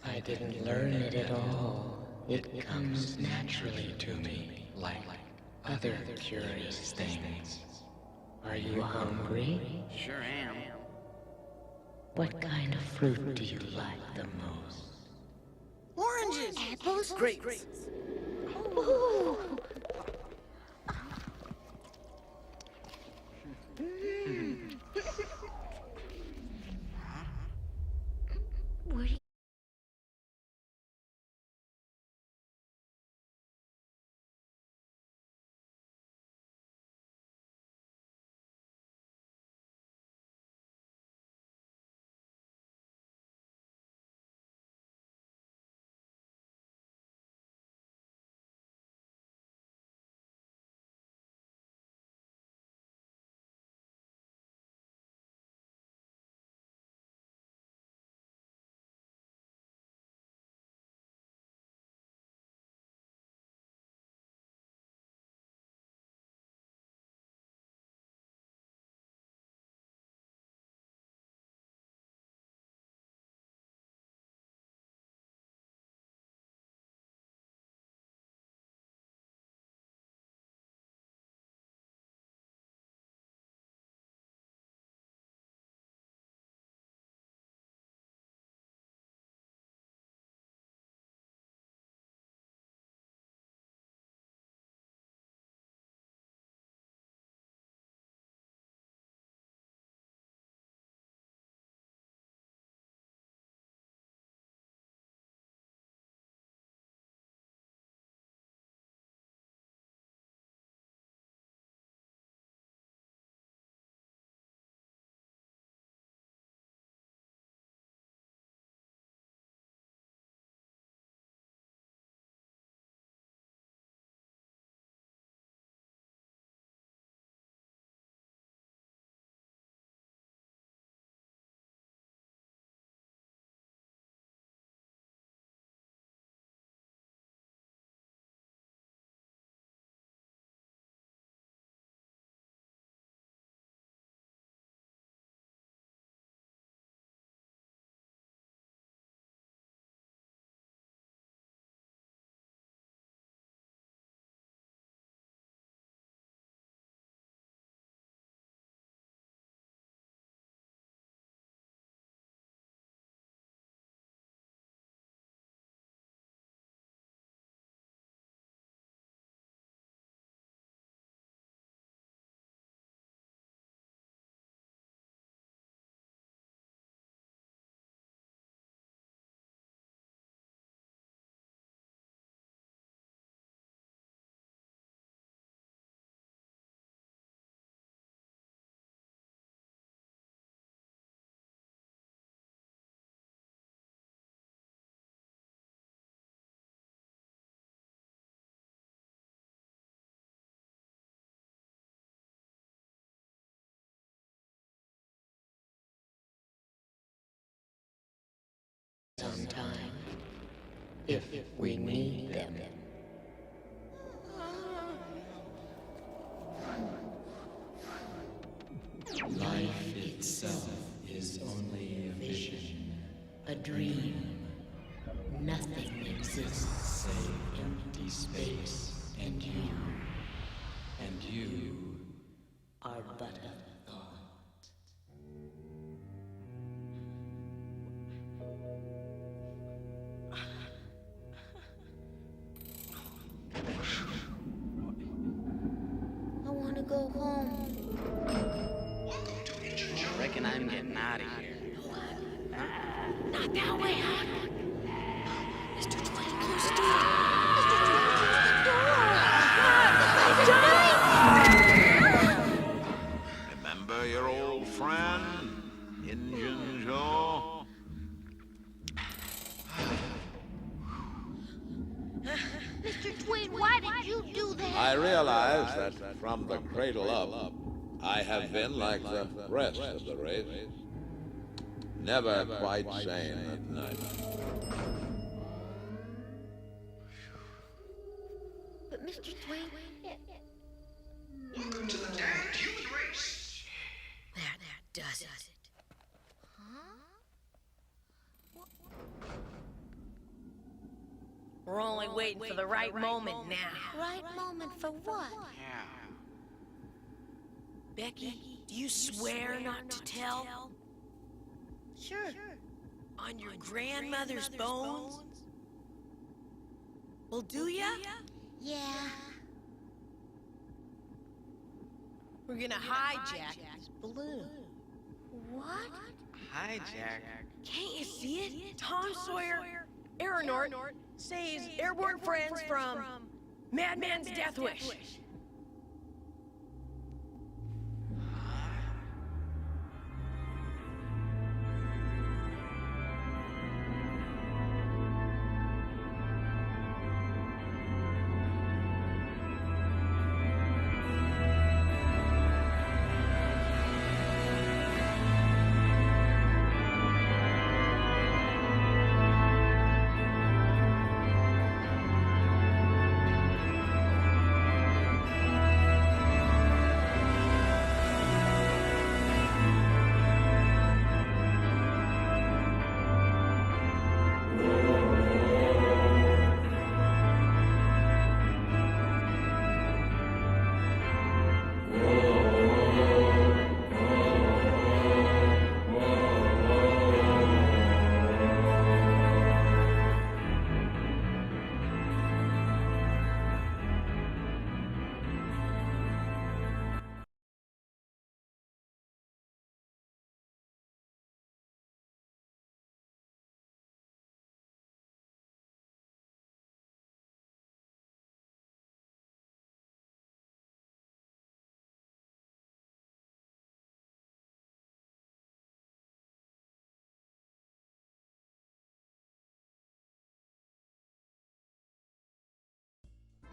I didn't learn it at all. It comes naturally to me, like other curious things. Are you hungry? Sure am. What kind of fruit do you like the most? Oranges. Apples? Grapes. Ooh. Where do you if we need them. Life itself is only a vision, a dream. Nothing exists save empty space, and you are but a thought. I want to go home. I reckon I'm getting out of here. Not that way out. Mr. Twain, close the door. Mr. Twain, close the door. Remember your old friend, Injun Joe? Mr. Twain, why did you do that? I realize that from the cradle up, I have been like the rest of the race. Never quite sane at night. But Mr. Twain... Welcome to the damned human race. That does it. We're only waiting for the right moment now. Right moment for what? Becky, do you swear not to tell? Sure. On your grandmother's bones? Well, do ya? Yeah. We're gonna hijack this balloon. What? Hijack. Can't you see it? Tom Sawyer, Aeronaut, saves airborne friends from Madman's Death Wish.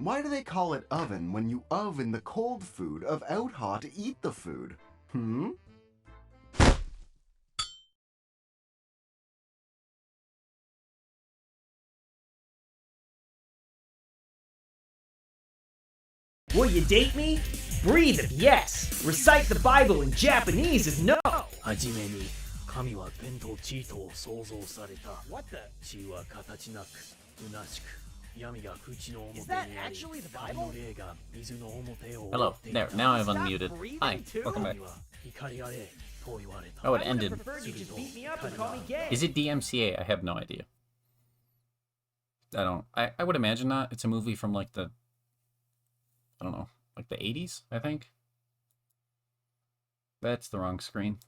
Why do they call it oven when you oven the cold food of out hot to eat the food? Hmm? Will you date me? Breathe if yes. Recite the Bible in Japanese if no. はじめに神は天と地とを創造された。What the? 地は形なく、虚しく。Is that actually the Bible? Hello. There. Now I've unmuted. Hi. Welcome back. Oh, it ended. Is it DMCA? I have no idea. I would imagine not. It's a movie from like the... I don't know. Like the 80s, I think? That's the wrong screen.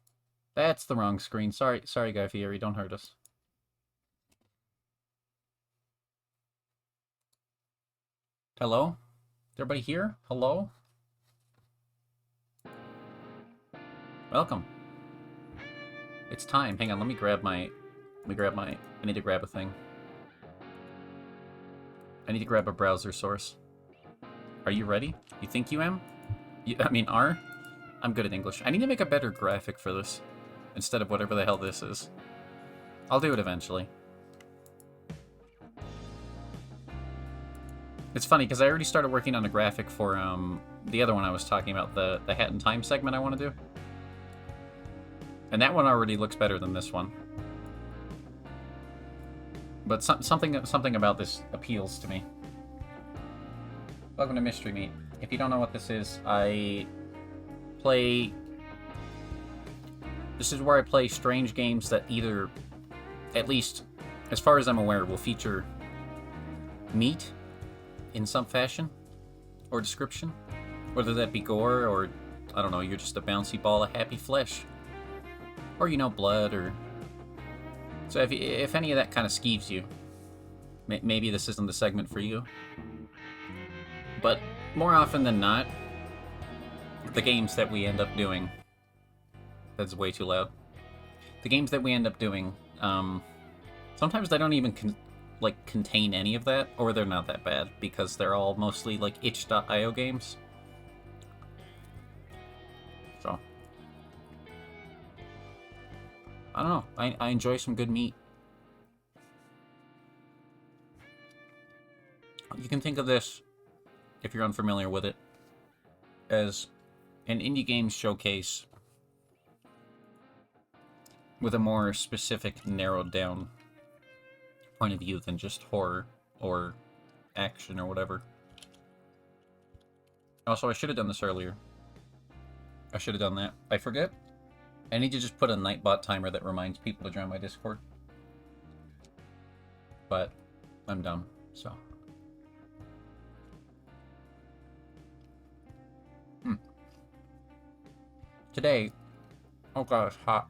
That's the wrong screen. Sorry, Guy Fieri. Don't hurt us. Hello? Is everybody here? Hello? Welcome. It's time. Hang on, let me grab my... I need to grab a thing. I need to grab a browser source. Are you ready? You think you am? Are? I'm good at English. I need to make a better graphic for this. Instead of whatever the hell this is. I'll do it eventually. It's funny, because I already started working on a graphic for the other one I was talking about, the Hat in Time segment I want to do. And that one already looks better than this one. But something about this appeals to me. Welcome to Mystery Meat. If you don't know what this is, I play... This is where I play strange games that either, at least as far as I'm aware, will feature meat in some fashion or description. Whether that be gore or, I don't know, you're just a bouncy ball of happy flesh. Or, you know, blood or... So if any of that kind of skeeves you, maybe this isn't the segment for you. But more often than not, the games that we end up doing... That's way too loud. The games that we end up doing, sometimes they don't even contain any of that, or they're not that bad, because they're all mostly like itch.io games. So, I don't know. I enjoy some good meat. You can think of this, if you're unfamiliar with it, as an indie games showcase with a more specific, narrowed down point of view than just horror or action or whatever. Also, I should have done this earlier. I should have done that. I forget. I need to just put a Nightbot timer that reminds people to join my Discord. But I'm dumb, so. Today, oh god, it's hot.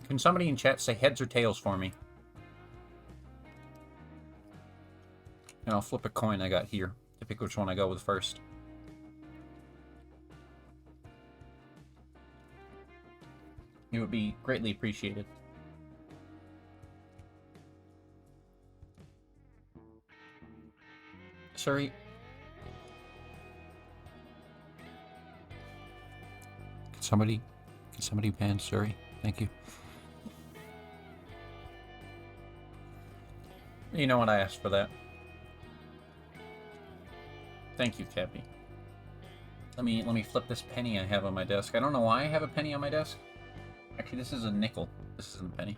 Can somebody in chat say heads or tails for me? And I'll flip a coin I got here to pick which one I go with first. It would be greatly appreciated. Sorry. Can somebody ban Surrey? Thank you. You know what, I asked for that. Thank you, Cappy. Let me flip this penny I have on my desk. I don't know why I have a penny on my desk. Actually, this is a nickel. This isn't a penny.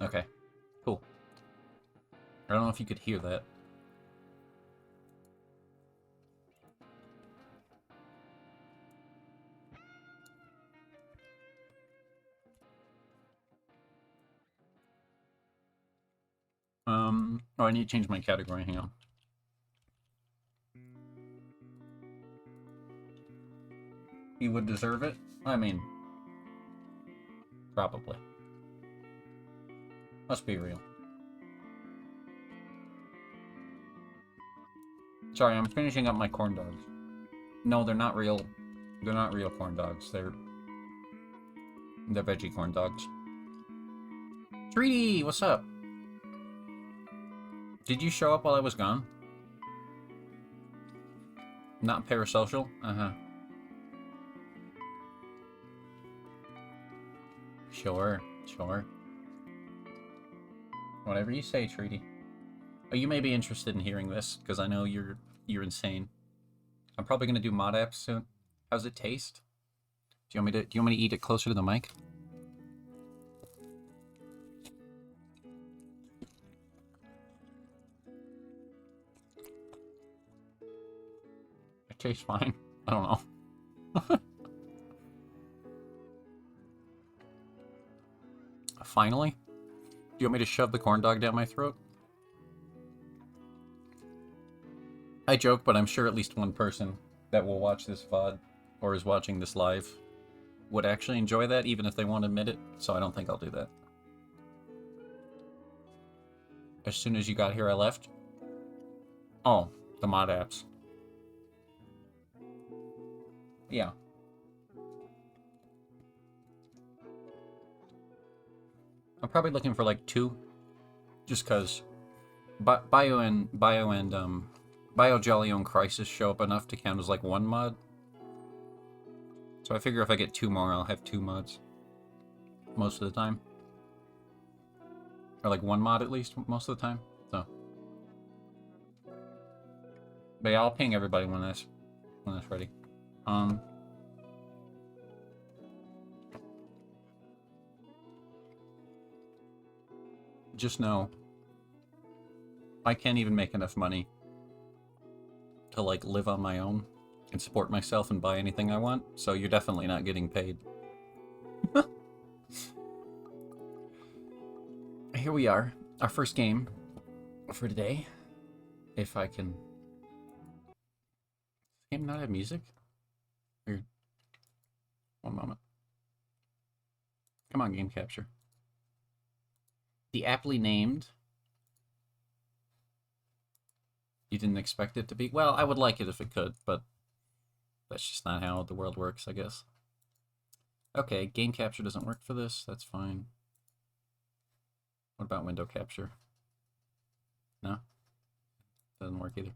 Okay. Cool. I don't know if you could hear that. Oh, I need to change my category. Hang on. He would deserve it? I mean, probably. Let's be real. Sorry, I'm finishing up my corn dogs. No, they're not real. They're not real corn dogs. They're veggie corn dogs. Treaty, what's up? Did you show up while I was gone? Not parasocial? Uh-huh. Sure. Whatever you say, Treaty. Oh, you may be interested in hearing this, because I know you're insane. I'm probably gonna do mod apps soon. How's it taste? Do you want me to eat it closer to the mic? It tastes fine. I don't know. Finally? Do you want me to shove the corn dog down my throat? I joke, but I'm sure at least one person that will watch this VOD, or is watching this live, would actually enjoy that, even if they won't admit it, so I don't think I'll do that. As soon as you got here, I left? Oh, the mod apps. Yeah. I'm probably looking for like 2, just cause Bio Jolly Crisis show up enough to count as like 1 mod. So I figure if I get 2 more, I'll have 2 mods. Most of the time. Or like 1 mod at least, most of the time. So. But yeah, I'll ping everybody when that's ready. Just know, I can't even make enough money to like live on my own and support myself and buy anything I want, so you're definitely not getting paid. Here we are, our first game for today. If I can... Does the game not have music? Weird. One moment. Come on, game capture. The aptly named... You didn't expect it to be? Well, I would like it if it could, but that's just not how the world works, I guess. Okay, game capture doesn't work for this. That's fine. What about window capture? No? Doesn't work either.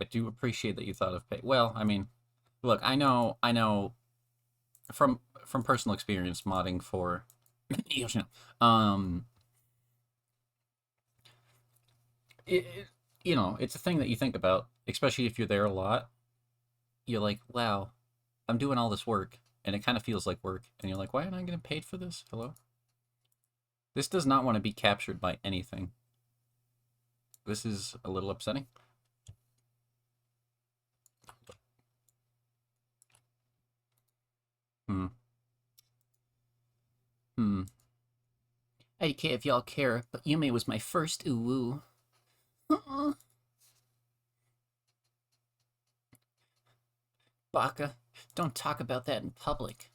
I do appreciate that you thought of pay. Well, I mean, look, I know from personal experience modding for you know, it's a thing that you think about, especially if you're there a lot. You're like, wow, I'm doing all this work, and it kind of feels like work, and you're like, why am I getting paid for this? Hello? This does not want to be captured by anything. This is a little upsetting. I don't care if y'all care, but Yume was my first uwu. Baka, don't talk about that in public.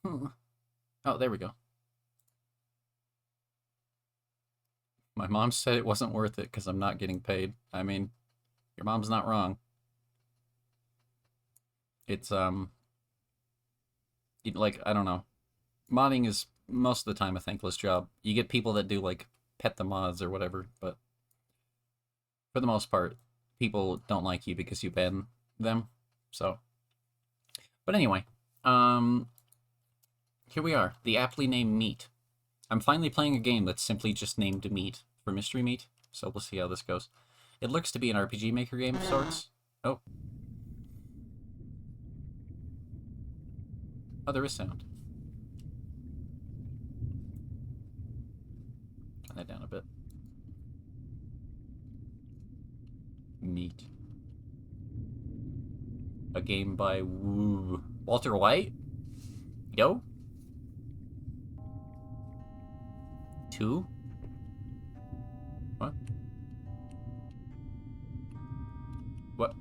Oh, there we go. My mom said it wasn't worth it because I'm not getting paid. I mean, your mom's not wrong. It's, like, I don't know. Modding is most of the time a thankless job. You get people that do, like, pet the mods or whatever, but for the most part, people don't like you because you ban them, so. But anyway, here we are, the aptly named Meat. I'm finally playing a game that's simply just named Meat for Mystery Meat, so we'll see how this goes. It looks to be an RPG Maker game of sorts. Oh. Oh, there is sound. Turn that down a bit. Meat. A game by Walter White? Yo? 2? What? What?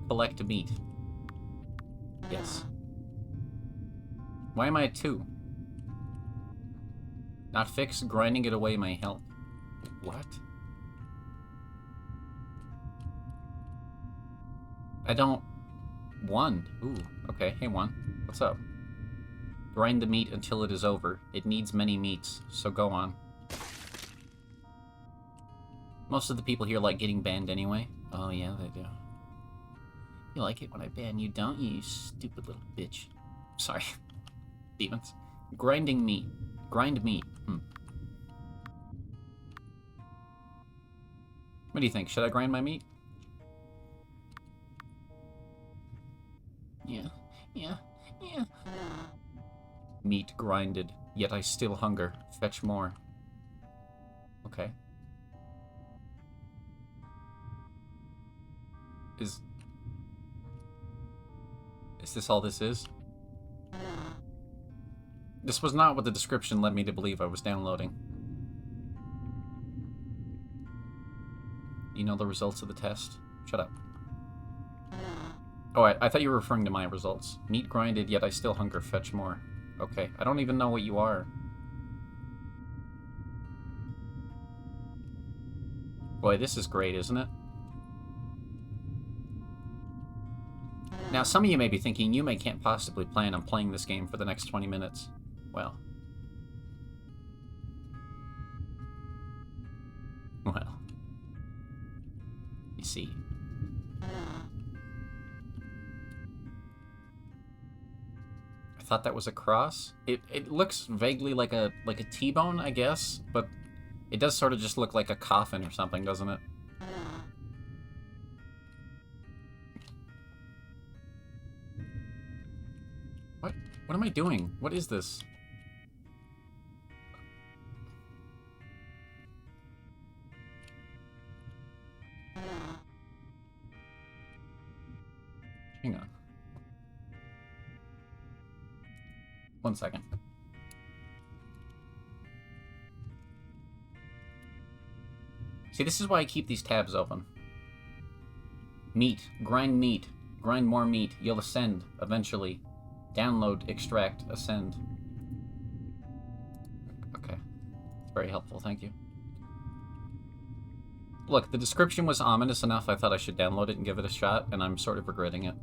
Collect meat. Yes. Why am I at 2? Not fixed, grinding it away my health. What? I don't... 1. Ooh, okay. Hey, 1. What's up? Grind the meat until it is over. It needs many meats, so go on. Most of the people here like getting banned anyway. Oh, yeah, they do. You like it when I ban you, don't you, you stupid little bitch. Sorry. Demons. Grinding meat. Grind meat. What do you think? Should I grind my meat? Yeah. Meat grinded, yet I still hunger. Fetch more. Okay. Is this all this is? This was not what the description led me to believe I was downloading. You know the results of the test? Shut up. Oh, I thought you were referring to my results. Meat grinded, yet I still hunger. Fetch more. Okay, I don't even know what you are. Boy, this is great, isn't it? Now, some of you may be thinking, Yume can't possibly plan on playing this game for the next 20 minutes. Well. You see. thought that was a cross. It looks vaguely like a T-bone, I guess, but it does sort of just look like a coffin or something, doesn't it? What am I doing? What is this? Hang on. 1 second. See, this is why I keep these tabs open. Meat. Grind meat. Grind more meat. You'll ascend, eventually. Download, extract, ascend. Okay. Very helpful, thank you. Look, the description was ominous enough, I thought I should download it and give it a shot, and I'm sort of regretting it.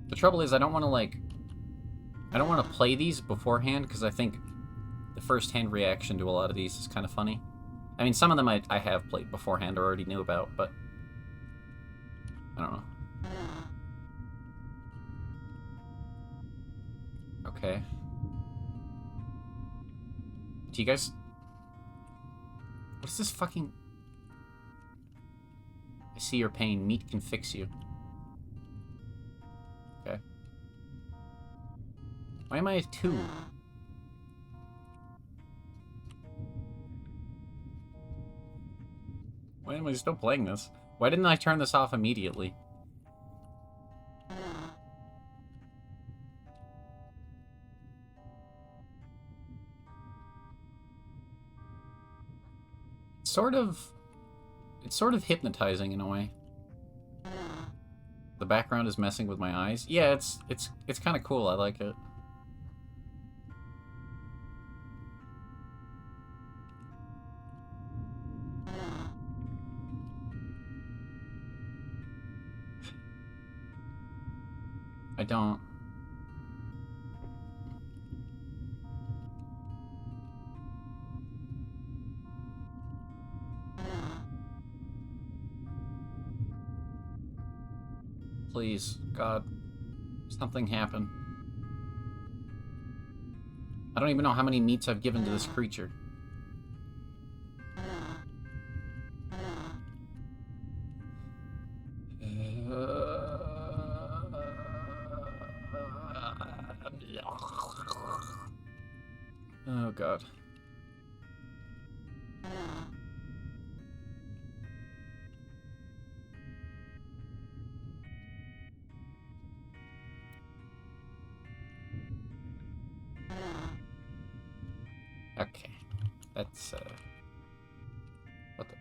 The trouble is, I don't want to, like... I don't want to play these beforehand, because I think the first-hand reaction to a lot of these is kind of funny. I mean, some of them I have played beforehand or already knew about, but... I don't know. Okay. Do you guys... What is this fucking... I see your pain. Meat can fix you. Okay. Why am I at 2? Why am I still playing this? Why didn't I turn this off immediately? It's sort of hypnotizing in a way. The background is messing with my eyes. Yeah, it's kind of cool. I like it. I don't. Please, God, something happen. I don't even know how many meats I've given to this creature. Oh, God. Okay. That's, what the...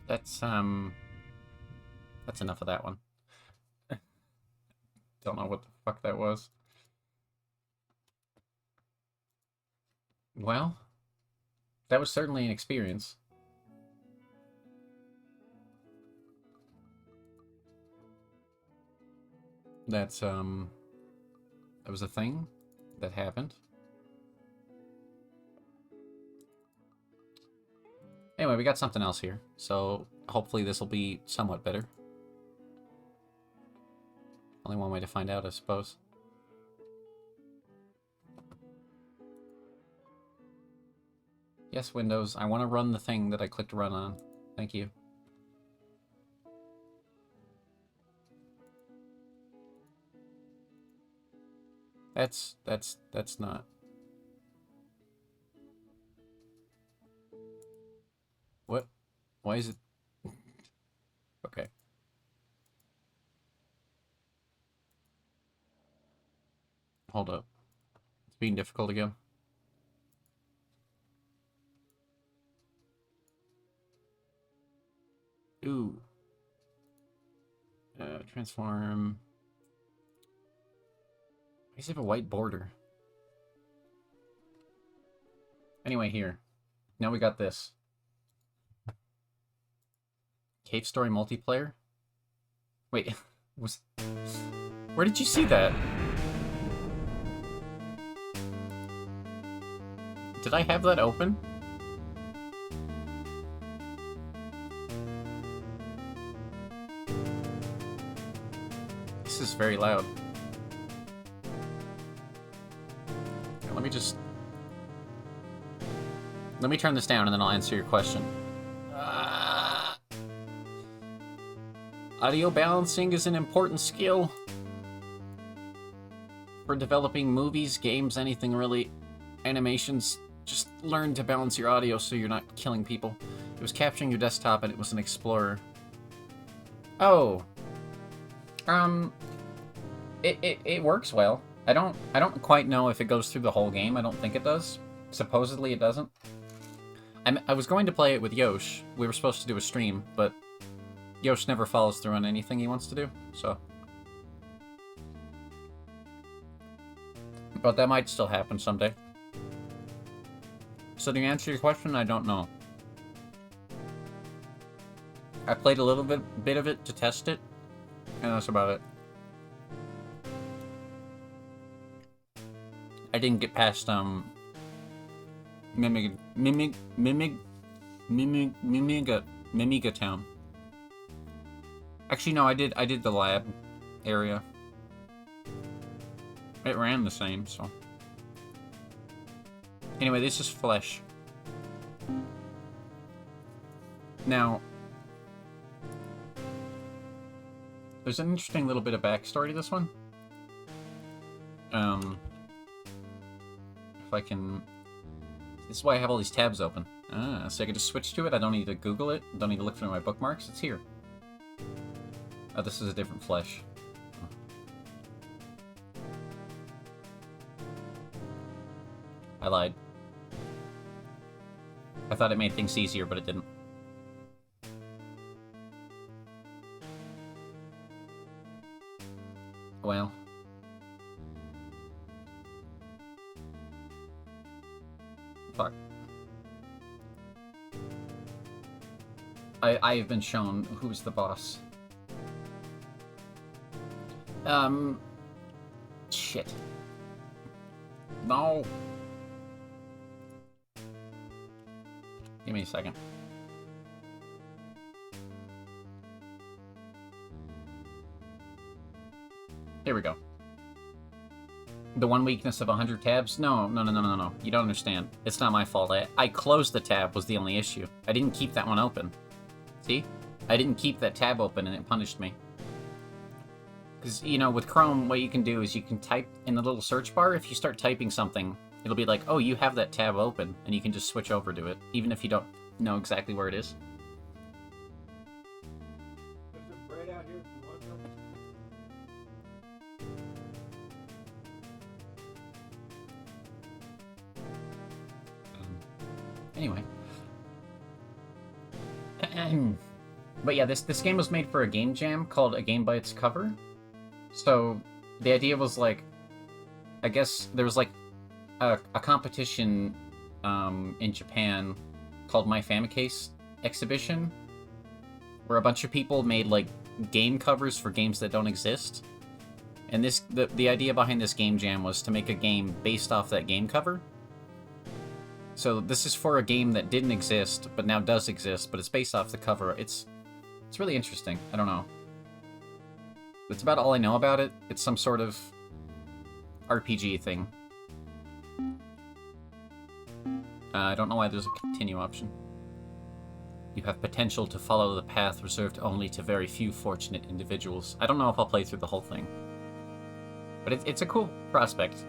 That's enough of that one. Don't know what the fuck that was. Well, that was certainly an experience. That's, that was a thing that happened. Anyway, we got something else here, so hopefully this will be somewhat better. Only one way to find out, I suppose. Yes, Windows, I want to run the thing that I clicked run on. Thank you. That's not... What? Why is it... Okay. Hold up. It's being difficult again. Ooh. Transform... Why does it have a white border? Anyway, here. Now we got this. Cave Story multiplayer? Wait, was... Where did you see that? Did I have that open? This is very loud. Here, let me turn this down and then I'll answer your question. Audio balancing is an important skill for developing movies, games, anything really. Animations. Just learn to balance your audio so you're not killing people. It was capturing your desktop and it was an Explorer. Oh. It works well. I don't quite know if it goes through the whole game. I don't think it does. Supposedly it doesn't. I was going to play it with Yosh. We were supposed to do a stream, but Yosh never follows through on anything he wants to do, so. But that might still happen someday. So to answer your question, I don't know. I played a little bit of it to test it, and that's about it. I didn't get past Mimiga Town. Actually, no, I did the lab area. It ran the same, so. Anyway, this is Flesh. Now, there's an interesting little bit of backstory to this one. If I can... This is why I have all these tabs open. So I can just switch to it. I don't need to Google it. Don't need to look through my bookmarks. It's here. Oh, this is a different Flesh. I lied. I thought it made things easier, but it didn't. Well. Fuck. I have been shown who's the boss. Shit. No. Give me a second. Here we go. The one weakness of 100 tabs? No. You don't understand. It's not my fault. I closed the tab was the only issue. I didn't keep that one open. See? I didn't keep that tab open and it punished me. Because, you know, with Chrome, what you can do is you can type in the little search bar. If you start typing something, it'll be like, oh, you have that tab open, and you can just switch over to it, even if you don't know exactly where it is. There's some bread out here. You want some? Anyway. But yeah, this game was made for a game jam called A Game by Its Cover. So the idea was like, I guess there was like a competition in Japan called My Famicase Exhibition, where a bunch of people made like game covers for games that don't exist. And the idea behind this game jam was to make a game based off that game cover. So this is for a game that didn't exist, but now does exist, but it's based off the cover. It's really interesting. I don't know. That's about all I know about it. It's some sort of RPG thing. I don't know why there's a continue option. You have potential to follow the path reserved only to very few fortunate individuals. I don't know if I'll play through the whole thing. But it's a cool prospect.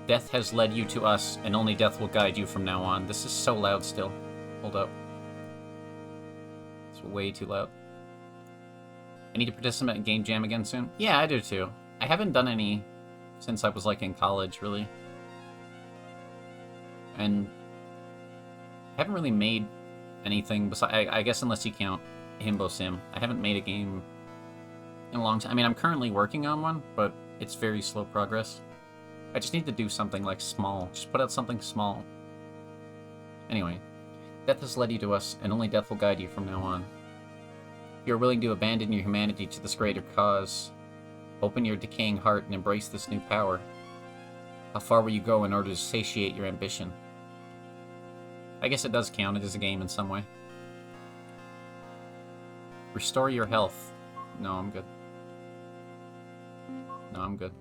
Death has led you to us, and only death will guide you from now on. This is so loud still. Hold up. It's way too loud. I need to participate in Game Jam again soon? Yeah, I do too. I haven't done any since I was like in college, really. And I haven't really made anything besides, I guess unless you count Himbo Sim. I haven't made a game in a long time. I mean, I'm currently working on one, but it's very slow progress. I just need to do something like small. Just put out something small. Anyway, death has led you to us, and only death will guide you from now on. If you are willing to abandon your humanity to this greater cause, open your decaying heart and embrace this new power. How far will you go in order to satiate your ambition? I guess it does count. It is a game in some way. Restore your health. No, I'm good. No, I'm good.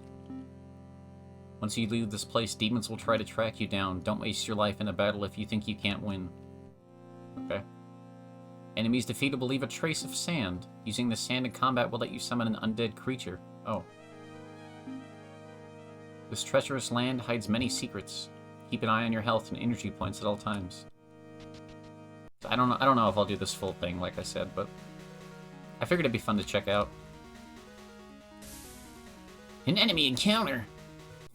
Once you leave this place, demons will try to track you down. Don't waste your life in a battle if you think you can't win. Okay. Enemies defeated will leave a trace of sand. Using the sand in combat will let you summon an undead creature. Oh. This treacherous land hides many secrets. Keep an eye on your health and energy points at all times. I don't know if I'll do this full thing, like I said, but I figured it'd be fun to check out. An enemy encounter!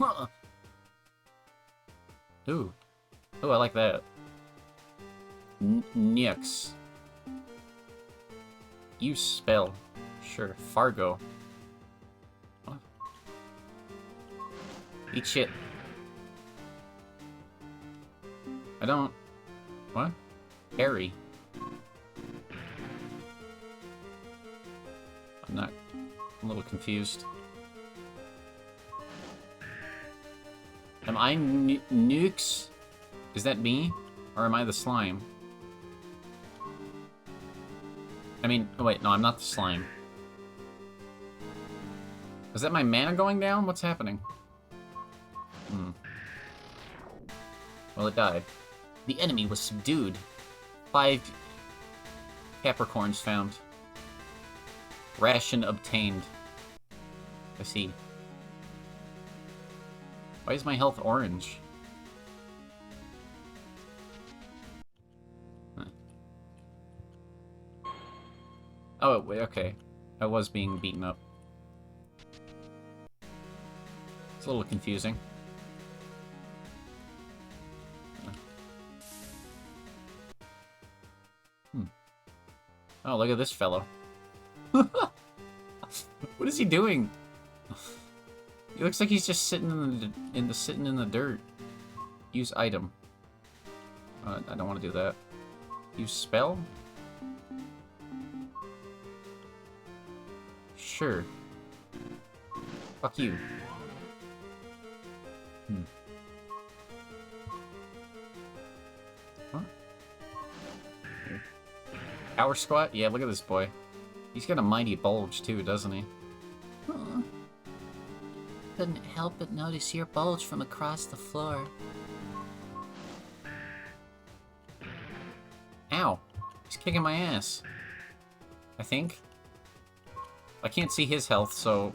Huh. Ooh. Ooh, I like that. Nyx. Use spell. Sure. Fargo. What? Eat shit. I don't... What? Harry. I'm not... I'm a little confused. Am I Nukes? Is that me? Or am I the slime? I mean, oh wait, no, I'm not the slime. Is that my mana going down? What's happening? Hmm. Well, it died. The enemy was subdued. 5 Capricorns found. Ration obtained. I see. Why is my health orange? Huh. Oh, wait, okay. I was being beaten up. It's a little confusing. Oh, look at this fellow. What is he doing? He looks like he's just sitting in the dirt. Use item. I don't want to do that. Use spell? Sure. Fuck you. Huh? Power squat? Yeah, look at this boy. He's got a mighty bulge too, doesn't he? Huh. Couldn't help but notice your bulge from across the floor. Ow. He's kicking my ass. I think. I can't see his health, so...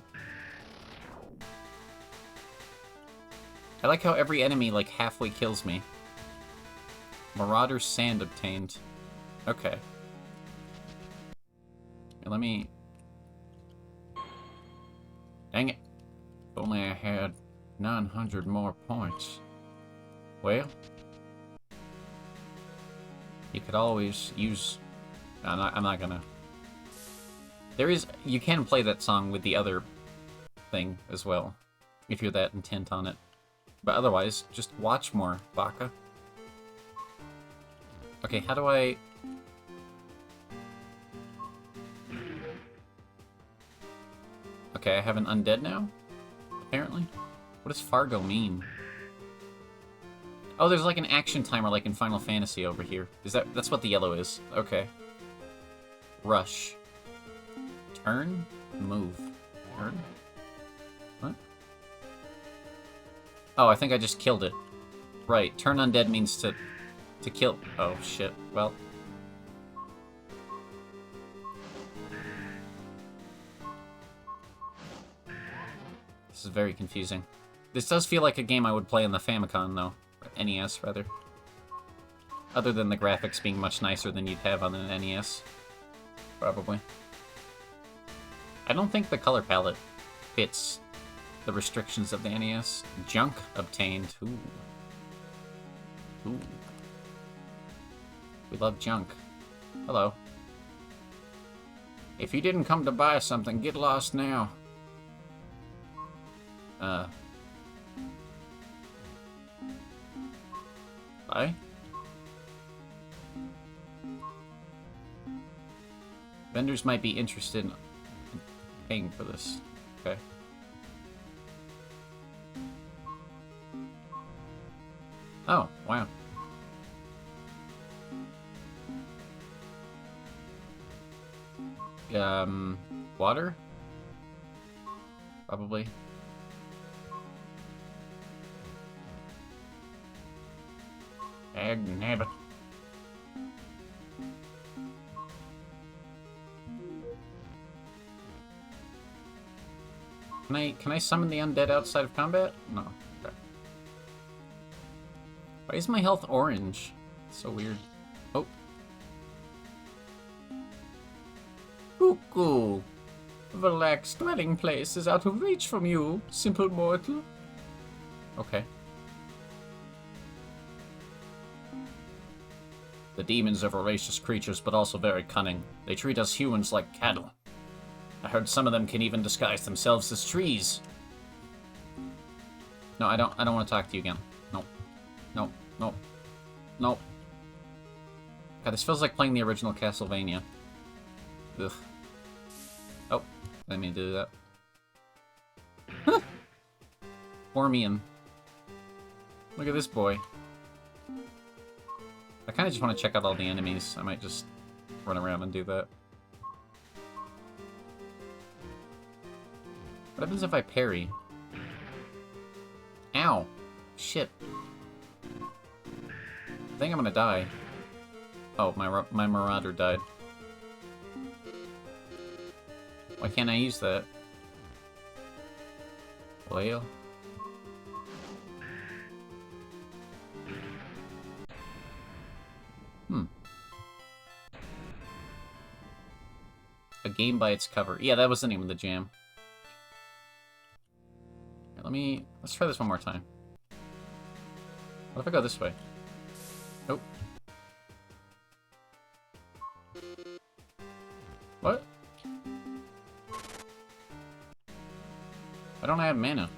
I like how every enemy, like, halfway kills me. Marauder's Sand obtained. Okay. Here, let me... Dang it. If only I had 900 more points. Well... You could always use... I'm not gonna... There is... You can play that song with the other thing as well, if you're that intent on it. But otherwise, just watch more, Baka. Okay, how do I... Okay, I have an undead now? Apparently? What does Fargo mean? Oh, there's like an action timer like in Final Fantasy over here. That's what the yellow is. Okay. Rush. Turn? Move. Turn? What? Oh, I think I just killed it. Right, turn undead means to kill... Oh, shit. Well... This is very confusing. This does feel like a game I would play on the Famicom, though. Or NES, rather. Other than the graphics being much nicer than you'd have on an NES. Probably. I don't think the color palette fits the restrictions of the NES. Junk obtained. Ooh. Ooh. We love junk. Hello. If you didn't come to buy something, get lost now. Bye? Vendors might be interested in paying for this. Okay. Oh, wow. Water? Probably. Nabbit. Can I summon the undead outside of combat? No. Okay. Why is my health orange? It's so weird. Oh. Cuckoo. Verlac's dwelling place is out of reach from you, simple mortal. Okay. The demons are voracious creatures, but also very cunning. They treat us humans like cattle. I heard some of them can even disguise themselves as trees. No, I don't want to talk to you again. No. No. No. No. God, this feels like playing the original Castlevania. Ugh. Oh, let me do that. Huh. Ormian. Look at this boy. I kind of just want to check out all the enemies. I might just run around and do that. What happens if I parry? Ow! Shit. I think I'm gonna die. Oh, my Marauder died. Why can't I use that? Well... A game by its cover. Yeah, that was the name of the jam. Here, let's try this one more time. What if I go this way? Nope. What? I don't have mana.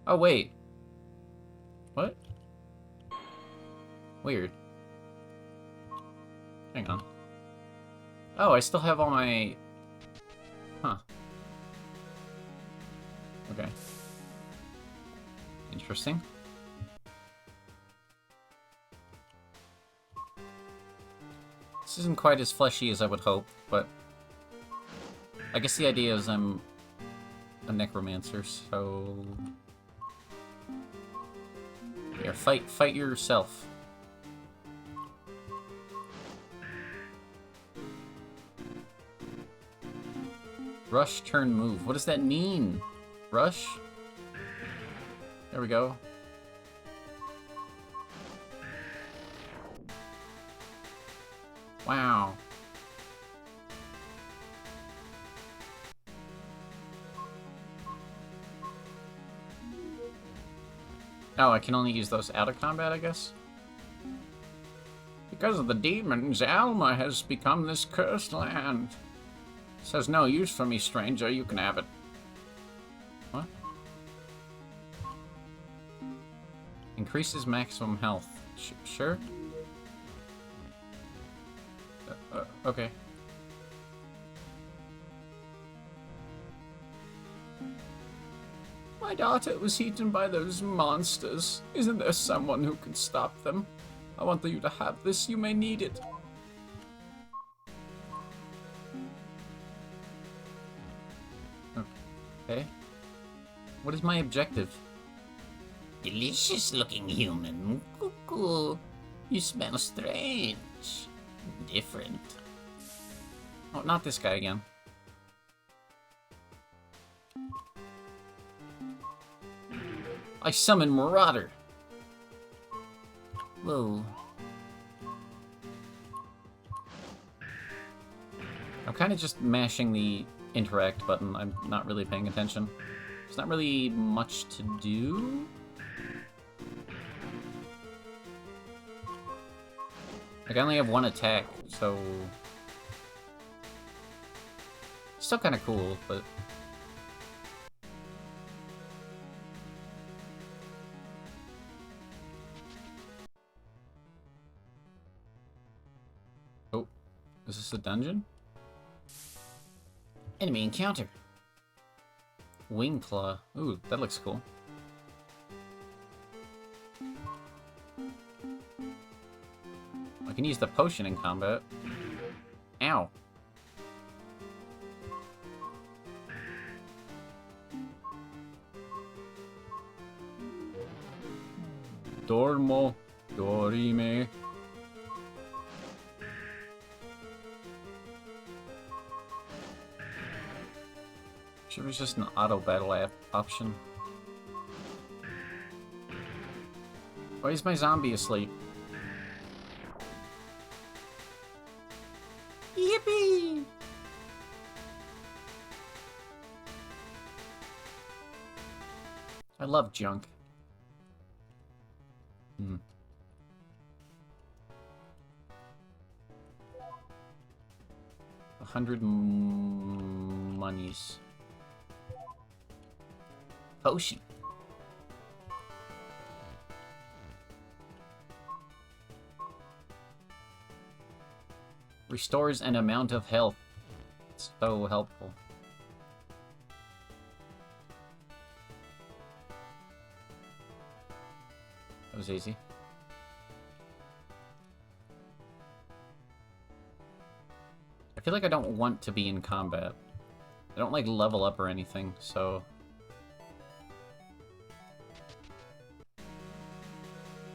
Oh, wait. What? Weird. Hang on. Oh, I still have all my... Huh. Okay. Interesting. This isn't quite as fleshy as I would hope, but... I guess the idea is I'm a necromancer, so... Here, fight yourself. Rush, turn, move. What does that mean? Rush? There we go. Wow. Oh, I can only use those out of combat, I guess? Because of the demons, Alma has become this cursed land. Says no use for me, stranger. You can have it. What? Increases maximum health. Sure? Okay. My daughter was eaten by those monsters. Isn't there someone who can stop them? I want you to have this. You may need it. Okay. What is my objective? Delicious looking human. Cuckoo. You smell strange. Different. Oh, not this guy again. I summon Marauder. Whoa. I'm kind of just mashing the interact button. I'm not really paying attention. There's not really much to do. Like, I only have one attack, so... Still kind of cool, but... Oh, is this a dungeon? Enemy encounter. Wing Claw. Ooh, that looks cool. I can can use the potion in combat. Ow. Dormo, dorime. Sure, there's just an auto battle option. Why is my zombie asleep? Yippee! I love junk. 100 monies. Potion. Restores an amount of health. It's so helpful. That was easy. I feel like I don't want to be in combat. I don't like level up or anything, so...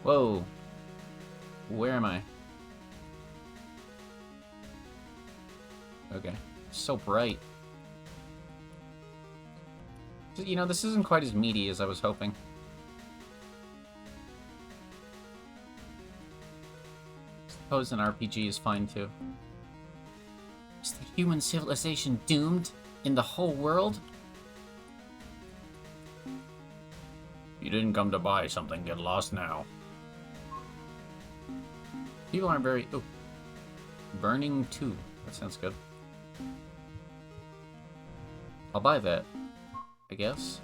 Whoa. Where am I? Okay. It's so bright. You know, this isn't quite as meaty as I was hoping. Suppose an RPG is fine too. Is the human civilization doomed in the whole world? You didn't come to buy something, get lost now. People aren't very... Oh. Burning 2. That sounds good. I'll buy that, I guess.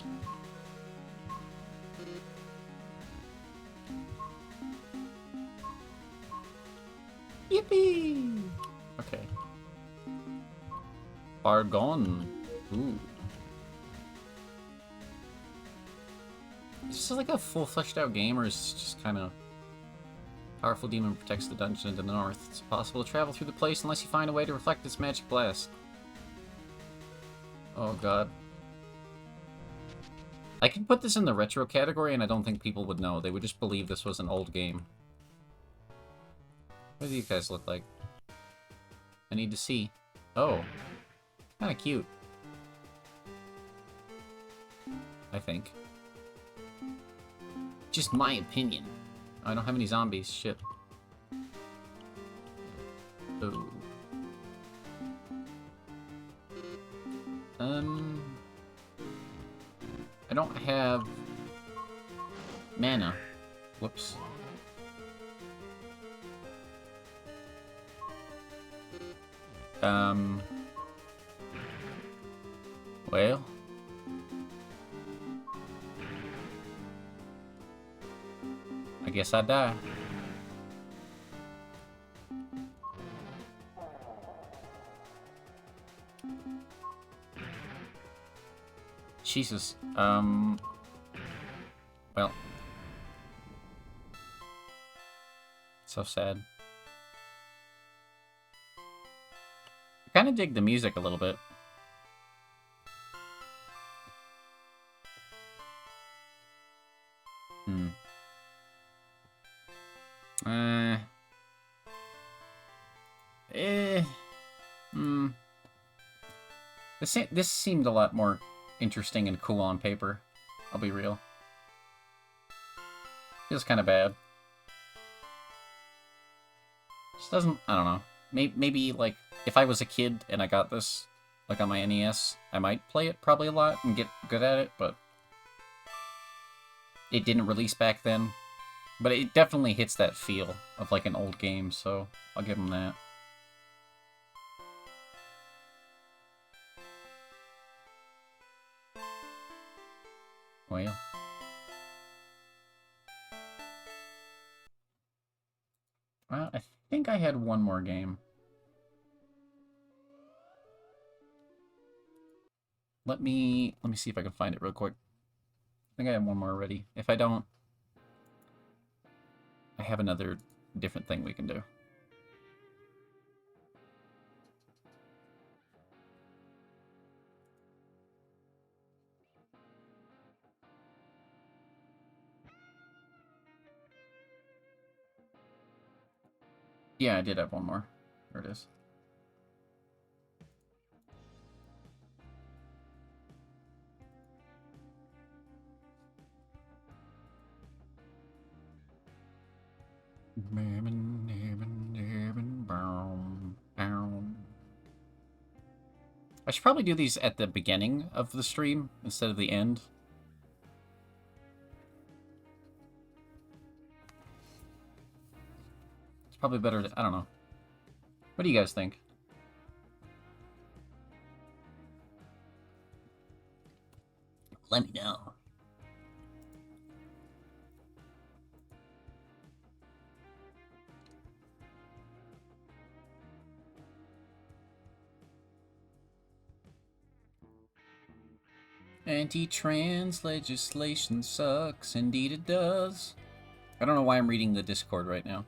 Yippee! Okay. Bargon. Ooh. Is this like a full fleshed out game, or is this just kind of... Powerful demon protects the dungeon in the north. It's impossible to travel through the place unless you find a way to reflect its magic blast. Oh god. I could put this in the retro category and I don't think people would know. They would just believe this was an old game. What do you guys look like? I need to see. Oh. Kinda cute. I think. Just my opinion. I don't have any zombies. Shit. Oh. I don't have mana. Whoops. Well. I guess I die. Jesus. Well. So sad. I kind of dig the music a little bit. This seemed a lot more interesting and cool on paper. I'll be real. Feels kind of bad. Just doesn't... I don't know. Maybe, like, if I was a kid and I got this, like, on my NES, I might play it probably a lot and get good at it, but... It didn't release back then. But it definitely hits that feel of, like, an old game, so I'll give them that. Well. Well, I think I had one more game. Let me see if I can find it real quick. I think I have one more already. If I don't, I have another different thing we can do. Yeah, I did have one more. There it is. I should probably do these at the beginning of the stream instead of the end. It's probably better to, I don't know. What do you guys think? Let me know. Anti-trans legislation sucks. Indeed it does. I don't know why I'm reading the Discord right now.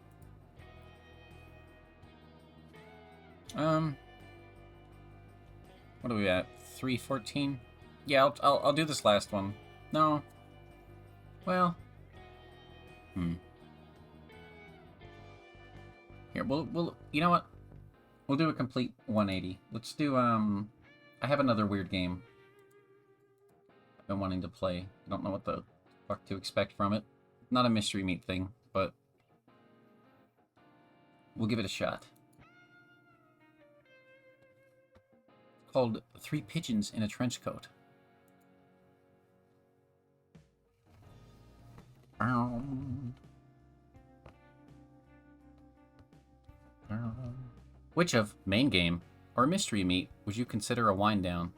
What are we at? 3:14? Yeah, I'll do this last one. No. Well. Here, we'll you know what? We'll do a complete 180. Let's do I have another weird game I've been wanting to play. I don't know what the fuck to expect from it. Not a mystery meat thing, but we'll give it a shot. It's called Three Pigeons in a Trench Coat. Which of main game or mystery meat would you consider a wind down?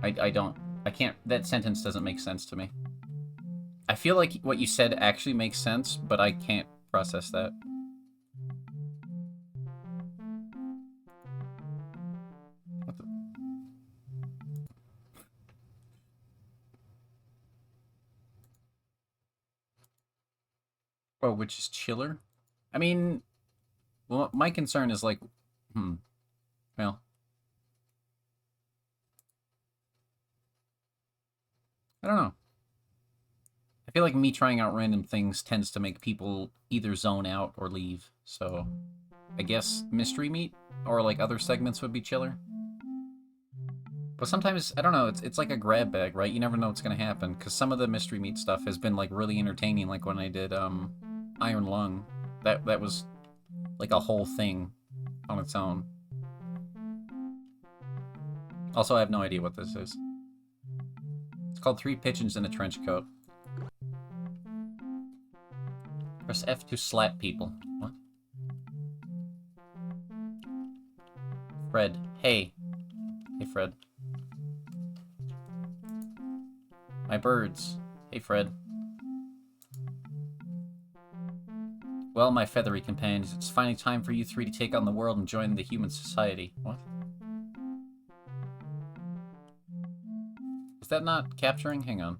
I can't, that sentence doesn't make sense to me. I feel like what you said actually makes sense, but I can't process that. What the? Oh, which is chiller? I mean, well, my concern is like, well. I don't know. I feel like me trying out random things tends to make people either zone out or leave, so I guess mystery meat or like other segments would be chiller. But sometimes, I don't know, it's like a grab bag, right? You never know what's gonna happen, because some of the mystery meat stuff has been like really entertaining, like when I did Iron Lung. That was like a whole thing on its own. Also, I have no idea what this is. It's called Three Pigeons in a Trench Coat. Press F to slap people. What? Fred. Hey. Hey, Fred. My birds. Hey, Fred. Well, my feathery companions, it's finally time for you three to take on the world and join the human society. What? Is that not capturing? Hang on.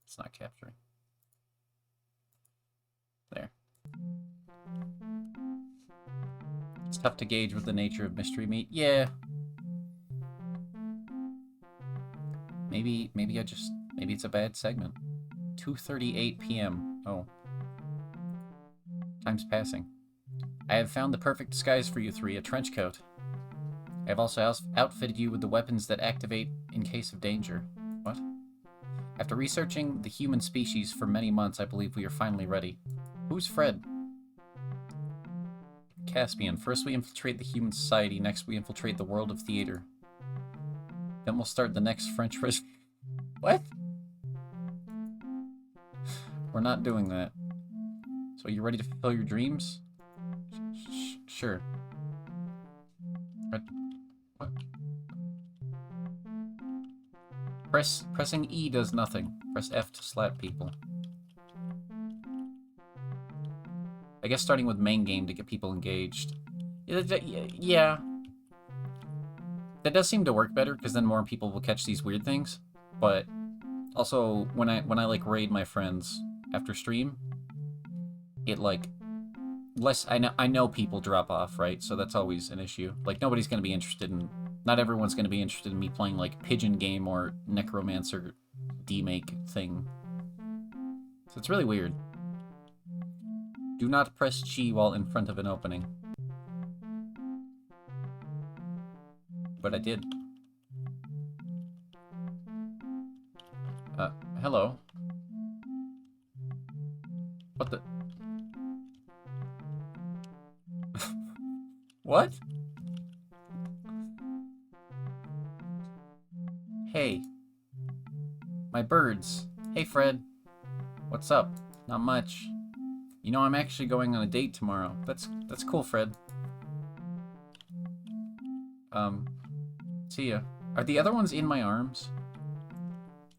It's not capturing. There. It's tough to gauge with the nature of mystery meat. Yeah. Maybe it's a bad segment. 2:38 p.m. Oh. Time's passing. I have found the perfect disguise for you three, a trench coat. I have also outfitted you with the weapons that activate in case of danger. What? After researching the human species for many months, I believe we are finally ready. Who's Fred? Caspian. First we infiltrate the human society, next we infiltrate the world of theater. Then we'll start the next French Revolution. What? We're not doing that. So are you ready to fulfill your dreams? Sure. What? Pressing E does nothing. Press F to slap people. I guess starting with main game to get people engaged. Yeah. That does seem to work better, because then more people will catch these weird things. But also, when I like raid my friends after stream, it like less. I know people drop off, right? So that's always an issue. Like nobody's gonna be interested in. Not everyone's gonna be interested in me playing like Pigeon Game or Necromancer demake thing. So it's really weird. Do not press chi while in front of an opening. But I did. Hello. What the? What? Hey. My birds. Hey, Fred. What's up? Not much. You know, I'm actually going on a date tomorrow. That's cool, Fred. See ya. Are the other ones in my arms?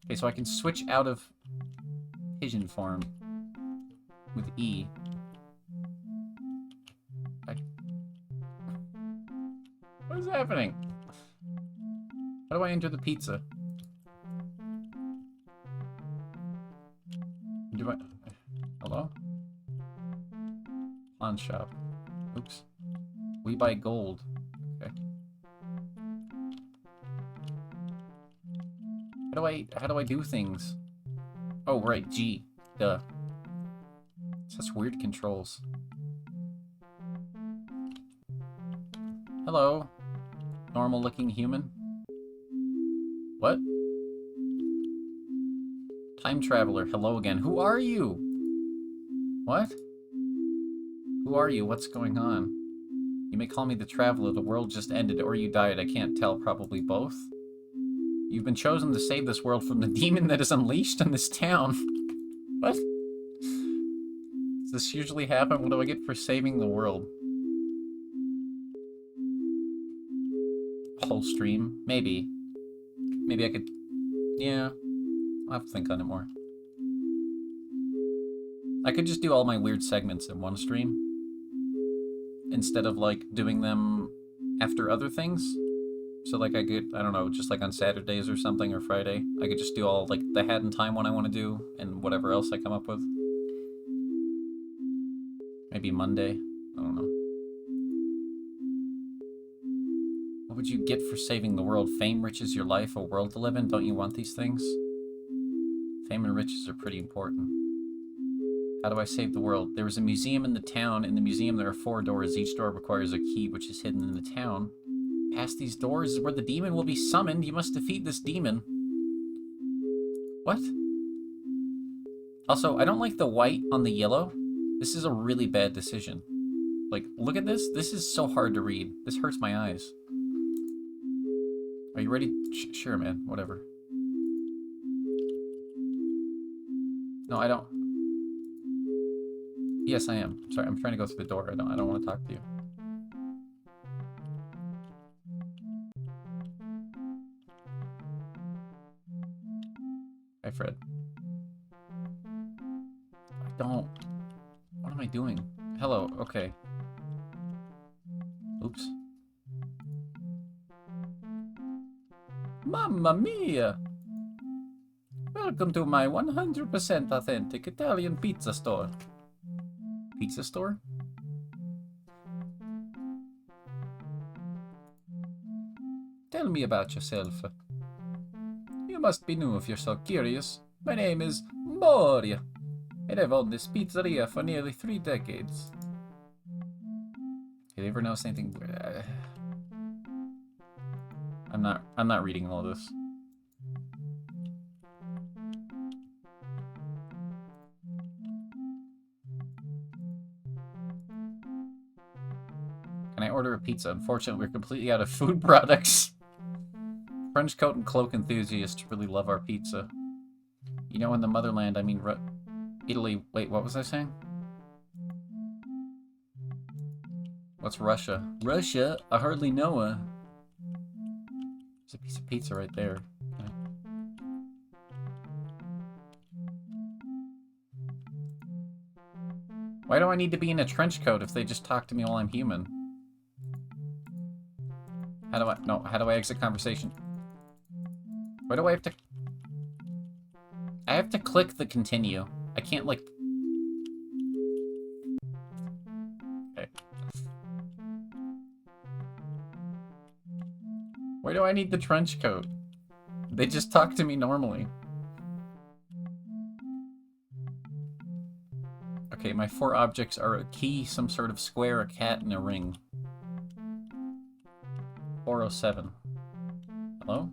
Okay, so I can switch out of pigeon form with E. What is happening? How do I enter the pizza? Do I... Hello? Pawn shop. Oops. We buy gold. Okay. How do I do things? Oh, right, G. Duh. Such weird controls. Hello. Normal looking human. What? Time traveler, hello again. Who are you? What? Who are you? What's going on? You may call me the Traveler. The world just ended, or you died. I can't tell. Probably both. You've been chosen to save this world from the demon that is unleashed in this town. What? Does this usually happen? What do I get for saving the world? Whole stream? Maybe. Maybe I could... Yeah. I'll have to think on it more. I could just do all my weird segments in one stream. Instead of, like, doing them after other things. So, like, I could, I don't know, just like on Saturdays or something, or Friday. I could just do all, like, the Hat in Time one I want to do, and whatever else I come up with. Maybe Monday. I don't know. What would you get for saving the world? Fame, riches, your life, a world to live in? Don't you want these things? Fame and riches are pretty important. How do I save the world? There is a museum in the town. In the museum there are 4 doors. Each door requires a key which is hidden in the town. Past these doors is where the demon will be summoned. You must defeat this demon. What? Also, I don't like the white on the yellow. This is a really bad decision. Like, look at this. This is so hard to read. This hurts my eyes. Are you ready? Sure, man. Whatever. No, I don't. Yes, I am. Sorry, I'm trying to go through the door. I don't want to talk to you. Hi, Fred. I don't... What am I doing? Hello, okay. Oops. Mamma mia! Welcome to my 100% authentic Italian pizza store. Pizza store? Tell me about yourself. You must be new if you're so curious. My name is Moria, and I've owned this pizzeria for nearly 3 decades. Have you ever noticed anything weird? I'm not reading all this. Can I order a pizza? Unfortunately, we're completely out of food products. French coat and cloak enthusiasts really love our pizza. You know, in the motherland, I mean, Italy. Wait, what was I saying? What's Russia? Russia? I hardly know her. There's a piece of pizza right there. Okay. Why do I need to be in a trench coat if they just talk to me while I'm human? How do I exit conversation? Why do I have to... I have to click the continue. I can't, like... Okay. Why do I need the trench coat? They just talk to me normally. Okay, my 4 objects are a key, some sort of square, a cat, and a ring. 407. Hello?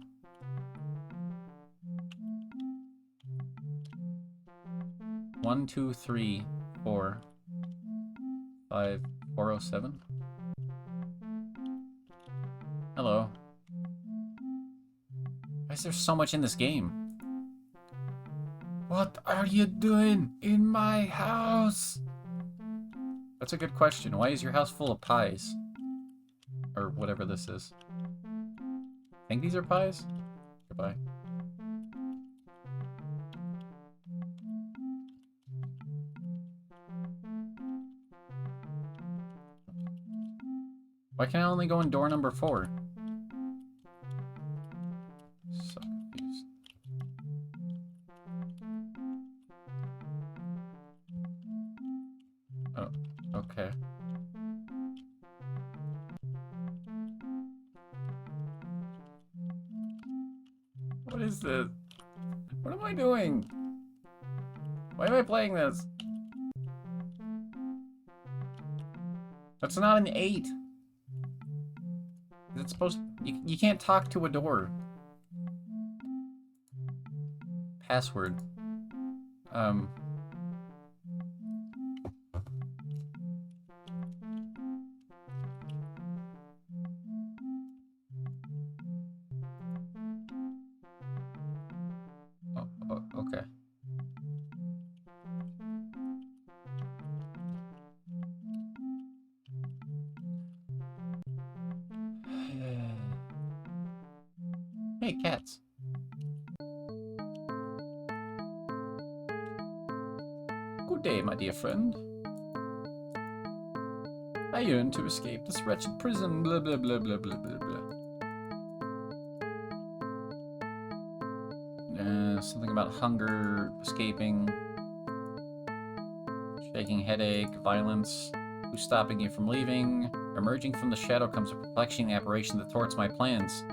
One, two, three, 4, 5, 407. Hello. Why is there so much in this game? What are you doing in my house? That's a good question. Why is your house full of pies? Or whatever this is. I think these are pies? Goodbye. Why can I only go in door number 4? So confused. Oh, okay. What is this? What am I doing? Why am I playing this? That's not an 8. It's supposed... You can't talk to a door. Password. Okay. Hey, cats. Good day, my dear friend. I yearn to escape this wretched prison, blah blah blah blah blah blah blah. Something about hunger, escaping, shaking headache, violence. Who's stopping you from leaving? Emerging from the shadow comes a perplexing apparition that thwarts my plans.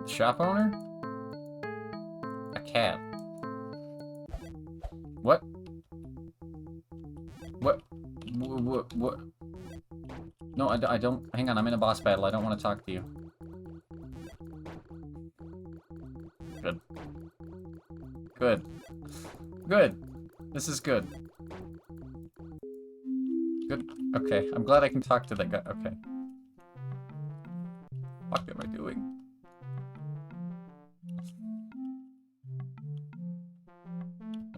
The shop owner? A cat. What? What? No, I don't. Hang on, I'm in a boss battle. I don't want to talk to you. Good. Good. Good. This is good. Good. Okay, I'm glad I can talk to that guy. Okay. What am I doing?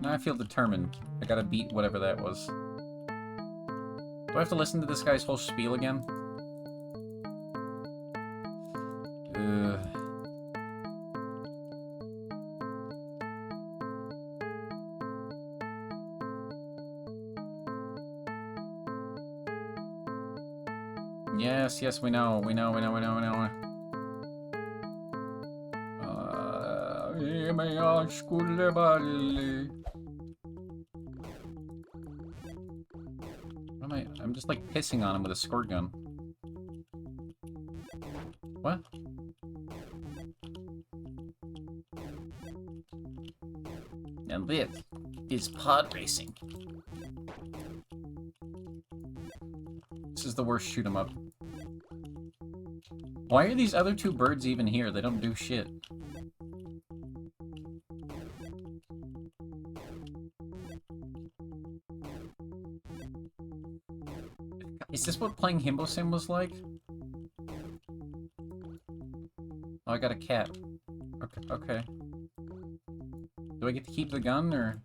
Now I feel determined. I gotta beat whatever that was. Do I have to listen to this guy's whole spiel again? Yes, we know. I'm just like pissing on him with a squirt gun. What? And this is pod racing. This is the worst shoot 'em up. Why are these other 2 birds even here? They don't do shit. Is this what playing Himbo Sim was like? Oh, I got a cat. Okay. Do I get to keep the gun, or...?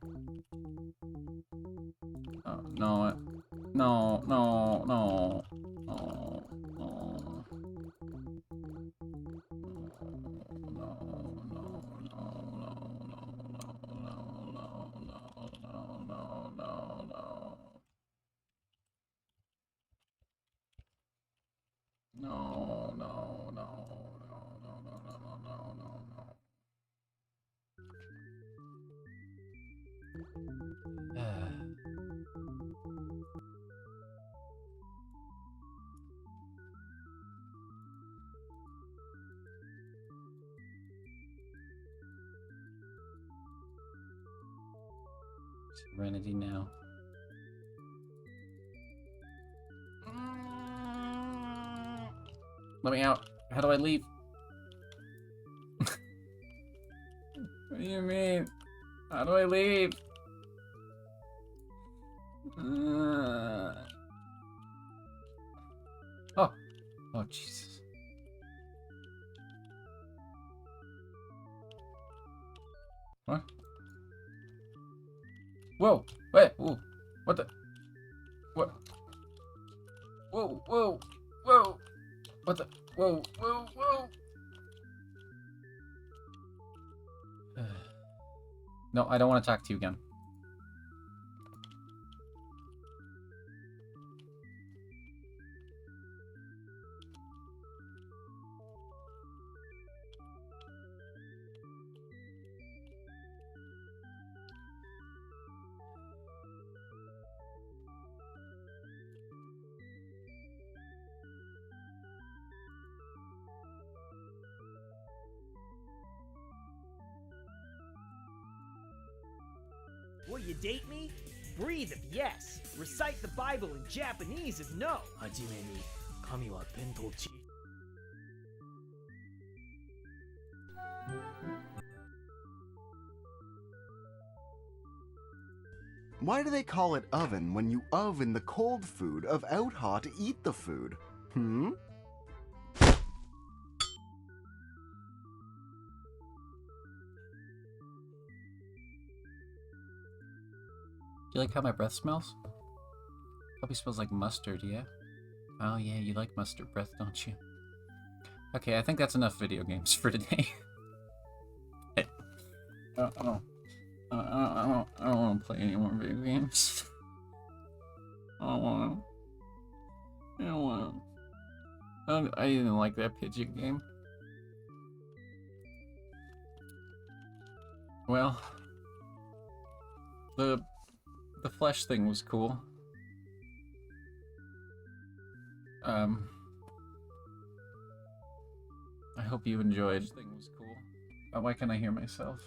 Oh, no. No. Serenity now. Let me out. How do I leave? What do you mean? How do I leave? Oh. Oh, Jesus. What? Whoa. Wait. Ooh. What the? What? Whoa. Whoa. Whoa. What the? Whoa. Whoa. Whoa. No, I don't want to talk to you again. Will you date me? Breathe if yes. Recite the Bible in Japanese if no. はじめに神は天と地 Why do they call it oven when you oven the cold food of out hot eat the food? Hmm? Do you like how my breath smells? Probably smells like mustard, yeah? Oh yeah, you like mustard breath, don't you? Okay, I think that's enough video games for today. Hey. I don't want to play any more video games. I don't want to. I don't want to. I didn't like that pigeon game. Well, the flesh thing was cool. I hope you enjoyed. Thing was cool. Why can't I hear myself?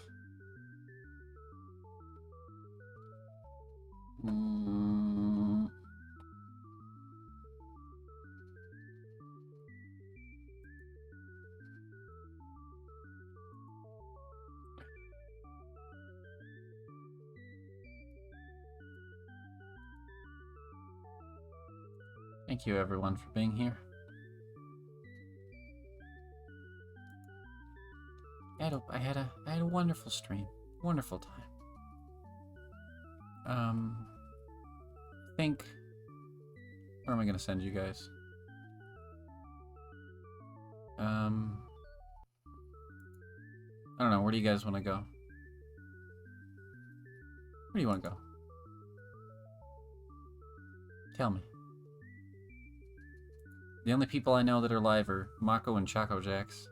Thank you everyone for being here. I had a wonderful stream. Wonderful time. I think, where am I gonna send you guys? I don't know, where do you guys want to go? Where do you want to go? Tell me. The only people I know that are live are Mako and Choco Jacks.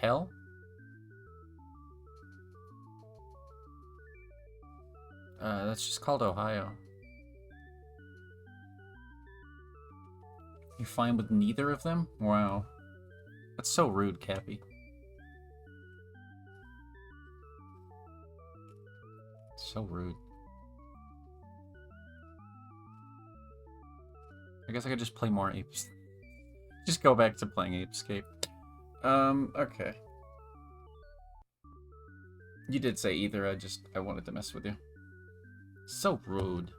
Hell? That's just called Ohio. You're fine with neither of them? Wow. That's so rude, Cappy. So rude. I guess I could just play more apes. Just go back to playing Apescape. Okay. You did say either, I wanted to mess with you. So rude.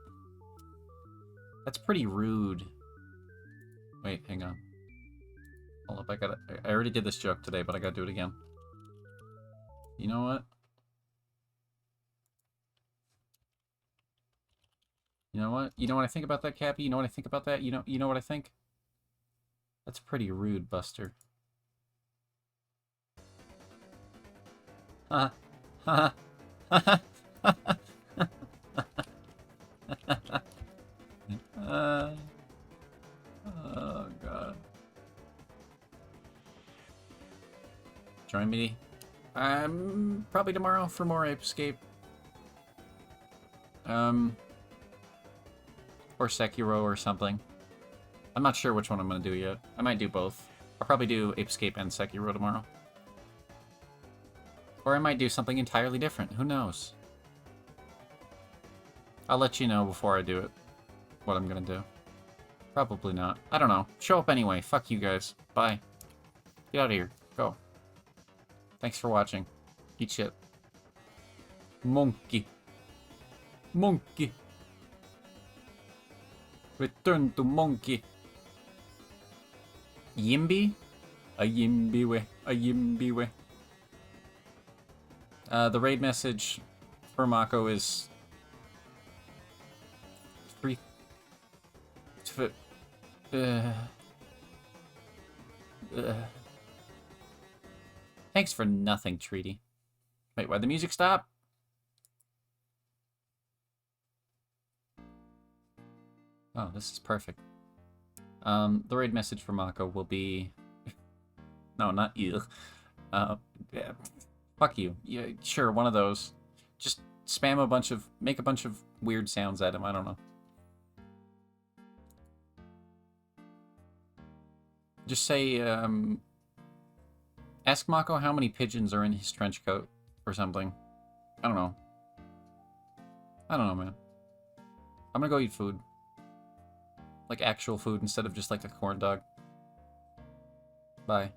That's pretty rude. Wait, hang on. Hold up, I already did this joke today, but I gotta do it again. You know what? You know what? You know what I think about that, Cappy? You know what I think about that? You know what I think? That's pretty rude, Buster. Ha ha ha oh god. Join me. Probably tomorrow for more Apescape. Or Sekiro or something. I'm not sure which one I'm gonna do yet. I might do both. I'll probably do Ape Escape and Sekiro tomorrow. Or I might do something entirely different. Who knows? I'll let you know before I do it what I'm gonna do. Probably not. I don't know. Show up anyway. Fuck you guys. Bye. Get out of here. Go. Thanks for watching. Eat shit. Monkey. Monkey. Return to monkey. Yimby? A yimby-we. A yimby-we. The raid message for Mako is... Thanks for nothing, Treaty. Wait, why'd the music stop? Oh, this is perfect. The raid message for Mako will be... No, not you. Yeah. Fuck you. Yeah, sure, one of those. Just spam a bunch of... Make a bunch of weird sounds at him, I don't know. Just say, ask Mako how many pigeons are in his trench coat, or something. I don't know. I don't know, man. I'm gonna go eat food. Like actual food instead of just like a corn dog. Bye.